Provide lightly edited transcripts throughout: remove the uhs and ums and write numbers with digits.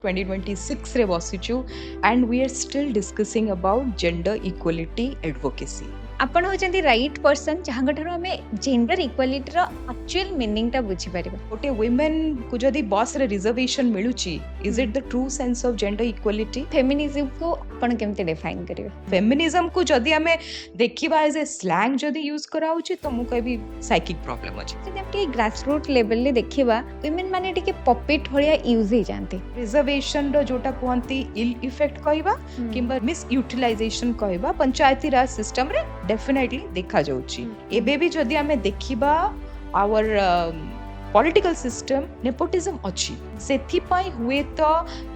2026 रे बसिचु and we are still discussing about gender equality advocacy. ଆପଣ ହଉଛନ୍ତି ରାଇଟ୍ ପର୍ସନ୍ ଯାହାଙ୍କ ଠାରୁ ଆମେ ଜେଣ୍ଡର ଇକ୍ୱାଲିଟିର ଆକ୍ଚୁଆଲ ମିନିଂଟା ବୁଝିପାରିବା। ଗୋଟେ women କୁ ଯଦି ବସ୍ ରେ ରିଜର୍ଭେସନ ମିଳୁଛି is it the true sense of gender equality? ଫେମିନିଜିମକୁ ଆପଣ କେମିତି ଡିଫାଇନ୍ କରିବେ? ଫେମିନିଜମ କୁ ଯଦି ଆମେ ଦେଖିବା ଏଜ ଏ ସ୍ଲାଙ୍ଗ ଯଦି ୟୁଜ କରାହଉଛି ତ ମୁଁ କହିବି ସାଇକିକ୍ ପ୍ରୋବ୍ଲେମ ଅଛି। ଯଦି ଆମେ ଟିକେ ଗ୍ରାସ ରୁଟ୍ ଲେଭେଲରେ ଦେଖିବା ୱିମେନ୍ ମାନେ ଟିକେ ପପେଟ୍ ଭଳିଆ ୟୁଜ୍ ହେଇଯାଆନ୍ତି। ରିଜର୍ଭେସନ ର ଯୋଉଟା କୁହନ୍ତି ଇଲ୍ ଇଫେକ୍ଟ କହିବା କିମ୍ବା ମିସ୍ ୟୁଟିଲାଇଜେସନ କହିବା ପଞ୍ଚାୟତି ରାଜ ସିଷ୍ଟମ ରେ ଡେଫିନେଟଲି ଦେଖାଯାଉଛି। ଏବେ ବି ଯଦି ଆମେ ଦେଖିବା ଆୱାର ପଲିଟିକାଲ ସିଷ୍ଟମ ନେପୋଟିଜମ ଅଛି, ସେଥିପାଇଁ ହୁଏତ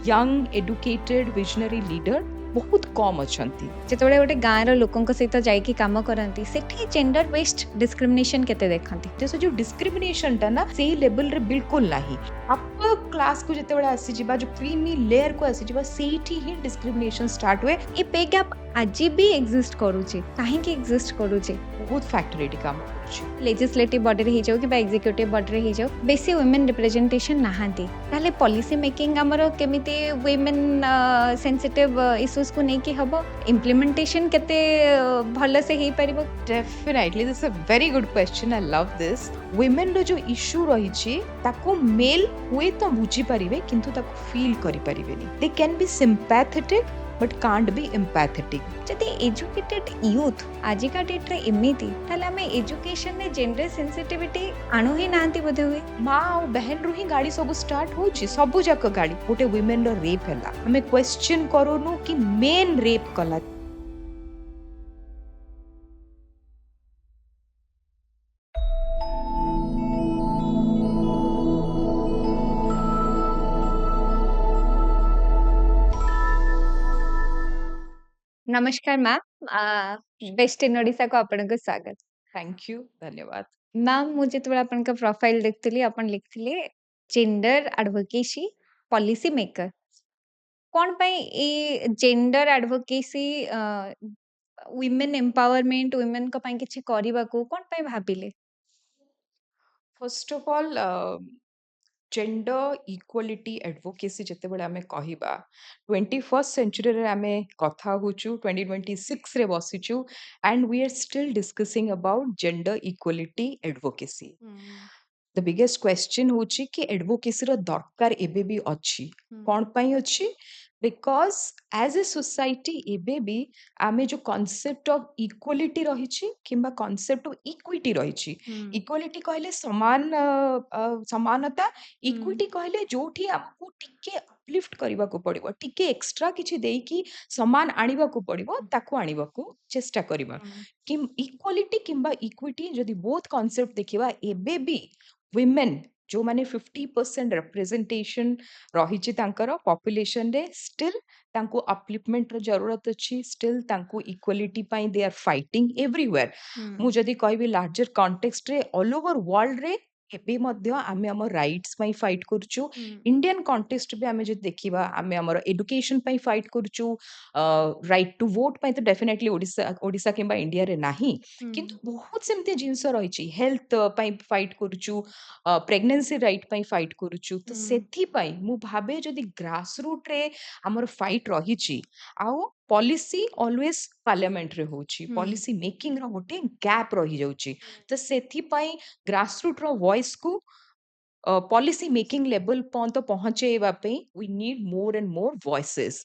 ୟଙ୍ଗ ଏଡୁକେଟେଡ ଭିଜନରୀ ଲିଡର ବହୁତ କମ୍ ଅଛନ୍ତି। ଯେତେବେଳେ ଗୋଟେ ଗାଁର ଲୋକଙ୍କ ସହିତ ଯାଇକି କାମ କରନ୍ତି ସେଠି ଜେଣ୍ଡର ବେସ୍ଡ ଡିସ୍କ୍ରିମିନେସନ କେତେ ଦେଖନ୍ତି? ସେ ଯୋଉ ଡିସ୍କ୍ରିମିନେସନଟା ନା ସେଇ ଲେଭେଲରେ ବିଲକୁଲ ନାହିଁ। ଅପର କ୍ଲାସକୁ ଯେତେବେଳେ ଆସିଯିବା ଯୋଉ କ୍ରିମି ଲେୟରକୁ ଆସିଯିବା ସେଇଠି ହିଁ ଡିସ୍କ୍ରିମିନେସନ ଷ୍ଟାର୍ଟ ହୁଏ। ଏ ପେ ଗ୍ୟାପ୍ ଆଜି ବି ଏକ୍ଜିଷ୍ଟ କରୁଛି। କାହିଁକି ଏକ୍ଜିଷ୍ଟ କରୁଛି? ବହୁତ ଫ୍ୟାକ୍ଟର ଏଠି କାମ କରୁଛି। ଲେଜିସ୍ଲେଟିଭ ବଡିରେ ହେଇଯାଉ କିମ୍ବା ଏକ୍ଜିକ୍ୟୁଟିଭ ବଡିରେ ହେଇଯାଉ ବେଶୀ ୱିମେନ୍ ରିପ୍ରେଜେଣ୍ଟେସନ ନାହାନ୍ତି। ତାହେଲେ ପଲିସି ମେକିଂ ଆମର କେମିତି ୱିମେନ୍ ସେନ୍ସିଟିଭ ଇସ୍ୟୁଜକୁ ନେଇକି ହବ? ଇମ୍ପ୍ଲିମେଣ୍ଟେସନ କେତେ ଭଲସେ ହେଇପାରିବ? Definitely, this is a very good question. I love this. Women ର ଯୋଉ ଇସ୍ୟୁ ରହିଛି ତାକୁ ମେଲ୍ ହୁଏତ ବୁଝିପାରିବେ କିନ୍ତୁ ତାକୁ ଫିଲ୍ କରିପାରିବେନି। They can be sympathetic but can't be empathetic. ଯଦି ଏଜୁକେଟେଡ୍ ୟୁଥ୍ ଆଜିକା ଡେଟ୍ରେ ଏମିତି ତାହେଲେ ଆମେ ଏଜୁକେସନରେ ଜେଣ୍ଡର ସେନ୍ସିଟିଭିଟି ଆଣୁ ହିଁ ନାହାନ୍ତି ବୋଧେ ହୁଏ। ମା ଆଉ ବେହେନରୁ ହିଁ ଗାଡ଼ି ସବୁ ଷ୍ଟାର୍ଟ ହଉଛି, ସବୁ ଯାକ ଗାଡ଼ି। ଗୋଟେ ୱିମେନ୍ ର ରେପ୍ ହେଲା, ଆମେ କ୍ୱେଶ୍ଚନ୍ କରୁନୁ କି ମେନ୍ ରେପ୍ କଲା। ନମସ୍କାର ମ୍ୟାମ୍, ବେଷ୍ଟ ଇନ୍ ଓଡ଼ିଶାକୁ ଆପଣଙ୍କୁ ସ୍ୱାଗତ। ଥ୍ୟାଙ୍କ ୟୁ, ଧନ୍ୟବାଦ। ମ୍ୟାମ୍, ମୁଁ ଯେତେବେଳେ ଆପଣଙ୍କ ପ୍ରୋଫାଇଲ ଦେଖୁଥିଲି ଆପଣ ଲେଖିଥିଲେ ଜେଣ୍ଡର ଆଡଭୋକେସି ପଲିସି ମେକର। କ'ଣ ପାଇଁ ଏଇ ଜେଣ୍ଡର ଆଡଭୋକେସି ୱିମେନ୍ ଏମ୍ପାୱରମେଣ୍ଟ ୱିମେନ୍ଙ୍କ ପାଇଁ କିଛି କରିବାକୁ କ'ଣ ପାଇଁ ଭାବିଲେ? First of all gender equality advocacy ଯେତେବେଳେ ଆମେ କହିବା 21st ସେଞ୍ଚୁରୀରେ ଆମେ କଥା ହଉଛୁ, 2026ରେ ବସିଛୁ and we are still discussing about gender equality advocacy. The biggest question ହଉଛି କି advocacyର ଦରକାର ଏବେ ବି ଅଛି। କ'ଣ ପାଇଁ ଅଛି? ବିକଜ as a society ଏବେ ବି ଆମେ ଯୋଉ କନସେପ୍ଟ ଅଫ ଇକ୍ୱାଲିଟି ରହିଛି କିମ୍ବା କନସେପ୍ଟ ଅଫ ଇକ୍ୱିଟି ରହିଛି। ଇକ୍ୱାଲିଟି କହିଲେ ସମାନତା, ଇକ୍ୱିଟି କହିଲେ ଯୋଉଠି ଆମକୁ ଟିକେ ଅପଲିଫ୍ଟ କରିବାକୁ ପଡିବ, ଟିକେ ଏକ୍ସଟ୍ରା କିଛି ଦେଇକି ସମାନ ଆଣିବାକୁ ପଡିବ, ତାକୁ ଆଣିବାକୁ ଚେଷ୍ଟା କରିବା। ଇକ୍ୱାଲିଟି କିମ୍ବା ଇକ୍ୱିଟି ଯଦି ବୋଥ କନସେପ୍ଟ ଦେଖିବା ଏବେ ବି ୱିମେନ୍ ଯୋଉମାନେ 50% ରେପ୍ରେଜେଣ୍ଟେସନ ରହିଛି ତାଙ୍କର ପପୁଲେସନରେ ଷ୍ଟିଲ୍ ତାଙ୍କୁ ଅପଲିଫ୍ଟମେଣ୍ଟର ଜରୁରତ ଅଛି, ଷ୍ଟିଲ୍ ତାଙ୍କୁ ଇକ୍ୱାଲିଟି ପାଇଁ ଦେ ଆର୍ ଫାଇଟିଂ ଏଭ୍ରିୱେୟାର। ମୁଁ ଯଦି କହିବି ଲାର୍ଜର କଣ୍ଟେକ୍ସଟରେ ଅଲ୍ ଓଭର ୱାର୍ଲଡରେ ଏବେ ମଧ୍ୟ ଆମେ ଆମ ରାଇଟ୍ସ ପାଇଁ ଫାଇଟ୍ କରୁଛୁ। ଇଣ୍ଡିଆନ କଣ୍ଟେକ୍ସଟ ବି ଆମେ ଯଦି ଦେଖିବା ଆମେ ଆମର ଏଡୁକେସନ ପାଇଁ ଫାଇଟ୍ କରୁଛୁ। ରାଇଟ୍ ଟୁ ଭୋଟ ପାଇଁ ତ ଡେଫିନେଟଲି ଓଡ଼ିଶା କିମ୍ବା ଇଣ୍ଡିଆରେ ନାହିଁ, କିନ୍ତୁ ବହୁତ ସେମିତି ଜିନିଷ ରହିଛି। ହେଲ୍ଥ ପାଇଁ ଫାଇଟ୍ କରୁଛୁ, ପ୍ରେଗନେନ୍ସି ରାଇଟ୍ ପାଇଁ ଫାଇଟ୍ କରୁଛୁ। ତ ସେଥିପାଇଁ ମୁଁ ଭାବେ ଯଦି ଗ୍ରାସ ରୁଟ୍ରେ ଆମର ଫାଇଟ୍ ରହିଛି ଆଉ ପଲିସି ଅଲୱେଜ ପାର୍ଲାମେଣ୍ଟରେ ହଉଛି, ପଲିସି ମେକିଂର ଗୋଟେ ଗ୍ୟାପ୍ ରହିଯାଉଛି। ତ ସେଥିପାଇଁ ଗ୍ରାସ ରୁଟ୍ର ଭଏସ୍କୁ ପଲିସି ମେକିଂ ଲେଭେଲ ପର୍ଯ୍ୟନ୍ତ ପହଞ୍ଚେଇବା ପାଇଁ we need more and more voices.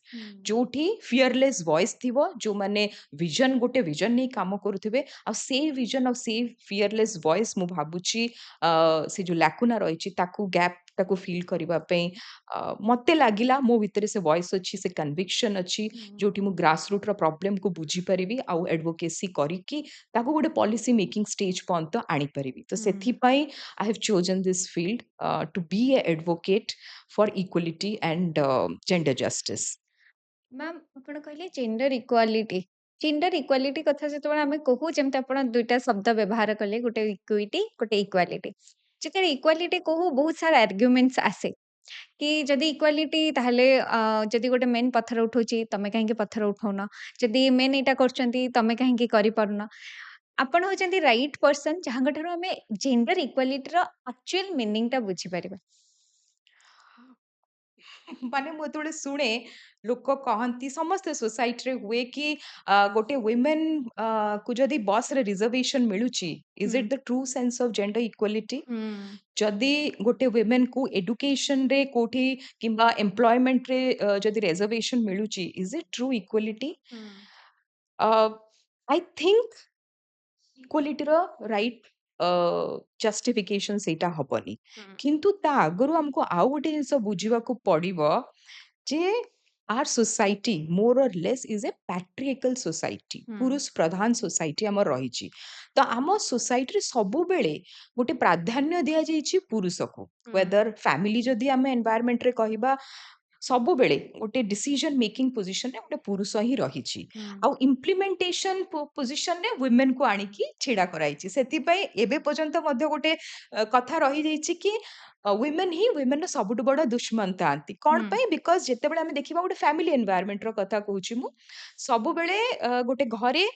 ଯୋଉଠି ଫିୟରଲେସ୍ ଭଏସ୍ ଥିବ, ଯୋଉମାନେ ଗୋଟେ ଭିଜନ ନେଇ କାମ କରୁଥିବେ, ଆଉ ସେଇ ଭିଜନ ଆଉ ସେଇ ଫିୟରଲେସ୍ ଭଏସ୍ ମୁଁ ଭାବୁଛି ସେ ଯୋଉ ଲାକୁନା ରହିଛି ତାକୁ ଗ୍ୟାପଟାକୁ ଫିଲ୍ କରିବା ପାଇଁ ମତେ ଲାଗିଲା ମୋ ଭିତରେ ସେ ଭଏସ୍ ଅଛି, ସେ କନଭିକ୍ସନ ଅଛି, ଯୋଉଠି ମୁଁ ଗ୍ରାସ ରୁଟ୍ର ପ୍ରୋବ୍ଲେମକୁ ବୁଝିପାରିବି ଆଉ ଆଡଭୋକେସି କରିକି ତାକୁ ଗୋଟେ ପଲିସି ମେକିଂ ଷ୍ଟେଜ ପର୍ଯ୍ୟନ୍ତ ଆଣିପାରିବି। ତ ସେଥିପାଇଁ I have chosen this field to be an advocate for equality and gender justice. Ma'am, ଆପଣ କହିଲେ ଜେଣ୍ଡର ଇକ୍ୱାଲିଟି। ଜେଣ୍ଡର ଇକ୍ୱାଲିଟି କଥା ଯେତେବେଳେ ଆମେ କହୁ, ଯେମିତି ଆପଣ ଦୁଇଟା ଶବ୍ଦ ବ୍ୟବହାର କଲେ, ଗୋଟେ ଇକ୍ୱିଟି, ଗୋଟେ ଇକ୍ୱାଲିଟି। ଯେତେବେଳେ ଇକ୍ୱାଲିଟି କହୁ ବହୁତ ସାରା ଆର୍ଗ୍ୟୁମେଣ୍ଟସ୍ ଆସେ କି ଯଦି ଇକ୍ୱାଲିଟି ତାହେଲେ ଯଦି ଗୋଟେ ମେନ୍ ପଥର ଉଠଉଛି ତମେ କାହିଁକି ପଥର ଉଠଉନ? ଯଦି ମେନ୍ ଏଇଟା କରୁଛନ୍ତି ତମେ କାହିଁକି କରିପାରୁନ? ଆପଣ ହଉଛନ୍ତି ରାଇଟ୍ ପର୍ସନ୍ ଯାହାଙ୍କ ଠାରୁ ଆମେ ଜେଣ୍ଡର ଇକ୍ୱାଲିଟିର ଆକ୍ଚୁଆଲ ମିନିଂଟା ବୁଝିପାରିବା। ମାନେ ମୁଁ ଯେତେବେଳେ ଶୁଣେ ଲୋକ କହନ୍ତି ସମସ୍ତେ ସୋସାଇଟିରେ ହୁଏ କି ଗୋଟେ ୱିମେନ୍ କୁ ଯଦି ବସରେ ରିଜର୍ଭେସନ ମିଳୁଛି, ହୁଁ is it the true sense of gender equality? ହୁଁ ଯଦି ଗୋଟେ ୱିମେନ୍ କୁ ଏଡୁକେସନରେ କୋଉଠି କିମ୍ବା ଏମ୍ପ୍ଲୟମେଣ୍ଟରେ ଯଦି ରିଜର୍ଭେସନ ମିଳୁଛି, ଇଜ ଇଟ୍ ଟ୍ରୁ ଇକ୍ୱାଲିଟି? ହୁଁ ଆଇ ଥିଙ୍କ ଇକ୍ୱାଲିଟିର ରାଇଟ୍ ଜଷ୍ଟିଫିକେସନ ସେଇଟା ହବନି। ହୁଁ କିନ୍ତୁ ତା ଆଗରୁ ଆମକୁ ଆଉ ଗୋଟେ ଜିନିଷ ବୁଝିବାକୁ ପଡିବ ଯେ our society more or less is a patriarchal society, ହୁଁ ପୁରୁଷ ପ୍ରଧାନ ସୋସାଇଟି ଆମର ରହିଛି। ତ ଆମ ସୋସାଇଟିରେ ସବୁବେଳେ ଗୋଟେ ପ୍ରାଧାନ୍ୟ ଦିଆଯାଇଛି ପୁରୁଷକୁ। ହୁଁ ୱେଦର ଫ୍ୟାମିଲି ଯଦି ଆମେ ଏନଭାୟରମେଣ୍ଟରେ କହିବା, ସବୁବେଳେ ଗୋଟେ ଡିସିଜନ ମେକିଂ ପୋଜିସନରେ ଗୋଟେ ପୁରୁଷ ହିଁ ରହିଛି। ହୁଁ ଆଉ ଇମ୍ପ୍ଲିମେଣ୍ଟେସନ ପୋଜିସନରେ ୱିମେନକୁ ଆଣିକି ଛିଡା କରାଇଛି। ସେଥିପାଇଁ ଏବେ ପର୍ଯ୍ୟନ୍ତ ମଧ୍ୟ ଗୋଟେ କଥା ରହିଯାଇଛି କି ୱିମେନ ହିଁ ୱିମେନର ସବୁଠୁ ବଡ ଦୁଶ୍ମନ ଥାନ୍ତି। କଣ ହୁଁ ପାଇଁ? ବିକଜ ଯେତେବେଳେ ଆମେ ଦେଖିବା ଗୋଟେ ଫ୍ୟାମିଲି ଏନଭାୟରମେଣ୍ଟର କଥା କହୁଛି ମୁଁ, ସବୁବେଳେ ଗୋଟେ ଘରେ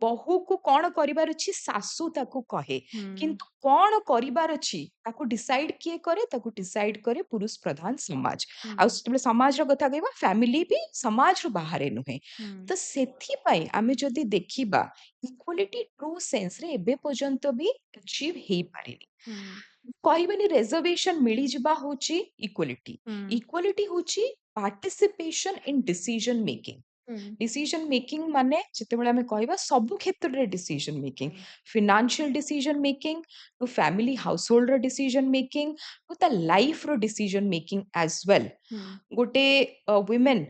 ବହୁକୁ କଣ କରିବାର ଅଛି ଶାଶୁ ତାକୁ କହେ, ହୁଁ କିନ୍ତୁ କଣ କରିବାର ଅଛି ତାକୁ ଡିସାଇଡ କିଏ କରେ? ତାକୁ ଡିସାଇଡ କରେ ପୁରୁଷ ପ୍ରଧାନ ସମାଜ। ହୁଁ ଆଉ ଯେତେବେଳେ ସମାଜର କଥା କହିବା, ଫ୍ୟାମିଲି ବି ସମାଜରୁ ବାହାରେ ନୁହେଁ। ହୁଁ ତ ସେଥିପାଇଁ ଆମେ ଯଦି ଦେଖିବା ଇକ୍ୱାଲିଟି ଟ୍ରୁ ସେନ୍ସରେ ଏବେ ପର୍ଯ୍ୟନ୍ତ ବି ଆଚିଭ୍ ହେଇପାରିନି। ହୁଁ କହିବେନି ରିଜର୍ଭେସନ ମିଳିଯିବା ହଉଛି ଇକ୍ୱାଲିଟି। ହୁଁ ଇକ୍ୱାଲିଟି ହଉଛି ପାର୍ଟିସିପେସନ ଇନ୍ ଡିସିଜନ ମେକିଂ। ହୁଁ ଡିସିଜନ ମେକିଂ ମାନେ ଯେତେବେଳେ ଆମେ କହିବା ସବୁ କ୍ଷେତ୍ରରେ ଡିସିଜନ ମେକିଂ, ହୁଁ financial decision making to family householder decision making to ତା ଲାଇଫର ଡିସିଜନ ମେକିଂ ଆଜ୍ ୱେଲ୍। ହୁଁ ଗୋଟେ ୱିମେନ୍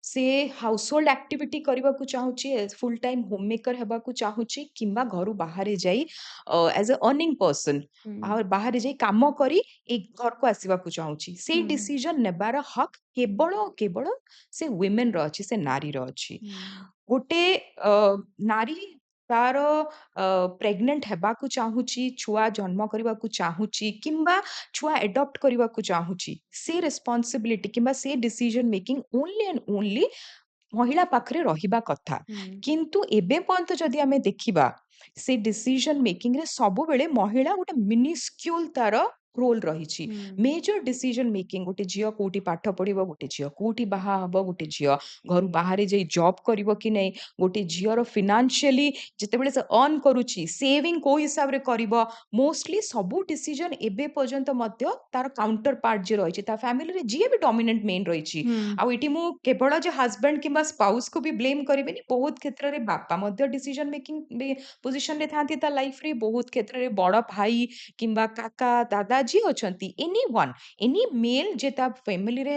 ସେ ହାଉସହୋଲ୍ଡ ଆକ୍ଟିଭିଟି କରିବାକୁ ଚାହୁଁଛି, ଫୁଲ ଟାଇମ ହୋମ ମେକର ହେବାକୁ ଚାହୁଁଛି, କିମ୍ବା ଘରୁ ବାହାରେ ଯାଇ ଆଜ ଏ अर्निंग पर्सन ହୁଁ ଆଉ ବାହାରେ ଯାଇ କାମ କରି ଏ ଘରକୁ ଆସିବାକୁ ଚାହୁଁଛି, ସେଇ ହୁଁ ଡିସିଜନ ନେବାର ହକ୍ କେବଳ କେବଳ ସେ ୱିମେନ ର ଅଛି, ସେ ନାରୀର ଅଛି। ହୁଁ ଗୋଟେ ଅ, ନାରୀ ତାର ପ୍ରେଗନେଣ୍ଟ ହେବାକୁ ଚାହୁଁଛି, ଛୁଆ ଜନ୍ମ କରିବାକୁ ଚାହୁଁଛି, କିମ୍ବା ଛୁଆ ଏଡପ୍ଟ କରିବାକୁ ଚାହୁଁଛି, ସେ ରେସ୍ପନ୍ସିବିଲିଟି କିମ୍ବା ସେ decision making only and only ମହିଳା ପାଖରେ ରହିବା କଥା। ହୁଁ କିନ୍ତୁ ଏବେ ପର୍ଯ୍ୟନ୍ତ ଯଦି ଆମେ ଦେଖିବା, ସେ ଡିସିଜନ ମେକିଂ ରେ ସବୁବେଳେ ମହିଳା ଗୋଟେ ମିନିସ୍କ୍ୟୁଲ ତାର ରୋଲ ରହିଛି। ହୁଁ ମେଜର ଡିସିଜନ ମେକିଂ, ଗୋଟେ ଝିଅ କୋଉଠି ପାଠ ପଢିବ, ଗୋଟେ ଝିଅ କୋଉଠି ବାହା ହବ, ଗୋଟେ ଝିଅ ଘରୁ ବାହାରେ ଯାଇ ଜବ କରିବ କି ନାହିଁ, ଗୋଟେ ଝିଅର ଫିନାନ୍ସିଆଲି ଯେତେବେଳେ ସେ अर्न କରୁଛି ସେଭିଂ କୋଉ ହିସାବରେ କରିବ, ମୋଷ୍ଟଲି ସବୁ ଡିସିଜନ ଏବେ ପର୍ଯ୍ୟନ୍ତ ମଧ୍ୟ ତାର କାଉଣ୍ଟର ପାର୍ଟ ଯିଏ ରହିଛି ତା ଫ୍ୟାମିଲିରେ, ଯିଏ ବି ଡମିନେଣ୍ଟ ମେନ୍ ରହିଛି। ହୁଁ ଆଉ ଏଠି ମୁଁ କେବଳ ଯେ ହଜବେଣ୍ଡ କିମ୍ବା ସ୍ପାଉସକୁ ବି ବ୍ଲେମ୍ କରିବେନି, ବହୁତ କ୍ଷେତ୍ରରେ ବାପା ମଧ୍ୟ ଡିସିଜନ ମେକିଂ ପୋଜିସନରେ ଥାନ୍ତି ତା ଲାଇଫରେ, ବହୁତ କ୍ଷେତ୍ରରେ ବଡ ଭାଇ କିମ୍ବା କାକା ଦାଦା ଯିଏ ଅଛନ୍ତି, ଏନି ୱାନ୍, ଏନି ମେଲ୍ ଯେ ତା ଫ୍ୟାମିଲିରେ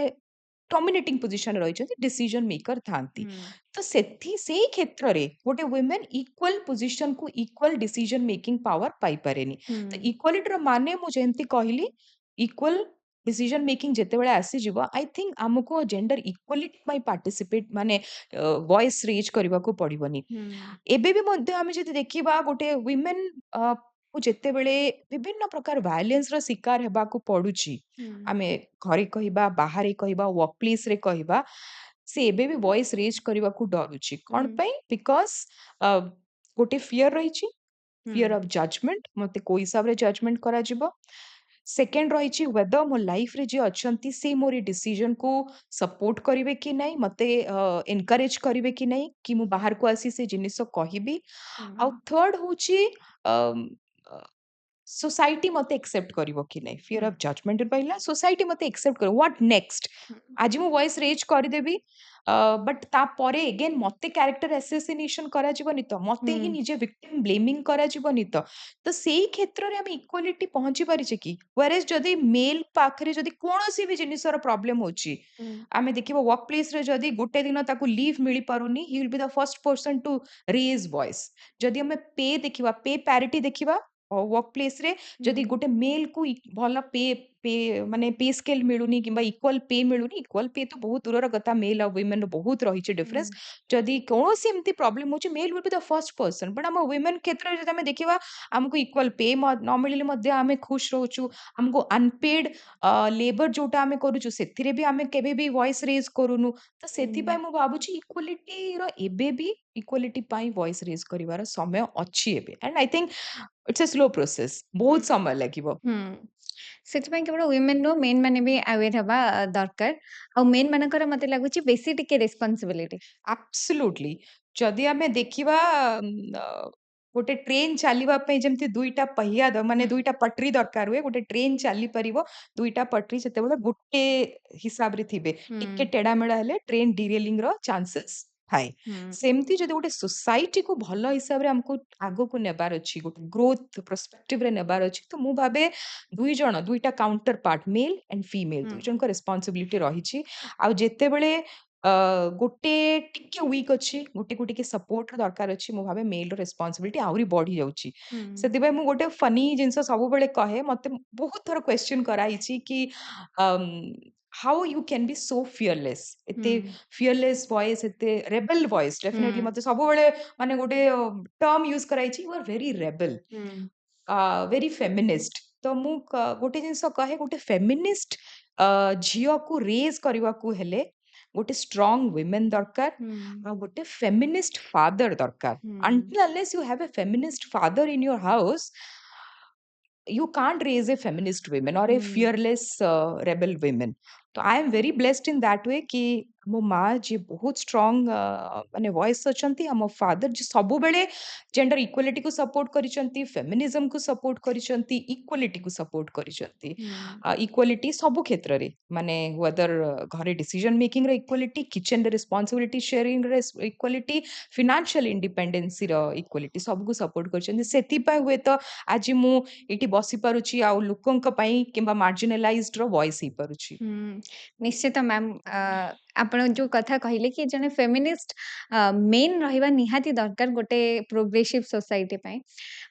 ଡମିନେଟିଂ ପୋଜିସନରେ ରହିଛନ୍ତି, ଡିସିଜନ ମେକର ଥାନ୍ତି। ହୁଁ ତ ସେଇ କ୍ଷେତ୍ରରେ ଗୋଟେ ୱିମେନ୍ ଇକ୍ୱାଲ ପୋଜିସନକୁ ଇକ୍ୱାଲ ଡିସିଜନ ମେକିଂ ପାୱାର ପାଇପାରେନି। ହୁଁ ତ ଇକ୍ୱାଲିଟିର ମାନେ ମୁଁ ଯେମିତି କହିଲି, ଇକ୍ୱାଲ ଡିସିଜନ ମେକିଂ ଯେତେବେଳେ ଆସିଯିବ, ଆଇ ଥିଙ୍କ ଆମକୁ ଜେଣ୍ଡର ଇକ୍ୱାଲିଟି ପାଇଁ ପାର୍ଟିସିପେଟ ମାନେ ଭଏସ ରେଜ୍ କରିବାକୁ ପଡିବନି। ହୁଁ ଏବେ ବି ମଧ୍ୟ ଆମେ ଯଦି ଦେଖିବା ଗୋଟେ ୱିମେନ୍ କୁ ଯେତେବେଳେ ବିଭିନ୍ନ ପ୍ରକାର ଭାয়োଲେନ୍ସର ଶିକାର ହେବାକୁ ପଡୁଛି, ହୁଁ ଆମେ ଘରେ କହିବା, ବାହାରେ କହିବା, ୱର୍କ ପ୍ଲେସରେ କହିବା, ସେ ଏବେ ବି ଭଏସ ରେଜ୍ କରିବାକୁ ଡରୁଛି। କଣ ହୁଁ ପାଇଁ? ବିକଜ ଗୋଟେ ଫିୟର ରହିଛି, ହୁଁ ଫିୟର ଅଫ ଜଜମେଣ୍ଟ, ମତେ କୋଉ ହିସାବରେ ଜଜମେଣ୍ଟ କରାଯିବ। ସେକେଣ୍ଡ ରହିଛି ୱେଦର ମୋ ଲାଇଫରେ ଯିଏ ଅଛନ୍ତି ସେ ମୋର ଏ ଡିସିଜନକୁ ସପୋର୍ଟ କରିବେ କି ନାହିଁ, ମତେ ଏନକରେଜ କରିବେ କି ନାହିଁ, କି ମୁଁ ବାହାରକୁ ଆସି ସେ ଜିନିଷ କହିବି। ଆଉ ହୁଁ ଥର୍ଡ ହଉଛି सोसाइटी मते एक्सेप्ट करिवो कि नहीं, फियर ହୁଁ ऑफ जजमेंट ରହିଲା, सोसाइटी मते एक्सेप्ट करो व्हाट नेक्स्ट। ହୁଁ आज ମୁଁ ଭଏସ ରେଜ୍ କରିଦେବି, ବଟ୍ ତାପରେ ଏଗେନ୍ ମତେ କ୍ୟାରେକ୍ଟର ଆସାସିନେସନ କରାଯିବନି ତ, ମତେ ହିଁ ନିଜେ ଭିକ୍ଟିମ ବ୍ଲେମିଂ କରାଯିବନି ତ। ତ ସେଇ କ୍ଷେତ୍ରରେ ଆମେ ଇକ୍ୱାଲିଟି ପହଞ୍ଚି ପାରିଛେ କି? ୱେରେଜ ଯଦି ମେଲ ପାଖରେ ଯଦି କୌଣସି ବି ଜିନିଷର ପ୍ରୋବ୍ଲେମ ହଉଛି, ହୁଁ ଆମେ ଦେଖିବା ୱର୍କ ପ୍ଲେସରେ ଯଦି ଗୋଟେ ଦିନ ତାକୁ ଲିଭ୍ ମିଳିପାରୁନି, he will be the first person to raise voice. ଯଦି ଆମେ ପେ ଦେଖିବା, ପେ ପ୍ୟାରିଟି ଦେଖିବା, ୱର୍କ ପ୍ଲେସରେ ଯଦି ଗୋଟେ ମେଲକୁ ଭଲ ପେ ପେ ମାନେ ପେ ସ୍କେଲ ମିଳୁନି କିମ୍ବା ଇକ୍ୱାଲ ପେ ମିଳୁନି, ଇକ୍ୱାଲ ପେ ତ ବହୁତ ଦୂରର କଥା, ମେଲ ଆଉ ୱିମେନ ବହୁତ ରହିଛି ଡିଫରେନ୍ସ। ଯଦି କୌଣସି ଏମିତି ପ୍ରୋବ୍ଲେମ ହଉଛି, male will be the first person. But ଆମ ୱିମେନ କ୍ଷେତ୍ରରେ ଯଦି ଆମେ ଦେଖିବା, ଆମକୁ ଇକ୍ୱାଲ ପେ ନ ମିଳିଲେ ମଧ୍ୟ ଆମେ ଖୁସି ରହୁଛୁ, ଆମକୁ ଅନପେଡ୍ ଲେବର ଯୋଉଟା ଆମେ କରୁଛୁ ସେଥିରେ ବି ଆମେ କେବେ ବି ଭଏସ ରେଜ୍ କରୁନୁ। ତ ସେଥିପାଇଁ ମୁଁ ଭାବୁଛି ଇକ୍ୱାଲିଟିର ଏବେ ବି ଇକ୍ୱାଲିଟି ପାଇଁ ଭଏସ ରେଜ୍ କରିବାର ସମୟ ଅଛି ଏବେ, and I think it's a slow process, ବହୁତ ସମୟ ଲାଗିବ। ହୁଁ ସେଥିପାଇଁ କେବଳ ୱିମେନ୍ ନୁହଁ ମେନ୍ ମାନେ ବି ଆୱେର୍ ହେବା ଦରକାର। ଆଉ ମେନ୍ ମାନଙ୍କର ମତେ ଲାଗୁଛି ବେଶୀ ଟିକେ ରେସ୍ପନ୍ସିବିଲିଟି। ଆବସୋଲ୍ୟୁଟଲି। ଯଦି ଆମେ ଦେଖିବା ଗୋଟେ ଟ୍ରେନ୍ ଚାଲିବା ପାଇଁ ଯେମିତି 2 ଟା ପହିଆ ମାନେ 2 ଟା ପଟରି ଦରକାର ହୁଏ। ଗୋଟେ ଟ୍ରେନ୍ ଚାଲିପାରିବ 2 ଟା ପଟରି ସେତେବେଳେ ଗୋଟେ ହିସାବରେ ଥିବେ। ହୁଁ, ଟିକେ ଟେଢ଼ାମେଢ଼ା ହେଲେ ଟ୍ରେନ୍ ଡିରେଲିଂ ର ଚାନ୍ସେସ୍ ଥାଏ। ହୁଁ, ସେମିତି ଯଦି ଗୋଟେ ସୋସାଇଟିକୁ ଭଲ ହିସାବରେ ଆମକୁ ଆଗକୁ ନେବାର ଅଛି, ଗୋଟେ ଗ୍ରୋଥ୍ ପର୍ସପେକ୍ଟିଭରେ ନେବାର ଅଛି, ତ ମୁଁ ଭାବେ 2 ଜଣ 2 ଟା counter part mail and female ହୁଁ, 2 ଜଣଙ୍କ ରେସ୍ପନ୍ସିବିଲିଟି ରହିଛି। ଆଉ ଯେତେବେଳେ ଗୋଟେ ଟିକେ ୱିକ୍ ଅଛି, ଗୋଟେକୁ ଟିକେ ସପୋର୍ଟର ଦରକାର ଅଛି, ମୁଁ ଭାବେ ମେଲ୍‌ର ରେସ୍ପନ୍ସିବିଲିଟି ଆହୁରି ବଢି ଯାଉଛି। ହୁଁ, ସେଥିପାଇଁ ମୁଁ ଗୋଟେ ଫନି ଜିନିଷ ସବୁବେଳେ କହେ, ମତେ ବହୁତ ଥର କ୍ୱେଶ୍ଚନ୍ କରାହେଇଛି କି um, how you can be so fearless? ହୁଁ, ଏତେ ଫିୟରଲେସ୍ ଭଏସ୍, ଏତେ ରେବେଲ୍ ଭଏସ୍ ଡେଫିନିଟଲି ହୁଁ, ମତେ ସବୁବେଳେ ମାନେ ଗୋଟେ ଟର୍ମ ୟୁଜ୍ କରାହେଇଛି, "ୟୁ ଆର୍ ଭେରି ରେବେଲ୍, ହୁଁ, ଭେରି ଫେମିନିଷ୍ଟ।" ତ ମୁଁ ଗୋଟେ ଜିନିଷ କହେ, ଗୋଟେ ଫେମିନିଷ୍ଟ ଝିଅକୁ ରେଜ୍ କରିବାକୁ ହେଲେ ଗୋଟେ ଷ୍ଟ୍ରଙ୍ଗ ୱିମେନ୍ ଦରକାର, ହୁଁ, ଆଉ ଗୋଟେ ଫେମିନିଷ୍ଟ ଫାଦର ଦରକାର। ହୁଁ, until unless you have a feminist father in your house, you can't raise a feminist women or a ହୁଁ, fearless rebel women. तो I am very blessed in that way कि मो माँ जी बहुत स्ट्रॉन्ग माने voice अछंती, हम फादर जी सबु बेले जेंडर इक्वालिटी को सपोर्ट करिसंती, फेमिनिज्म को सपोर्ट करिसंती, इक्वालिटी को सपोर्ट करिसंती। ହୁଁ, इक्वालिटी सबु क्षेत्र रे माने वेदर घरे डिसीजन मेकिंग रे इक्वालिटी, किचन रे रिस्पांसिबिलिटी शेयरिंग रे इक्वालिटी, फाइनेंशियल इंडिपेंडेंसी रो इक्वालिटी सबु को सपोर्ट करिसंती। सेति पय हुए तो आज मु ଏଇଠି ବସିପାରୁଛି ଆଉ ଲୋକଙ୍କ ପାଇଁ କିମ୍ବା ମାର୍ଜିନାଲାଇଜ୍ଡ ର ଭଏସ୍ ହେଇପାରୁଛି। ହୁଁ। ନିଶ୍ଚିତ ମ୍ୟାମ୍ ଆପଣ ଯୋଉ କଥା କହିଲେ କି ଜଣେ ଫେମିନିଷ୍ଟ ମେନ୍ ରହିବା ନିହାତି ଦରକାର ଗୋଟେ ପ୍ରୋଗ୍ରେସିଭ୍ ସୋସାଇଟି ପାଇଁ।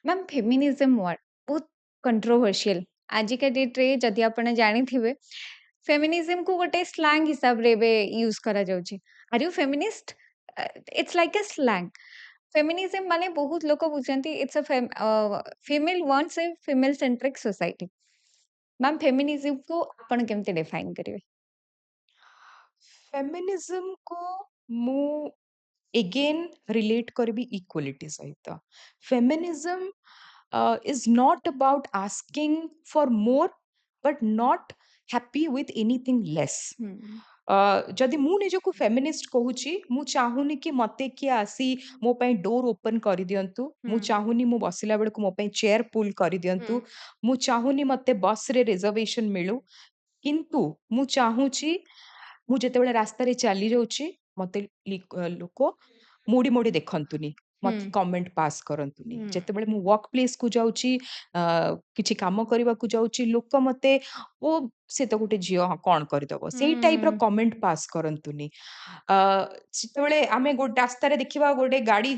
ମ୍ୟାମ୍ ଫେମିନିଜମ୍ ୱାର୍ଡ ବହୁତ କଣ୍ଟ୍ରୋଭର୍ସିଆଲ। ଆଜିକା ଡେଟ୍‌ରେ ଯଦି ଆପଣ ଜାଣିଥିବେ ଫେମିନିଜମକୁ ଗୋଟେ ସ୍ଲାଙ୍ଗ ହିସାବରେ ଏବେ ୟୁଜ୍ କରାଯାଉଛି। Are you feminist? It's like a slang. Feminism ମାନେ ବହୁତ ଲୋକ ବୁଝନ୍ତି it's female wants a female centric society. Ma'am ଫେମିନିଜମକୁ ଆପଣ କେମିତି ଡିଫାଇନ୍ କରିବେ? ଫେମିନିଜମ୍ କୁ ମୁଁ ଏଗେନ୍ ରିଲେଟ୍ କରିବି ଇକ୍ୱାଲିଟି ସହିତ। Feminism is not about asking for more but not happy with anything less. ହୁଁ, ଯଦି ମୁଁ ନିଜକୁ ଫେମିନିଷ୍ଟ କହୁଛି, ମୁଁ ଚାହୁଁନି କି ମତେ କିଏ ଆସି ମୋ ପାଇଁ ଡୋର୍ ଓପନ୍ କରିଦିଅନ୍ତୁ। ହୁଁ, ମୁଁ ଚାହୁଁନି ମୁଁ ବସିଲା ବେଳକୁ ମୋ ପାଇଁ ଚେୟାର ପୁଲ୍ ହୁଁ, କରିଦିଅନ୍ତୁ। ମୁଁ ଚାହୁଁନି ମତେ ବସ୍‌ରେ ରିଜର୍ଭେସନ୍ ମିଳୁ। କିନ୍ତୁ ମୁଁ ଚାହୁଁଛି ମୁଁ ଯେତେବେଳେ ରାସ୍ତାରେ ଚାଲି ଯାଉଛି, ମତେ ଲୋକ ମୋଡ଼ି ମୋଡ଼ି ଦେଖନ୍ତୁନି। ହୁଁ, ମତେ କମେଣ୍ଟ ପାସ୍ କରନ୍ତୁନି। ହୁଁ, ଯେତେବେଳେ ମୁଁ ୱର୍କ ପ୍ଲେସ୍‌କୁ ଯାଉଛି, ଅ କିଛି କାମ କରିବାକୁ ଯାଉଛି, ଲୋକ ମତେ "ଓ ସେ ତ ଗୋଟେ ଝିଅ, ହଁ କଣ କରିଦବ?" ସେଇ ଟାଇପ୍‌ର ହୁଁ, କମେଣ୍ଟ ପାସ୍ କରନ୍ତୁନି। ଅ ଯେତେବେଳେ ଆମେ ରାସ୍ତାରେ ଦେଖିବା ଗୋଟେ ଗାଡ଼ି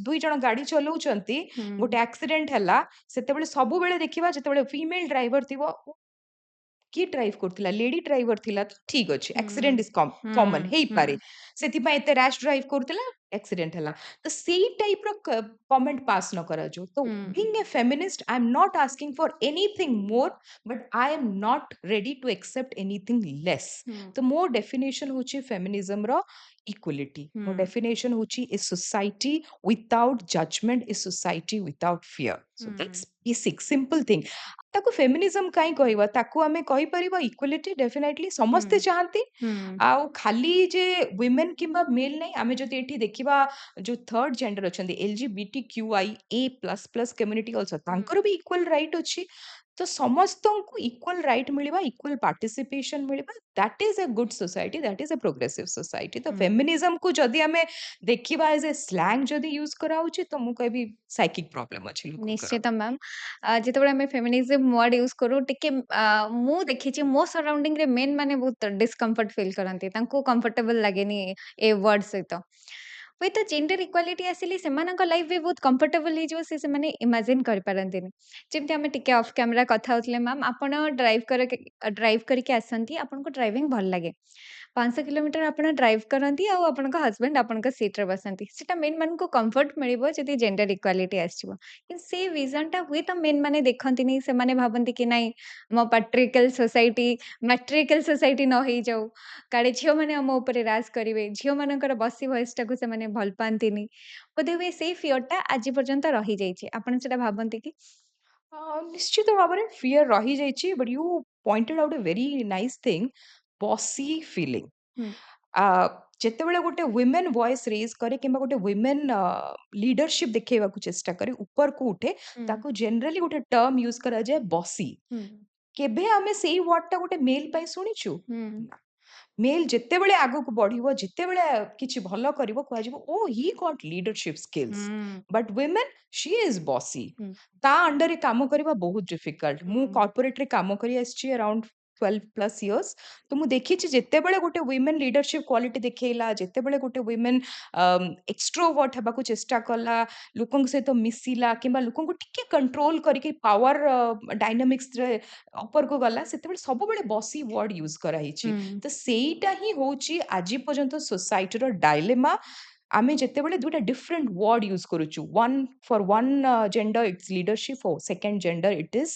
ଦୁଇ ଜଣ ଗାଡ଼ି ଚଲଉଛନ୍ତି, ହୁଁ, ଗୋଟେ ଆକ୍ସିଡେଣ୍ଟ ହେଲା, ସେତେବେଳେ ସବୁବେଳେ ଦେଖିବା ଯେତେବେଳେ ଫିମେଲ୍ ଡ୍ରାଇଭର ଥିବ, କିଏ ଡ୍ରାଇଭ୍ କରୁଥିଲା? ଲେଡି ଡ୍ରାଇଭର ଥିଲା ତ ଠିକ୍ ଅଛି। ହୁଁ, ଆକ୍ସିଡେଣ୍ଟ ଇସ୍ କମନ୍ ହୁଁ, ହେଇପାରେ। ସେଥିପାଇଁ ଏତେ ରାଶ୍ ଡ୍ରାଇଭ୍ କରୁଥିଲା, ଆକ୍ସିଡେଣ୍ଟ ହେଲା। ତ ସେଇ ଟାଇପ୍‌ର କମେଣ୍ଟ ପାସ୍ ନ କରାଯାଉ। ତ ହୁଁ, being a feminist, I am not asking for anything more, but I am not ready to accept anything less. ହୁଁ, ତ ମୋ ଡେଫିନିସନ୍ ହଉଛି ଫେମିନିଜମର ଇକ୍ୱାଲିଟି। ହୁଁ, ମୋ ଡେଫିନିସନ୍ ହଉଛି ଏ ସୋସାଇଟି ୱିଥଆଉଟ୍ ଜଜମେଣ୍ଟ, ଏ ସୋସାଇଟି ୱିଥଆଉଟ୍ ଫିୟର। ସୋ ହୁଁ, ଦ୍ୟାଟ୍ସ ବେସିକ୍ ସିମ୍ପଲ୍ ଥିଙ୍ଗ। ତାକୁ feminism କାଇଁ କହିବା? ତାକୁ ଆମେ କହିପାରିବା ଇକ୍ୱାଲିଟି ଡେଫିନାଇଟଲି ହୁଁ, ସମସ୍ତେ ଚାହାନ୍ତି। ହୁଁ, ଆଉ ଖାଲି ଯେ ୱିମେନ୍ କିମ୍ବା ମେଲ୍ ନାହିଁ, ଆମେ ଯଦି ଏଠି ଦେଖିବା ଯୋଉ ଥର୍ଡ ଜେଣ୍ଡର ଅଛନ୍ତି LGBTQIA++ କମ୍ୟୁନିଟି ଅଲସୋ ହୁଁ, ତାଙ୍କର ବି ଇକ୍ୱାଲ୍ ରାଇଟ୍ ଅଛି। ତ ସମସ୍ତଙ୍କୁ ଇକ୍ୱାଲ୍ ରାଇଟ୍ ମିଳିବା, ଇକ୍ୱାଲ୍ ପାର୍ଟିସିପେସନ୍ ମିଳିବା, that is a good society, that is a progressive society. ତ ହୁଁ। ଫେମିନିଜମକୁ ଯଦି ଆମେ ଦେଖିବା ଏଜ୍ ଏ ସ୍ଲାଙ୍ଗ ଯଦି ୟୁଜ୍ କରାହଉଛି, ତ ମୁଁ କହିବି ସାଇକିକ୍ ପ୍ରୋବ୍ଲେମ୍ ଅଛି ଲୋକଙ୍କର। ନିଶ୍ଚିତ ମ୍ୟାମ୍। ଯେତେବେଳେ ଆମେ ଫେମିନିଜମ୍ ୱାର୍ଡ ୟୁଜ୍ କରୁ ଟିକେ ମୁଁ ଦେଖିଛି ମୋ ସରାଉଣ୍ଡିଂରେ ମେନ୍ ମାନେ ବହୁତ ଡିସ୍କମ୍ଫର୍ଟ ଫିଲ୍ କରନ୍ତି। ତାଙ୍କୁ କମ୍ଫର୍ଟେବଲ ଲାଗେନି ଏ ୱାର୍ଡ ସହିତ। ହୁଏତ ଜେଣ୍ଡର ଇକ୍ୱାଲିଟି ଆସିଲେ ସେମାନଙ୍କ ଲାଇଫ୍ ବି ବହୁତ କମ୍ଫର୍ଟେବଲ ହେଇଯିବ ସେମାନେ ଇମାଜିନ୍ କରିପାରନ୍ତିନି। ଯେମିତି ଆମେ ଟିକେ ଅଫ୍ କ୍ୟାମେରା କଥା ହଉଥିଲେ ମ୍ୟାମ୍, ଆପଣ ଡ୍ରାଇଭ୍ କରିକି ଆସନ୍ତି, ଆପଣଙ୍କୁ ଡ୍ରାଇଭିଂ ଭଲ ଲାଗେ। 500 କିଲୋମିଟର ଆପଣ ଡ୍ରାଇଭ୍ କରନ୍ତି ଆଉ ଆପଣଙ୍କ ହଜବେଣ୍ଡ ଆପଣଙ୍କ ସିଟ୍‌ରେ ବସନ୍ତି। ସେଟା ମେନ୍ ମାନଙ୍କୁ କମ୍ଫର୍ଟ ମିଳିବ ଯଦି ଜେଣ୍ଡର ଇକ୍ୱାଲିଟି ଆସିଯିବ। କିନ୍ତୁ ସେ ଭିଜନଟା ହୁଏତ ମେନ୍ ମାନେ ଦେଖନ୍ତିନି। ସେମାନେ ଭାବନ୍ତି କି ନାଇଁ ଆମ ପାଟ୍ରିଆର୍କାଲ ସୋସାଇଟି ମାଟ୍ରିଆର୍କାଲ ସୋସାଇଟି ନ ହେଇଯାଉ। କାଳେ ଝିଅମାନେ ଆମ ଉପରେ ରାଜ୍ କରିବେ। ଝିଅମାନଙ୍କର ବସି ଭଏସ୍‌ଟାକୁ ସେମାନେ ଭଲ ପାଆନ୍ତିନି। ବୋଧହୁଏ ସେଇ ଫିୟରଟା ଆଜି ପର୍ଯ୍ୟନ୍ତ ରହିଯାଇଛି। ଆପଣ ସେଟା ଭାବନ୍ତି କି? ନିଶ୍ଚିତ ଭାବରେ ଫିୟର ରହିଯାଇଛି but you pointed out a very nice thing bossy feeling. ହୁଁ, ଆ ଯେତେବେଳେ ଗୋଟେ ୱିମେନ୍ ଭଏସ୍ ରେଜ୍ କରେ କିମ୍ବା ଗୋଟେ ୱିମେନ୍ ଲିଡରସିପ୍ ଦେଖେଇବାକୁ ଚେଷ୍ଟା କରେ, ଉପରକୁ ଉଠେ, ହୁଁ, ତାକୁ ଜେନେରାଲି ଗୋଟେ ଟର୍ମ ୟୁଜ୍ କରାଯାଏ ବସି। ହୁଁ, କେବେ ଆମେ ସେଇ ୱାର୍ଡଟା ଗୋଟେ ମେଲ୍ ପାଇଁ ଶୁଣିଛୁ? ହୁଁ, ନା। ମେଲ୍ ଯେତେବେଳେ ଆଗକୁ ବଢିବ, ଯେତେବେଳେ କିଛି ଭଲ କରିବ କୁହାଯିବ, "ଓ ହି ଗଟ୍ ଲିଡରସିପ୍ ସ୍କିଲ୍ସ।" ହୁଁ, but women C is bossy. ହୁଁ, ତା ଅଣ୍ଡରରେ କାମ କରିବା ବହୁତ ଡିଫିକଲ୍ଟ। ମୁଁ ହୁଁ, କର୍ପୋରେଟରେ କାମ କରି ଆସିଛି ଆରାଉଣ୍ଡ 12 ପ୍ଲସ୍ ଇୟର୍ସ। ତ ମୁଁ ଦେଖିଛି ଯେତେବେଳେ ଗୋଟେ ୱିମେନ୍ ଲିଡରସିପ୍ କ୍ୱାଲିଟି ଦେଖେଇଲା, ଯେତେବେଳେ ଗୋଟେ ୱିମେନ୍ ଏକ୍ସଟ୍ରୋଭର୍ଟ ହେବାକୁ ଚେଷ୍ଟା କଲା, ଲୋକଙ୍କ ସହିତ ମିଶିଲା କିମ୍ବା ଲୋକଙ୍କୁ ଟିକେ କଣ୍ଟ୍ରୋଲ କରିକି ପାୱାର ଡାଇନାମିକ୍ସରେ ଉପରକୁ ଗଲା, ସେତେବେଳେ ସବୁବେଳେ ବସି ୱାର୍ଡ ୟୁଜ୍ କରାହେଇଛି। ହୁଁ, ତ ସେଇଟା ହିଁ ହଉଛି ଆଜି ପର୍ଯ୍ୟନ୍ତ ସୋସାଇଟିର ଡାଇଲେମା। ଆମେ ଯେତେବେଳେ ଦୁଇଟା ଡିଫରେଣ୍ଟ ୱାର୍ଡ ୟୁଜ୍ କରୁଛୁ, one for one gender it's leadership, ଓ second gender it is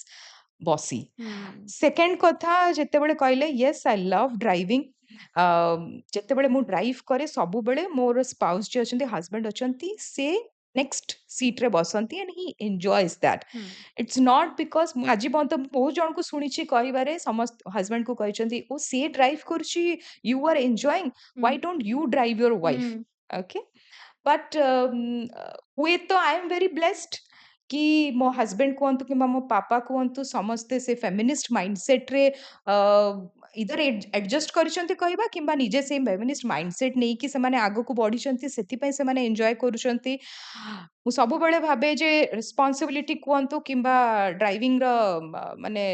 bossy. ହୁଁ, ସେକେଣ୍ଡ କଥା ଯେତେବେଳେ କହିଲେ, ୟେସ୍ ଆଇ ଲଭ୍ ଡ୍ରାଇଭିଂ। ଯେତେବେଳେ ମୁଁ ଡ୍ରାଇଭ୍ କରେ ସବୁବେଳେ ମୋର ସ୍ପାଉସ୍ ଯିଏ ଅଛନ୍ତି, ହଜବେଣ୍ଡ ଅଛନ୍ତି, ସେ ନେକ୍ସଟ ସିଟ୍‌ରେ ବସନ୍ତି ଆଣ୍ଡ ହି ଏନ୍ଜୟସ୍ ଦ୍ୟାଟ୍। ହୁଁ, ଇଟ୍ସ ନଟ୍ ବିକଜ୍ ମୁଁ ଆଜି ପର୍ଯ୍ୟନ୍ତ ବହୁତ ଜଣଙ୍କୁ ଶୁଣିଛି କହିବାରେ, ସମସ୍ତ ହଜବେଣ୍ଡକୁ କହିଛନ୍ତି, "ଓ ସିଏ ଡ୍ରାଇଭ୍ କରୁଛି, ୟୁ ଆର୍ ଏନ୍ଜୟିଂ, ହୁଁ, why don't you drive your wife?" ହୁଁ, ଓକେ। ବଟ୍ ହୁଏତ ଆଇ ଏମ୍ ଭେରି ବ୍ଲେସ୍ଡ କି ମୋ ହଜବେଣ୍ଡ କୁହନ୍ତୁ କିମ୍ବା ମୋ ପାପା କୁହନ୍ତୁ, ସମସ୍ତେ ସେ ଫେମିନିଷ୍ଟ ମାଇଣ୍ଡସେଟ୍‌ରେ ଇଦର ଆଡଜଷ୍ଟ କରିଛନ୍ତି କହିବା, କିମ୍ବା ନିଜେ ସେଇ ଫେମିନିଷ୍ଟ ମାଇଣ୍ଡସେଟ୍ ନେଇକି ସେମାନେ ଆଗକୁ ବଢିଛନ୍ତି, ସେଥିପାଇଁ ସେମାନେ ଏନ୍ଜୟ କରୁଛନ୍ତି। ମୁଁ ସବୁବେଳେ ଭାବେ ଯେ ରେସ୍ପନ୍ସିବିଲିଟି କୁହନ୍ତୁ କିମ୍ବା ଡ୍ରାଇଭିଂର ମାନେ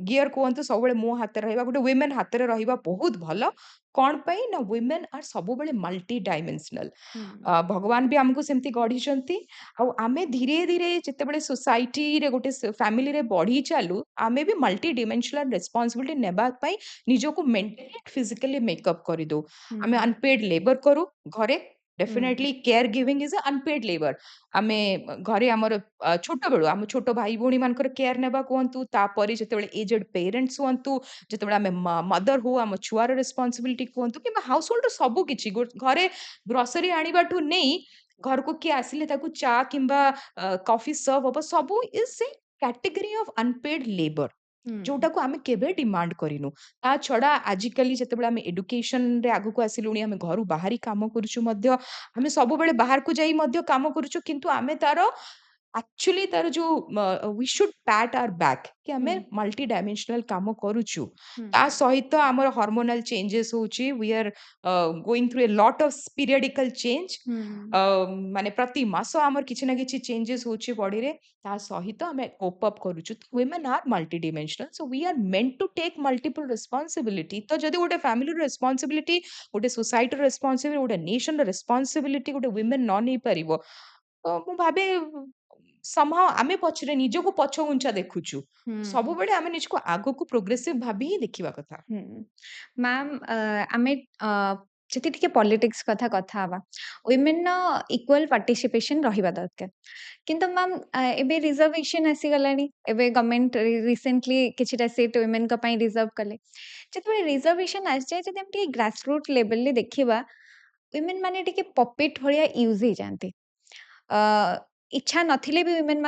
ଗିୟର କୁହନ୍ତୁ, ସବୁବେଳେ ମୋ ହାତରେ ରହିବା, ଗୋଟେ ୱିମେନ୍ ହାତରେ ରହିବା ବହୁତ ଭଲ। କଣ ପାଇଁ ନା ୱିମେନ୍ ଆର୍ ସବୁବେଳେ ମଲ୍ଟି ଡାଇମେନ୍ସନାଲ। ହୁଁ, ଭଗବାନ ବି ଆମକୁ ସେମିତି ଗଢିଛନ୍ତି। ଆଉ ଆମେ ଧୀରେ ଧୀରେ ଯେତେବେଳେ ସୋସାଇଟିରେ ଗୋଟେ ଫ୍ୟାମିଲିରେ ବଢି ଚାଲୁ, ଆମେ ବି ମଲ୍ଟି ଡିମେନ୍ସନାଲ ରେସ୍ପନ୍ସିବିଲିଟି ନେବା ପାଇଁ ନିଜକୁ ମେଣ୍ଟାଲି ଫିଜିକାଲି ମେକଅପ୍ କରିଦଉ। ଆମେ ହୁଁ, ଅନପେଡ୍ ଲେବର କରୁ ଘରେ। ହୁଁ, definitely care giving is a unpaid labour. ଆମେ ଘରେ ଆମର ଛୋଟବେଳୁ ଆମ ଛୋଟ ଭାଇ ଭଉଣୀମାନଙ୍କର କେୟାର ନେବା କୁହନ୍ତୁ, ତାପରେ ଯେତେବେଳେ ଏଜେଡ୍ ପେରେଣ୍ଟସ୍ ହୁଅନ୍ତୁ, ଯେତେବେଳେ ଆମେ ମଦର ହଉ, ଆମ ଛୁଆର ରେସ୍ପନ୍ସିବିଲିଟି କୁହନ୍ତୁ କିମ୍ବା ହାଉସ ହୋଲ୍ଡର ସବୁ କିଛି, ଘରେ ଗ୍ରୋସରୀ ଆଣିବାଠୁ ନେଇ ଘରକୁ କିଏ ଆସିଲେ ତାକୁ ଚା କିମ୍ବା କଫି ସର୍ଭ ହବ, ସବୁ ଇଜ ସେ କ୍ୟାଟେଗୋରୀ ଅଫ ଅନପେଡ୍ ଲେବର, ହୁଁ, ଯୋଉଟାକୁ ଆମେ କେବେ ଡିମାଣ୍ଡ କରିନୁ। ତା ଛଡା ଆଜିକାଲି ଯେତେବେଳେ ଆମେ ଏଡୁକେସନରେ ଆଗକୁ ଆସିଲୁଣି, ଆମେ ଘରୁ ବାହାରି କାମ କରୁଛୁ ମଧ୍ୟ, ଆମେ ସବୁବେଳେ ବାହାରକୁ ଯାଇ ମଧ୍ୟ କାମ କରୁଛୁ, କିନ୍ତୁ ଆମେ ତାର ଆକ୍ଚୁଆଲି ତାର ଯୋଉ we should pat our back କି ଆମେ ହୁଁ, ମଲ୍ଟି ଡାଇମେନ୍ସନାଲ କାମ କରୁଛୁ। ହୁଁ, ତା ସହିତ ଆମର ହର୍ମୋନାଲ ଚେଞ୍ଜେସ୍ ହଉଛି, we are going through a lot of periodical change. ହୁଁ, ମାନେ ପ୍ରତି ମାସ ଆମର କିଛି ନା କିଛି ଚେଞ୍ଜେସ୍ ହଉଛି ବଡିରେ। ତା ସହିତ ଆମେ କୋପ ଅପ୍ କରୁଛୁ। ତ women are multidimensional, so we are meant to take multiple responsibility। ତ ଯଦି ଗୋଟେ ଫ୍ୟାମିଲିର ରେସ୍ପନ୍ସିବିଲିଟି, ଗୋଟେ ସୋସାଇଟିର ରେସ୍ପନ୍ସିବିଲିଟି, ଗୋଟେ ନେସନର ରେସ୍ପନ୍ସିବିଲିଟି ଗୋଟେ ୱିମେନ୍ ନ ନେଇ ପାରିବ, ତ ମୁଁ ଭାବେ somehow ଆମେ ପଛରେ ନିଜକୁ ପଛଘୁଞ୍ଚା ଦେଖୁଛୁ। ହୁଁ, ସବୁବେଳେ ଆମେ ନିଜକୁ ଆଗକୁ ପ୍ରୋଗ୍ରେସିଭ ଭାବି ହିଁ ଦେଖିବା କଥା। ହୁଁ। ମ୍ୟାମ୍ ଆମେ ଯଦି ଟିକେ ପଲିଟିକ୍ସ କଥା କଥା ହବା। ୱିମେନ୍‌ର ଇକ୍ୱାଲ୍ ପାର୍ଟିସିପେସନ୍ ରହିବା ଦରକାର। କିନ୍ତୁ ମ୍ୟାମ୍ ଏବେ ରିଜର୍ଭେସନ୍ ଆସିଗଲାଣି। ଏବେ ଗଭର୍ଣ୍ଣମେଣ୍ଟ ରିସେଣ୍ଟଲି କିଛିଟା ସିଟ୍ ୱିମେନ୍‌ଙ୍କ ପାଇଁ ରିଜର୍ଭ କଲେ। ଯେତେବେଳେ ରିଜର୍ଭେସନ୍ ଆସିଯାଏ, ଯଦି ଆମେ ଟିକେ ଗ୍ରାସ୍ ରୁଟ୍ ଲେଭେଲରେ ଦେଖିବା, ୱିମେନ୍ ମାନେ ଟିକେ ପପେଟ୍ ଭଳିଆ ୟୁଜ୍ ହେଇଯାଆନ୍ତି। ଅ, ଇଚ୍ଛା ନଥିଲେ ବି ୱିମେନ୍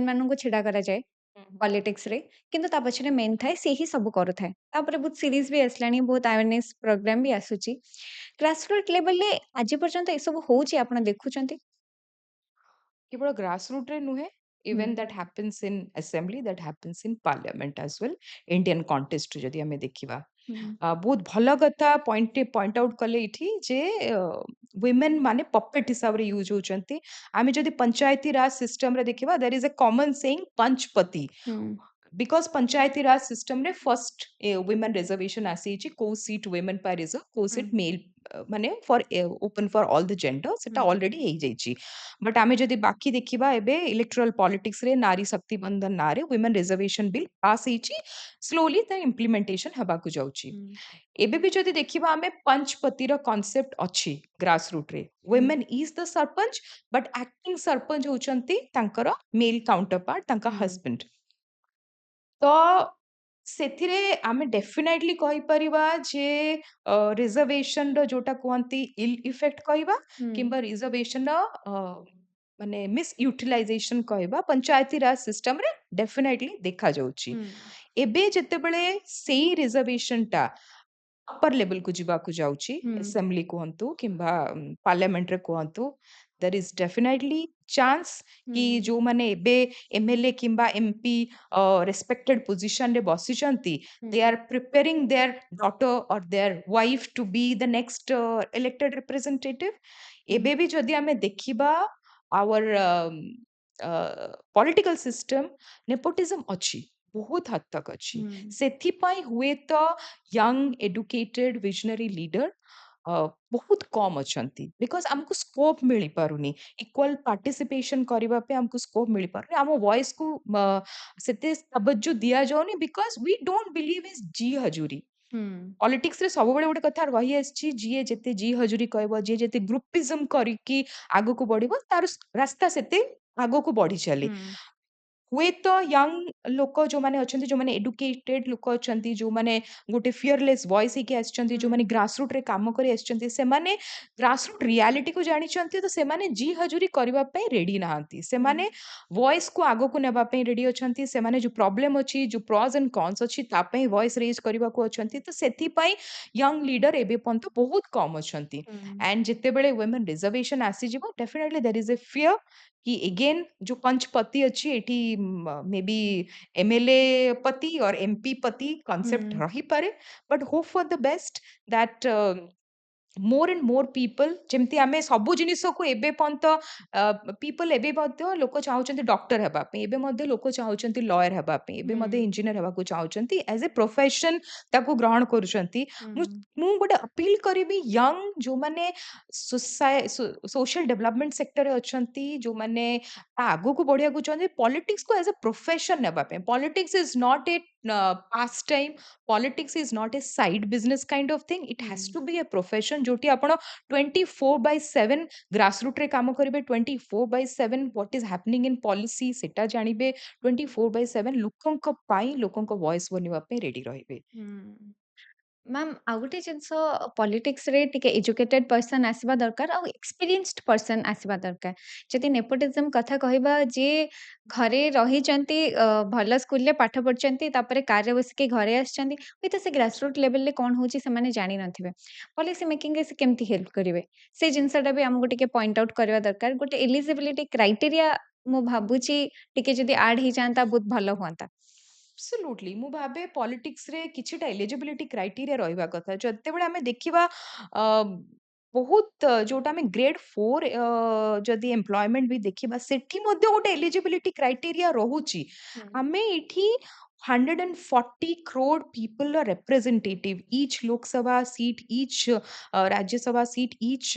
ମାନଙ୍କୁ ଛିଡା କରାଯାଏ ପଲିଟିକ୍ସରେ। କିନ୍ତୁ ତା ପଛରେ ମେନ୍ ଥାଏ, ସେ ହିଁ ସବୁ କରୁଥାଏ। ତାପରେ ବହୁତ ସିରିଜ୍ ବି ଆସିଲାଣି, ବହୁତ ଆୱାରନେସ୍ ପ୍ରୋଗ୍ରାମ ବି ଆସୁଛି। ଗ୍ରାସ୍ ରୁଟ୍ ଲେଭେଲରେ ଆଜି ପର୍ଯ୍ୟନ୍ତ ଏସବୁ ହଉଛି, ଆପଣ ଦେଖୁଛନ୍ତି? କେବଳ ଗ୍ରାସ ରୁଟ୍‌ରେ ନୁହେଁ, ହୁଁ, even that happens in assembly, that happens in parliament as well. Indian context ଯଦି ଆମେ ଦେଖିବା। ହୁଁ, ବହୁତ ଭଲ କଥା ପଏଣ୍ଟ ଆଉଟ୍ କଲେ ଏଇଠି ଯେ ୱିମେନ୍ ମାନେ ପପେଟ୍ ହିସାବରେ ୟୁଜ୍ ହଉଛନ୍ତି। ଆମେ ଯଦି ପଞ୍ଚାୟତି ରାଜ ସିଷ୍ଟମରେ ଦେଖିବା, there is a common saying ପଞ୍ଚପତି। ହୁଁ, ବିକଜ ପଞ୍ଚାୟତି ରାଜ ସିଷ୍ଟମରେ ଫର୍ଷ୍ଟ ୱିମେନ୍ ରିଜର୍ଭେସନ୍ ଆସିଯାଇଛି, କୋଉ ସିଟ୍ ୱିମେନ୍ ପାଇଁ ରିଜର୍ଭ, କୋଉ ହୁଁ, ସିଟ୍ ମେଲ୍ ମାନେ for open for all the gender, ସେଟା ହୁଁ, ଅଲରେଡି ହେଇଯାଇଛି। ବଟ୍ ଆମେ ଯଦି ବାକି ଦେଖିବା, ଏବେ ଇଲେକ୍ଟ୍ରାଲ ପଲିଟିକ୍ସରେ ନାରୀ ଶକ୍ତି ବନ୍ଧନ ନାଁରେ ୱିମେନ୍ ରିଜର୍ଭେସନ୍ ବିଲ୍ ପାସ୍ ହେଇଛି। ସ୍ଲୋଲି ତା ଇମ୍ପ୍ଲିମେଣ୍ଟେସନ ହେବାକୁ ଯାଉଛି। ହୁଁ, ଏବେ ବି ଯଦି ଦେଖିବା, ଆମେ ପଞ୍ଚପତିର କନସେପ୍ଟ ଅଛି ଗ୍ରାସ ରୁଟ୍‌ରେ। ହୁଁ, women is the sarpanch, but acting sarpanch ହଉଛନ୍ତି ତାଙ୍କର ମେଲ୍ କାଉଣ୍ଟର ପାର୍ଟ, ତାଙ୍କ ହୁଁ, ହଜବେଣ୍ଡ। ତ ସେଥିରେ ଆମେ ଡେଫିନାଇଟଲି କହିପାରିବା ଯେ ରିଜର୍ଭେସନର ଯୋଉଟା କୁହନ୍ତି ଇଲ୍ ଇଫେକ୍ଟ କହିବା, ହୁଁ, କିମ୍ବା ରିଜର୍ଭେସନର ମାନେ ମିସୟୁଟିଲାଇଜେସନ କହିବା ପଞ୍ଚାୟती ରାଜ ସିଷ୍ଟମ ରେ ଡେଫିନେଟଲି ଦେଖା ଯାଉଛି। ହୁଁ ଏବେ ଯେତେବେଳେ ସେଇ ରିଜର୍ଭେସନ ଟା ଅପର ଲେବଲ କୁ ଯିବାକୁ ଯାଉଛି, ହୁଁ ଆସେମ୍ବଲି କୁହନ୍ତୁ କିମ୍ବା ପାର୍ଲାମେଣ୍ଟ ରେ କୁହନ୍ତୁ, ଦେयर ଇଜ ଡେଫିନେଟଲି ଚାନ୍ସ ହୁଁ କି ଯୋଉମାନେ ଏବେ ଏମଏଲଏ କିମ୍ବା ଏମପି ରେସ୍ପେକ୍ଟେଡ ପୋଜିशन ରେ ବସିଛନ୍ତି, ହୁଁ they are preparing their daughter or their wife to be the next elected representative। ହୁଁ ଏବେ ବି ଯଦି ଆମେ ଦେଖିବା our political system, nepotism ଅଛି, ବହୁତ ହଦ ତକ ଅଛି। ହୁଁ ସେଥିପାଇଁ ହୁଏତ ୟଙ୍ଗ ଏଡୁକେଟେଡ ଭିଜନରୀ ଲିଡର ବହୁତ କମ ଅଛନ୍ତି, ବିକଜ ଆମକୁ ସ୍କୋପ ମିଳିପାରୁନି, ଇକ୍ୱାଲ ପାର୍ଟିସିପେସନ କରିବା ପାଇଁ ଆମକୁ ସ୍କୋପ ମିଳିପାରୁନି, ଆମ ଭଏସ କୁ ସେତେ ତବଜ୍ଜୁ ଦିଆଯାଉନି, because we don't believe is जी हजूरी। ହୁଁ पॉलिटिक्स रे सबुबेले गोटे कथा रही आसी, जी जेते जी हजूरी कहबो, जी जेते ग्रुपिज्म करिकी आगो को बढ़िबो, तार रास्ता सेते आगो को बढ़ी चले। ହୁଁ हुएत यंग लोक जो माने अछंती, जो माने एडुकेटेड लोक अछंती, जो माने गोटे फियरलेस वॉइस ही के आछंती, जो माने ग्रासरूट रे काम करी आछंती, से माने ग्रासरूट रियलिटी को जानि छंती, तो से माने जी हजूरी करबा पे रेडी नाहंती, से ହୁଁ माने वॉइस को आगो को नेबा पे रेडी अछंती, से माने जो प्रॉब्लम अछि, जो प्रॉज एंड कॉन्स अछि, ता पे वॉइस रेज करबा को अछंती। तो सेथि पई यंग लीडर एबे पंत बहुत कम अछंती। ହୁଁ एंड जेतेबेले वुमेन रिजर्वेशन आसी जिवो, definitely there is a fear कि अगेन जो पंचपति अच्छी एटी मे बी एमएलए पति और एमपी पति कॉन्सेप्ट ହୁଁ रही पारे, but hope for the best that more and more people, जेमती आमे सबु जिनिस को एबे पंत पीपल एबे मध्य लोक चाहुचंती डॉक्टर हेबा पे, एबे मध्य लोक चाहुचंती लॉयर हेबा पे, एबे मध्य ହୁଁ इंजीनियर हेबा को चाहुचंती, एज ए प्रोफेशन ताको ग्रहण करूचंती। मु ହୁଁ मु गोटे अपील करिबी यंग जो माने सोशल डेवलपमेंट सेक्टर रे अछंती, जो माने आगो को बढ़िया को चाहते, पॉलिटिक्स को एज अ प्रोफेशन नेबा पे। Politics is not a pastime, politics is not a side business kind of thing, it has to be a profession जोटी आपण 24/7 ग्रासरूट रे काम करिवे, 24/7 what is happening in policy सेटा जानिबे, 24/7 लोकंक पाई लोकंक वॉइस बनिबा पे रेडी रहिबे। ହୁଁ मैम आउ गोटे जिनस पॉलिटिक्स रे टिके एजुकेटेड पर्सन आसवा दरकार आउ एक्सपीरियंस्ड पर्सन आसवा दरकार। जदि नेपोटिज्म कथा कहबा जे घरे रही भल स्कूल रे पाठ पढ़ी तापर कार बसिके घरे आसछंती, हुई तो से ग्रासरूट लेवल रे कौन होची से माने जानी नथिबे, पॉलिसी मेकिंग रे से केमती हेल्प करिवे से जिनसटा भी हमको टिके पॉइंट आउट करवा दरकार। गोटे एलिजिबिलिटी क्राइटेरिया मु भाबुची टिके जदि ऐड ही जांता बहुत भलो हुआंता। एब्सोल्युटली मु भाबे पॉलिटिक्स रे किछिटा एलिजिबिलिटी क्राइटेरिया रहिबा कथा, जतेबेले आमे देखिबा बहुत जोटा आमे ग्रेड 4 जदि एम्प्लॉयमेंट भी देखिबा, सेठी मध्ये गोटे एलिजिबिलिटी क्राइटेरिया रहुची। हुँ, आमे इठी 140 crore people are representative, each Lok Sabha seat, each Rajya Sabha seat, each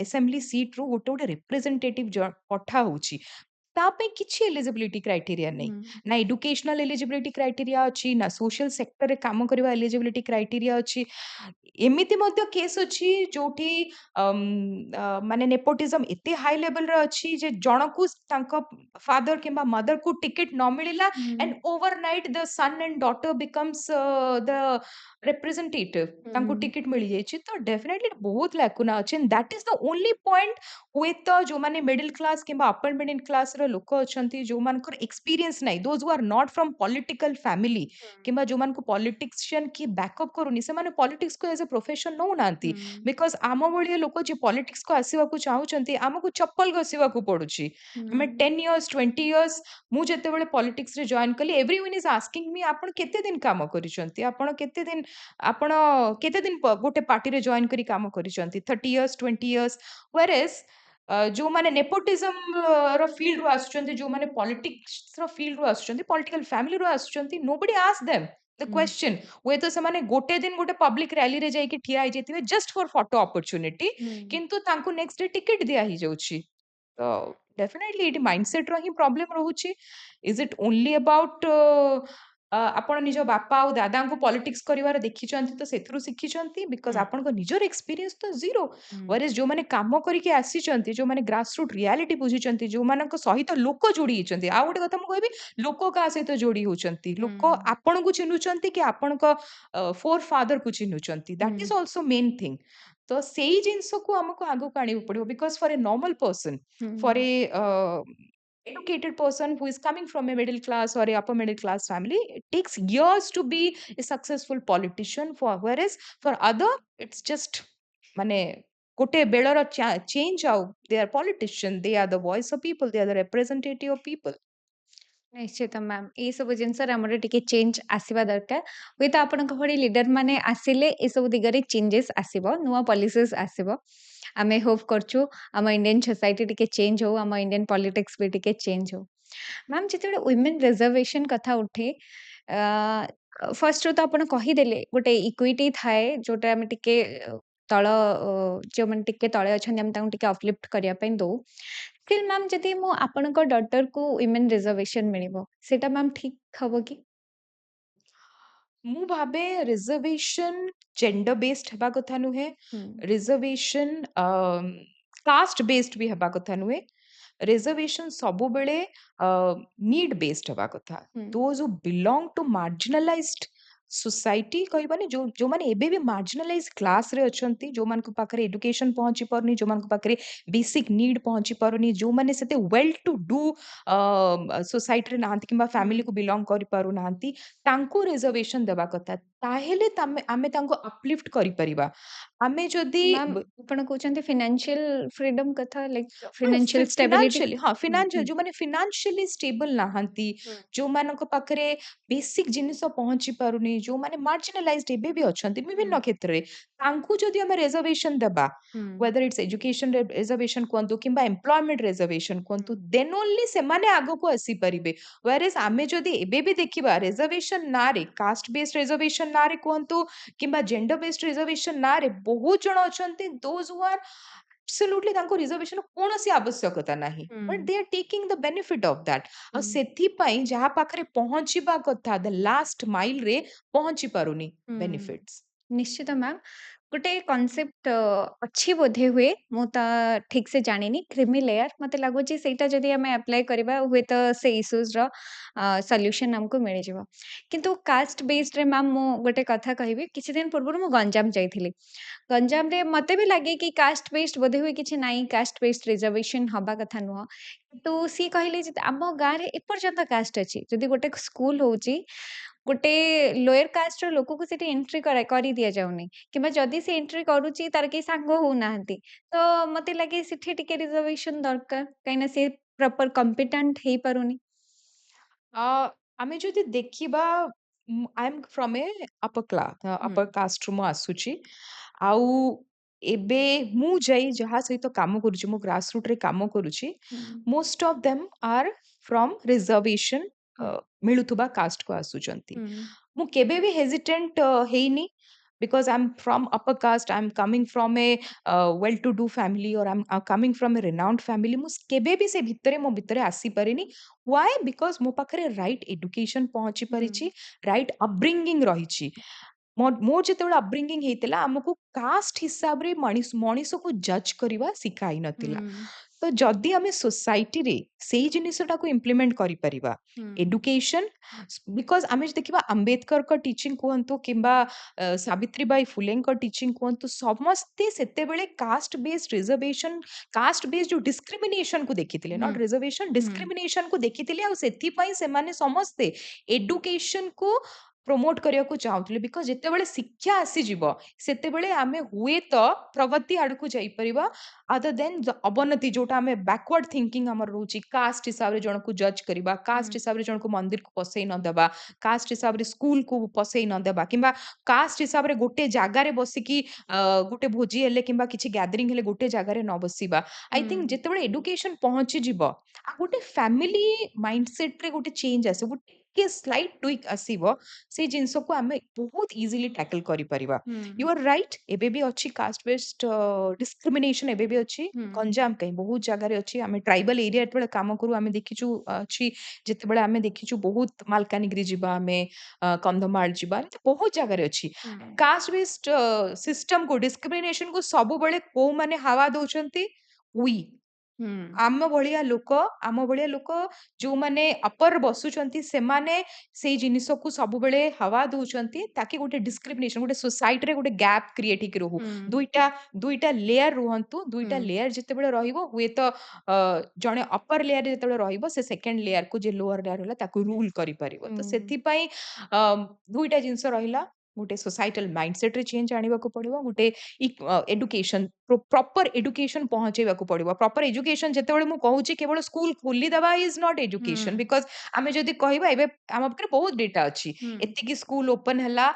assembly seat रू गोटे गोटे representative पठा होची। ତା ପାଇଁ କିଛି ଏଲିଜିବିଲିଟି କ୍ରାଇଟେରିଆ ନାହିଁ। हुँ, ନା ଏଡୁକେସନାଲ ଏଲିଜିବିଲିଟି କ୍ରାଇଟେରିଆ ଅଛି, ନା ସୋସିଆଲ ସେକ୍ଟରରେ କାମ କରିବା ଏଲିଜିବିଲିଟି କ୍ରାଇଟେରିଆ ଅଛି। ଏମିତି ମଧ୍ୟ କେସ୍ ଅଛି ଯୋଉଠି ମାନେ ନେପୋଟିଜମ ଏତେ ହାଇ ଲେଭେଲରେ ଅଛି ଯେ ଜଣକୁ ତାଙ୍କ ଫାଦର କିମ୍ବା ମଦରକୁ ଟିକେଟ ନ ମିଳିଲା, हुँ, and overnight the son and daughter becomes the representative, ତାଙ୍କୁ हुँ, ଟିକେଟ ମିଳିଯାଇଛି। ତ ଡେଫିନେଟଲି ବହୁତ ଲାକୁନା ଅଛି, and that is the only point। ହୁଏତ ଯୋଉମାନେ ମିଡିଲ କ୍ଲାସ କିମ୍ବା ଅପର ମିଡିଲ କ୍ଲାସର ଲୋକ ଅଛନ୍ତି, ଯୋଉମାନଙ୍କର ଏକ୍ସପିରିଏନ୍ସ ନାହିଁ, those who are not from political family, କିମ୍ବା ଯୋଉମାନଙ୍କୁ ପଲିଟିକ୍ସିଆନ କିଏ ବ୍ୟାକଅପ୍ କରୁନି, ସେମାନେ ପଲିଟିକ୍ସକୁ ଏଜ ଏ ପ୍ରଫେସନ ନଉନାହାନ୍ତି। हुँ, ବିକଜ ଆମ ଭଳିଆ ଲୋକ ଯିଏ ପଲିଟିକ୍ସକୁ ଆସିବାକୁ ଚାହୁଁଛନ୍ତି, ଆମକୁ ଚପଲ ଘଷିବାକୁ ପଡୁଛି। ଆମେ हुँ, 10 years 20 years, ମୁଁ ଯେତେବେଳେ ପଲିଟିକ୍ସରେ ଜଏନ୍ କଲି, ଏଭ୍ରିୱନ୍ ଇଜ ଆସ୍କିଂ ମି ଆପଣ କେତେ ଦିନ କାମ କରିଛନ୍ତି, ଆପଣ କେତେ ଦିନ ଗୋଟେ ପାର୍ଟିରେ ଜଏନ୍ କରି କାମ କରିଛନ୍ତି, 30 years 20 years। whereas ଯୋଉମାନେ ନେପୋଟିଜମ ର ଫିଲ୍ଡ ରୁ ଆସୁଛନ୍ତି, ଯୋଉମାନେ ପଲିଟିକ୍ସ ର ଫିଲ୍ଡ ରୁ ଆସୁଛନ୍ତି, ପଲିଟିକାଲ ଫ୍ୟାମିଲିରୁ ଆସୁଛନ୍ତି, ନୋବଡି ଆସ୍କ ଦେମ୍ ଦ हुँ, କ୍ୱେଶ୍ଚନ। ହୁଏତ ସେମାନେ ଗୋଟେ ଦିନ ଗୋଟେ ପବ୍ଲିକ ରାଲିରେ ଯାଇକି ଠିଆ ହେଇଯାଇଥିବେ ଜଷ୍ଟ ଫର ଫଟୋ ଅପରଚ୍ୟୁନିଟି, हुँ, କିନ୍ତୁ ତାଙ୍କୁ ନେକ୍ସଟ ଡେ ଟିକେଟ ଦିଆ ହେଇଯାଉଛି। ତ ଡେଫିନେଟଲି ଏଠି ମାଇଣ୍ଡସେଟ ର ହିଁ ପ୍ରୋବ୍ଲେମ ରହୁଛି। ଇଜ ଇଟ୍ ଓନ୍ଲି ଆବାଉଟ ଆପଣ ନିଜ ବାପା ଆଉ ଦାଦାଙ୍କୁ ପଲିଟିକ୍ସ କରିବାର ଦେଖିଛନ୍ତି ତ ସେଥିରୁ ଶିଖିଛନ୍ତି, ବିକଜ हुँ, ଆପଣଙ୍କ ନିଜର ଏକ୍ସପିରିଏନ୍ସ ତ ଜିରୋ। हुँ, ୱେରେଜ ଯୋଉମାନେ କାମ କରିକି ଆସିଛନ୍ତି, ଯୋଉମାନେ ଗ୍ରାସରୁଟ ରିୟାଲିଟି ବୁଝିଛନ୍ତି, ଯୋଉମାନଙ୍କ ସହିତ ଲୋକ ଯୋଡି ହେଇଛନ୍ତି। ଆଉ ଗୋଟେ କଥା ମୁଁ କହିବି, ଲୋକ କାହା ସହିତ ଯୋଡି ହଉଛନ୍ତି, ଲୋକ हुँ, ଆପଣଙ୍କୁ ଚିହ୍ନୁଛନ୍ତି କି ଆପଣଙ୍କ ଫୋର ଫାଦର କୁ ଚିହ୍ନୁଛନ୍ତି, that is also main thing. तो ସେଇ ଜିନିଷକୁ ଆମକୁ ଆଗକୁ ଆଣିବାକୁ ପଡିବ because for a normal person ହୁଁ, for A educated person who is coming from a middle class or a upper middle class family, it takes years to be a successful politician, for whereas for other it's just ମାନେ ଗୋଟେ ବେଳର change ଆଉ they are politician, they are the voice of people, they are the representative of people. ନିଶ୍ଚିତ ma'am. ଏଇ ସବୁ ଜିନିଷରେ ଆମର ଟିକେ ଚେଞ୍ଜ ଆସିବା ଦରକାର। ହୁଏତ ଆପଣଙ୍କ ଭଳି ଲିଡର ମାନେ ଆସିଲେ ଏସବୁ ଦିଗରେ ଚେଞ୍ଜେସ୍ ଆସିବ, ନୂଆ ପଲିସିସ୍ ଆସିବ। ଆମେ ହୋପ୍ କରୁଛୁ ଆମ ଇଣ୍ଡିଆନ୍ ସୋସାଇଟି ଟିକେ ଚେଞ୍ଜ ହଉ, ଆମ ଇଣ୍ଡିଆନ୍ ପଲିଟିକ୍ସ ବି ଟିକେ ଚେଞ୍ଜ ହଉ। ମ୍ୟାମ୍ ଯେତେବେଳେ ୱିମେନ୍ ରିଜର୍ଭେସନ୍ କଥା ଉଠେ, ଆ ଫର୍ଷ୍ଟରୁ ତ ଆପଣ କହିଦେଲେ ଗୋଟେ ଇକ୍ୱିଟି ଥାଏ, ଯୋଉଟା ଆମେ ଟିକେ ତଳ ଯୋଉମାନେ ଟିକେ ତଳେ ଅଛନ୍ତି ଆମେ ତାଙ୍କୁ ଟିକେ ଅପଲିଫ୍ଟ କରିବା ପାଇଁ ଦଉ। ଷ୍ଟିଲ୍ ମ୍ୟାମ୍ ଯଦି ମୁଁ ଆପଣଙ୍କ ଡଟରକୁ ୱିମେନ୍ ରିଜର୍ଭେସନ୍ ମିଳିବ, ସେଇଟା ମ୍ୟାମ୍ ଠିକ୍ ହବ କି? ମୁଁ ଭାବେ ରିଜର୍ଭେସନ ଜେଣ୍ଡର ବେସ୍ଡ ହେବା କଥା ନୁହେଁ, ହୁଁ, ରିଜର୍ଭେସନ କାଷ୍ଟ ବେସ୍ଡ ବି ହେବା କଥା ନୁହେଁ, ରିଜର୍ଭେସନ ସବୁବେଳେ ନିଡ୍ ବେସ୍ଡ ହେବା କଥା। ହୁଁ, ଦୋଜ ହୁ ବିଲଙ୍ଗ ଟୁ ମାର୍ଜିନାଲାଇଜ୍ଡ सोसाइटी कहबानी जो माने एबे भी मार्जिनलाइज क्लास रे अछंती, जो मान को पाखरे एजुकेशन पहुंची परनी, जो मान को पाखरे बेसिक नीड पहुंची परनी, जो माने सेते वेल टू डू सोसाइटी रे नाहंती किंबा ହୁଁ। फैमिली को बिलोंग करि पारु नाहंती, तांको रिजर्वेशन देबा कथा। ताहेले आमे तांको अपलिफ्ट करि परिबा। आमे जदी ମ୍ୟାମ୍ ଆପଣ କହୁଛନ୍ତି ଫିନାନ୍ସିଆଲ ଫ୍ରିଡମ୍ କଥା ଲାଇକ୍ ଫିନାନ୍ସିଆଲ ଷ୍ଟେବିଲିଟି? ଫିନାନ୍ସିଆଲି, ହଁ ହୁଁ, ଫିନାନ୍ସିଆଲ ହୁଁ, ଯୋଉମାନେ ଫିନାନ୍ସିଆଲି ଷ୍ଟେବଲ ନାହାନ୍ତି, ହୁଁ, ଯୋଉମାନଙ୍କ ପାଖରେ ବେସିକ ଜିନିଷ ପହଞ୍ଚି ପାରୁନି, ଯୋଉମାନେ ମାର୍ଜିନାଲାଇଜ୍ଡ ଏବେ ବି ଅଛନ୍ତି ହୁଁ, ବିଭିନ୍ନ କ୍ଷେତ୍ରରେ, ତାଙ୍କୁ ଯଦି ଆମେ ରିଜର୍ଭେସନ ଦେବା, ହୁଁ, whether it's education reservation କୁହନ୍ତୁ କିମ୍ବା employment reservation ହୁଁ, କୁହନ୍ତୁ, then only ସେମାନେ ଆଗକୁ ଆସିପାରିବେ। whereas ଆମେ ଯଦି ଏବେ ବି ଦେଖିବା ରିଜର୍ଭେସନ ନାଁରେ, କାଷ୍ଟ ବେସ୍ଡ ରିଜର୍ଭେସନ ନାଁରେ କୁହନ୍ତୁ କିମ୍ବା ଜେଣ୍ଡର ବେସ୍ଡ ରିଜର୍ଭେସନ ନାଁରେ ବହୁତ ଜଣ ଅଛନ୍ତି those who are absolutely ତାଙ୍କୁ ରିଜର୍ଭେସନ କୌଣସି ଆବଶ୍ୟକତା ନାହିଁ, ହୁଁ, but they are taking the benefit of that। ହୁଁ, ଆଉ ସେଥିପାଇଁ ଯାହା ପାଖରେ ପହଞ୍ଚିବା କଥା the last mile ରେ ପହଞ୍ଚି ପାରୁନି ହୁଁ। benefits। ନିଶ୍ଚିତ ମ୍ୟାମ୍। ଗୋଟେ କନସେପ୍ଟ ଅଛି ବୋଧେ ହୁଏ, ମୁଁ ତା ଠିକ୍ ସେ ଜାଣିନି, କ୍ରିମି ଲେୟାର। ମତେ ଲାଗୁଛି ସେଇଟା ଯଦି ଆମେ ଆପ୍ଲାଏ କରିବା ହୁଏତ ସେ ଇସ୍ୟୁଜର ସଲ୍ୟୁସନ୍ ଆମକୁ ମିଳିଯିବ। କିନ୍ତୁ କାଷ୍ଟ ବେସ୍ଡରେ ମ୍ୟାମ୍ ମୁଁ ଗୋଟେ କଥା କହିବି, କିଛି ଦିନ ପୂର୍ବରୁ ମୁଁ ଗଞ୍ଜାମ ଯାଇଥିଲି। ଗଞ୍ଜାମରେ ମତେ ବି ଲାଗେ କି କାଷ୍ଟ ବେସ୍ଡ ବୋଧହୁଏ କିଛି ନାହିଁ, କାଷ୍ଟ ବେସ୍ଡ ରିଜର୍ଭେସନ୍ ହବା କଥା ନୁହଁ। କିନ୍ତୁ ସିଏ କହିଲେ ଯେ ଆମ ଗାଁରେ ଏପର୍ଯ୍ୟନ୍ତ କାଷ୍ଟ ଅଛି। ଯଦି ଗୋଟେ ସ୍କୁଲ ହଉଛି, ଗୋଟେ ଲୋୟର କାଷ୍ଟର ଲୋକକୁ ସେଠି ଏଣ୍ଟ୍ରି କରିଦିଆଯାଉନି, କିମ୍ବା ଯଦି ସେ ଏଣ୍ଟ୍ରି କରୁଛି ତାର କେହି ସାଙ୍ଗ ହଉନାହାନ୍ତି। ତ ମତେ ଲାଗେ ସେଠି ଟିକେ ରିଜର୍ଭେସନ ଦରକାର, କାହିଁକିନା ସେ ପ୍ରପର କମ୍ପିଟାଣ୍ଟ ହେଇପାରୁନି। ଆ ଆମେ ଯଦି ଦେଖିବା, ଆଇ ଏମ୍ ଫ୍ରମ୍ ଏ ହୁଁ, ଅପର କାଷ୍ଟରୁ ମୁଁ ଆସୁଛି। ଆଉ ଏବେ ମୁଁ ଯାଇ ଯାହା ସହିତ କାମ କରୁଛି, ମୁଁ ଗ୍ରାସ ରୁଟରେ କାମ କରୁଛି, ହୁଁ, most of them R from reservation ହୁଁ, ମିଳୁଥିବା କାଷ୍ଟକୁ ଆସୁଛନ୍ତି। ହୁଁ, ମୁଁ କେବେ ବି ହେଜିଟେଣ୍ଟ ହେଇନି, because I'm from upper caste, I'm coming from a well to do family, or I'm coming from a renowned family। ମୁଁ କେବେ ବି ସେ ଭିତରେ ମୋ ଭିତରେ ଆସିପାରିନି। why? because ମୋ ପାଖରେ ରାଇଟ୍ ଏଡୁକେସନ ପହଞ୍ଚି ହୁଁ, ପାରିଛି, ରାଇଟ୍ ଅପବ୍ରିଙ୍ଗିଂ ରହିଛି। ମୋର ଯେତେବେଳେ ଅପବ୍ରିଙ୍ଗିଂ ହେଇଥିଲା, ଆମକୁ କାଷ୍ଟ ହିସାବରେ ମଣିଷକୁ ଜଜ୍ କରିବା ଶିଖା ହେଇନଥିଲା। ହୁଁ, ତ ଯଦି ଆମେ ସୋସାଇଟିରେ ସେଇ ଜିନିଷଟାକୁ ଇମ୍ପ୍ଲିମେଣ୍ଟ କରିପାରିବା, ହୁଁ, ଏଡୁକେସନ, ବିକଜ ଆମେ ଯଦି ଦେଖିବା ଆମ୍ବେଦକରଙ୍କ ଟିଚିଂ କୁହନ୍ତୁ କିମ୍ବା ସାବିତ୍ରୀବାଇ ଫୁଲେଙ୍କ ଟିଚିଂ କୁହନ୍ତୁ, ସମସ୍ତେ ସେତେବେଳେ caste based reservation, caste based ଯୋଉ ଡିସ୍କ୍ରିମିନେସନକୁ ଦେଖିଥିଲେ, ହୁଁ, ନଟ୍ ରିଜର୍ଭେସନ, ହୁଁ, ଡିସ୍କ୍ରିମିନେସନକୁ ଦେଖିଥିଲେ। ଆଉ ସେଥିପାଇଁ ସେମାନେ ସମସ୍ତେ ଏଡୁକେସନକୁ ପ୍ରମୋଟ କରିବାକୁ ଚାହୁଁଥିଲେ, ବିକଜ ଯେତେବେଳେ ଶିକ୍ଷା ଆସିଯିବ, ସେତେବେଳେ ଆମେ ହୁଏତ ପ୍ରଗତି ଆଡକୁ ଯାଇପାରିବା, ଅଦର ଦେନ୍ ଅବନତି, ଯୋଉଟା ଆମେ ବ୍ୟାକୱାର୍ଡ ଥିଙ୍କିଂ ଆମର ରହୁଛି, କାଷ୍ଟ ହିସାବରେ ଜଣକୁ ଜଜ୍ କରିବା, କାଷ୍ଟ ହୁଁ, ହିସାବରେ ଜଣକୁ ମନ୍ଦିରକୁ ପସେଇ ନ ଦେବା, କାଷ୍ଟ ହିସାବରେ ସ୍କୁଲକୁ ପସେଇ ନ ଦେବା, କିମ୍ବା କାଷ୍ଟ ହିସାବରେ ଗୋଟେ ଜାଗାରେ ବସିକି ଗୋଟେ ଭୋଜି ହେଲେ କିମ୍ବା କିଛି ଗ୍ୟାଦରିଂ ହେଲେ ଗୋଟେ ଜାଗାରେ ନ ବସିବା। ଆଇ ଥିଙ୍କ ହୁଁ, ଯେତେବେଳେ ଏଡୁକେସନ ପହଞ୍ଚିଯିବ, ଆଉ ଗୋଟେ ଫ୍ୟାମିଲି ମାଇଣ୍ଡସେଟରେ ଗୋଟେ ଚେଞ୍ଜ ଆସିବ, ଟିକେ ସ୍ଲାଇଟ୍ ଟୁଇକ୍ ଆସିବ, ସେଇ ଜିନିଷକୁ ଆମେ ବହୁତ ଇଜିଲି ଟ୍ୟାକଲ କରିପାରିବା। ହୁଁ, ୟୁ ଆର୍ ରାଇଟ୍, ଏବେ ବି ଅଛି କାଷ୍ଟ ବେସ୍ଡ ଡିସ୍କ୍ରିମିନେସନ, ଏବେ ବି ଅଛି। ହୁଁ, ଗଞ୍ଜାମ କାହିଁ, ବହୁତ ଜାଗାରେ ଅଛି। ଆମେ ଟ୍ରାଇବାଲ ଏରିଆ ଯେତେବେଳେ କାମ କରୁ, ଆମେ ଦେଖିଛୁ ଅଛି, ଯେତେବେଳେ ଆମେ ଦେଖିଛୁ ବହୁତ ମାଲକାନଗିରି ଯିବା, ଆମେ କନ୍ଧମାଳ ଯିବା, ଏମିତି ବହୁତ ଜାଗାରେ ଅଛି। ହୁଁ, କାଷ୍ଟ ବେସ୍ଡ ସିଷ୍ଟମକୁ, ଡିସ୍କ୍ରିମିନେସନକୁ ସବୁବେଳେ କୋଉମାନେ ହାୱା ଦଉଛନ୍ତି? वी। ହୁଁ, ଆମ ଭଳିଆ ଲୋକ ଯୋଉମାନେ ଅପର ବସୁଛନ୍ତି ସେମାନେ ସେଇ ଜିନିଷକୁ ସବୁବେଳେ ହାୱା ଦଉଛନ୍ତି ତାକି ଗୋଟେ ଡିସ୍କ୍ରିମିନେସନ ଗୋଟେ ସୋସାଇଟିରେ ଗୋଟେ ଗ୍ୟାପ୍ କ୍ରିଏଟ ହେଇକି ରହୁ। ହୁଁ, ଦୁଇଟା ଦୁଇଟା ଲେୟାର ରୁହନ୍ତୁ। ହୁଁ, ଦୁଇଟା ଲେୟାର ଯେତେବେଳେ ରହିବ ହୁଏତ ଜଣେ ଅପର ଲେୟାରରେ ଯେତେବେଳେ ରହିବ ସେ ସେକେଣ୍ଡ ଲେୟାରକୁ ଯେ ଲୋଅର ଲେୟାର ହେଲା ତାକୁ ରୁଲ କରିପାରିବ। ତ ହୁଁ, ସେଥିପାଇଁ ଅ, ଦୁଇଟା ଜିନିଷ ରହିଲା। ଗୋଟେ ସୋସାଇଟାଲ ମାଇଣ୍ଡସେଟରେ ଚେଞ୍ଜ ଆଣିବାକୁ ପଡିବ। ଗୋଟେ ଏଡୁକେସନ ପ୍ରପର ଏଡୁକେସନ ପହଞ୍ଚେଇବାକୁ ପଡିବ। ପ୍ରପର ଏଜୁକେସନ ଯେତେବେଳେ ମୁଁ କହୁଛି କେବଳ ସ୍କୁଲ ଖୋଲିଦେବା ଇଜ ନଟ୍ ଏଜୁକେସନ ହୁଁ, ବିକଜ ଆମେ ଯଦି କହିବା ଏବେ ଆମ ପାଖରେ ବହୁତ ଡେଟା ଅଛି। ହୁଁ, ଏତିକି ସ୍କୁଲ ଓପନ ହେଲା,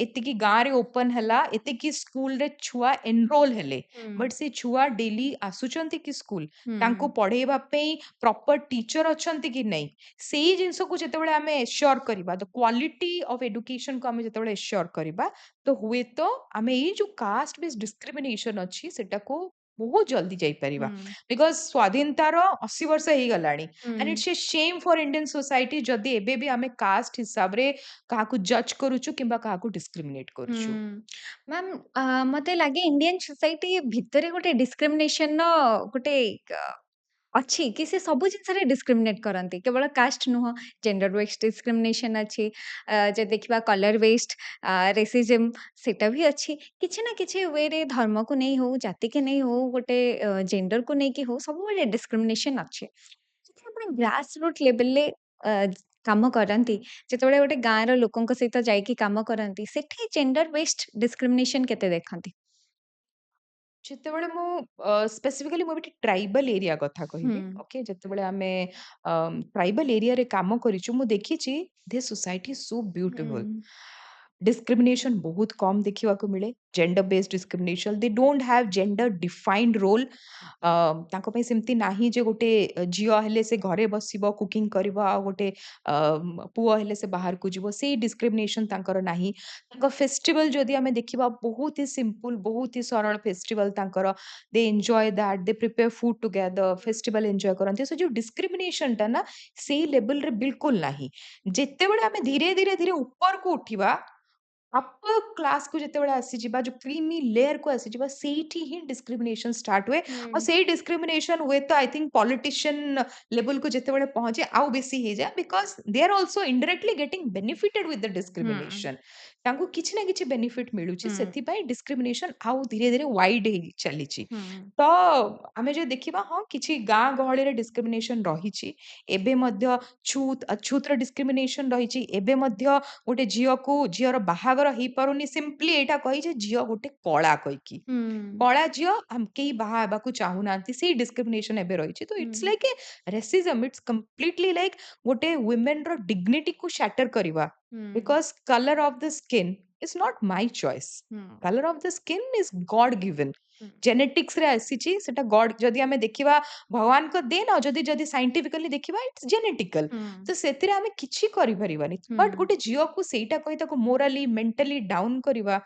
ଏତିକି ଗାଁରେ ଓପନ ହେଲା, ଏତିକି ସ୍କୁଲରେ ଛୁଆ ଏନରୋଲ ହେଲେ। ହୁଁ, ବଟ୍ ସେ ଛୁଆ ଡେଲି ଆସୁଛନ୍ତି କି ସ୍କୁଲ? ହୁଁ, ତାଙ୍କୁ ପଢେଇବା ପାଇଁ ପ୍ରପର ଟିଚର ଅଛନ୍ତି କି ନାହିଁ? ସେଇ ଜିନିଷକୁ ଯେତେବେଳେ ଆମେ ଏଶ୍योर କରିବା, ଦ କ୍ୱାଲିଟି ଅଫ ଏଡୁକେସନକୁ ଆମେ ଯେତେବେଳେ ଏଶ୍योर କରିବା, ତ ହୁଏତ ଆମେ ଏଇ ଯୋଉ କାଷ୍ଟ ବେସ୍ଡ ଡିସ୍କ୍ରିମିନେସନ ଅଛି ସେଟାକୁ ବହୁତ ଜଲ୍ଦି ଯାଇପାରିବା। ହୁଁ, ବିକଜ ସ୍ୱାଧୀନତାର 80 ବର୍ଷ ହେଇଗଲାଣି ଆଣ୍ଡ ହୁଁ, it's a same for Indian society ଯଦି ଏବେ ବି ଆମେ କାଷ୍ଟ ହିସାବରେ କାହାକୁ ଜଜ କରୁଛୁ କିମ୍ବା କାହାକୁ ଡିସ୍କ୍ରିମିନେଟ ହୁଁ। କରୁଛୁ। ମ୍ୟାମ୍ ମତେ ଲାଗେ ଇଣ୍ଡିଆନ ସୋସାଇଟି ଭିତରେ ଗୋଟେ ଡିସ୍କ୍ରିମିନେସନର ଗୋଟେ କ ଅଛି କି ସେ ସବୁ ଜିନିଷରେ ଡିସ୍କ୍ରିମିନେଟ୍ କରନ୍ତି। କେବଳ କାଷ୍ଟ ନୁହଁ, ଜେଣ୍ଡର ବେସ୍ଡ ଡିସ୍କ୍ରିମିନେସନ୍ ଅଛି। ଯଦି ଦେଖିବା କଲର୍ ବେସ୍ଡ ରେସିଜମ୍ ସେଟା ବି ଅଛି। କିଛି ନା କିଛି ୱେରେ ଧର୍ମକୁ ନେଇ ହଉ, ଜାତିକୁ ନେଇ ହଉ, ଗୋଟେ ଜେଣ୍ଡରକୁ ନେଇକି ହଉ, ସବୁବେଳେ ଡିସ୍କ୍ରିମିନେସନ୍ ଅଛି। ଯଦି ଆପଣ ଗ୍ରାସ୍ ରୁଟ୍ ଲେଭେଲରେ ଅ, କାମ କରନ୍ତି, ଯେତେବେଳେ ଗୋଟେ ଗାଁର ଲୋକଙ୍କ ସହିତ ଯାଇକି କାମ କରନ୍ତି, ସେଠି ଜେଣ୍ଡର ବେସ୍ଡ ଡିସ୍କ୍ରିମିନେସନ୍ କେତେ ଦେଖନ୍ତି? ଯେତେବେଳେ ମୁଁ ସ୍ପେସିଫିକାଲି ମୁଁ ଏଠି ଟ୍ରାଇବାଲ ଏରିଆ କଥା ହୁଁ, କହିବି। ଓକେ, ଯେତେବେଳେ ଆମେ ଟ୍ରାଇବାଲ ଏରିଆରେ କାମ କରିଛୁ ମୁଁ ଦେଖିଛି ଦେ ସୋସାଇଟି ସୋ ହୁଁ, ବ୍ୟୁଟିଫୁଲ। डिस्क्रिमिनेशन बहुत कम देखिବାକୁ ମିଳେ। Gender based discrimination they don't have gender defined role. ତାଙ୍କ ପାଇଁ ସେମିତି ନାହିଁ ଯେ ଗୋଟେ ଝିଅ ହେଲେ ସେ ଘରେ ବସିବ କୁକିଂ କରିବ ଆଉ ଗୋଟେ ପୁଅ ହେଲେ ସେ ବାହାରକୁ ଯିବ ସେଇ ଡିସ୍କ୍ରିମିନେସନ ତାଙ୍କର ନାହିଁ। ତାଙ୍କ ଫେଷ୍ଟିଭାଲ ଯଦି ଆମେ ଦେଖିବା ବହୁତ ହି ସିମ୍ପଲ ବହୁତ ହି ସରଳ ଫେଷ୍ଟିଭାଲ ତାଙ୍କର। They enjoy that they prepare food together festival enjoy करନ୍ତି। ସେ ଯୋଉ ଡିସ୍କ୍ରିମିନେସନ ଟା ନା ସେଇ ଲେଭେଲରେ ବିଲକୁଲ ନାହିଁ। ଯେତେବେଳେ ଆମେ ଧୀରେ ଧୀରେ ଧୀରେ ଉପରକୁ ଉଠିବା अपर क्लास को जेतेबेले आसीजिबा जो क्रीमी लेयर को आसीजिबा ସେଇଠି ହିଁ ଡିସ୍କ୍ରିମିନେସନ ଷ୍ଟାର୍ଟ ହୁଏ। ଆଉ ହୁଁ, ସେଇ ଡିସ୍କ୍ରିମିନେସନ ହୁଏ ତ ଆଇ थिंक पॉलिटिशियन लेवल को ଯେତେବେଳେ ପହଞ୍ଚେ ଆଉ ବେଶୀ ହେଇଯାଏ because they are also indirectly getting benefited with the ହୁଁ, डिस्क्रिमिनेशन। ତାଙ୍କୁ କିଛି ନା କିଛି ବେନିଫିଟ ମିଳୁଛି ହୁଁ, ସେଥିପାଇଁ ଡିସ୍କ୍ରିମିନେସନ ଆଉ ଧୀରେ ଧୀରେ ୱାଇଡ ହେଇ ଚାଲିଛି। ହୁଁ, ତ ଆମେ ଯଦି ଦେଖିବା ହଁ କିଛି ଗାଁ ଗହଳିରେ ଡିସ୍କ୍ରିମିନେସନ ରହିଛି। ଏବେ ମଧ୍ୟ ଅଛୁତର ଡିସ୍କ୍ରିମିନେସନ ରହିଛି। ଏବେ ମଧ୍ୟ ଗୋଟେ ଝିଅର ବାହାଘର ହେଇପାରୁନି ସିମ୍ପଲି ଏଇଟା କହି ଯେ ଝିଅ ଗୋଟେ କଳା କହିକି। ହୁଁ, କଳା ଝିଅ କେହି ବାହା ହେବାକୁ ଚାହୁଁନାହାନ୍ତି ସେଇ ଡିସ୍କ୍ରିମିନେସନ ଏବେ ରହିଛି। ତ ହୁଁ, it's like a racism it's completely like ଗୋଟେ ୱିମେନର ଡିଗ୍ନିଟିକୁ shatter କରିବା। ହୁଁ, because colour of the skin is not my choice. ହୁଁ, colour of the skin is God given. ହୁଁ, ଜେନେଟିକ୍ସରେ ଆସିଛି ସେଟା ଗଡ ଯଦି ଆମେ ଦେଖିବା ଭଗବାନଙ୍କ ଦେନ ଆଉ ଯଦି ସାଇଣ୍ଟିଫିକାଲି ଦେଖିବା ଇଟ୍ସ ଜେନେଟିକାଲ। ହୁଁ, ତ ସେଥିରେ ଆମେ କିଛି କରିପାରିବାନି। ହୁଁ, ବଟ୍ ଗୋଟେ ଝିଅକୁ ସେଇଟା କହି ତାକୁ ମୋରାଲି ମେଣ୍ଟାଲି ଡାଉନ କରିବା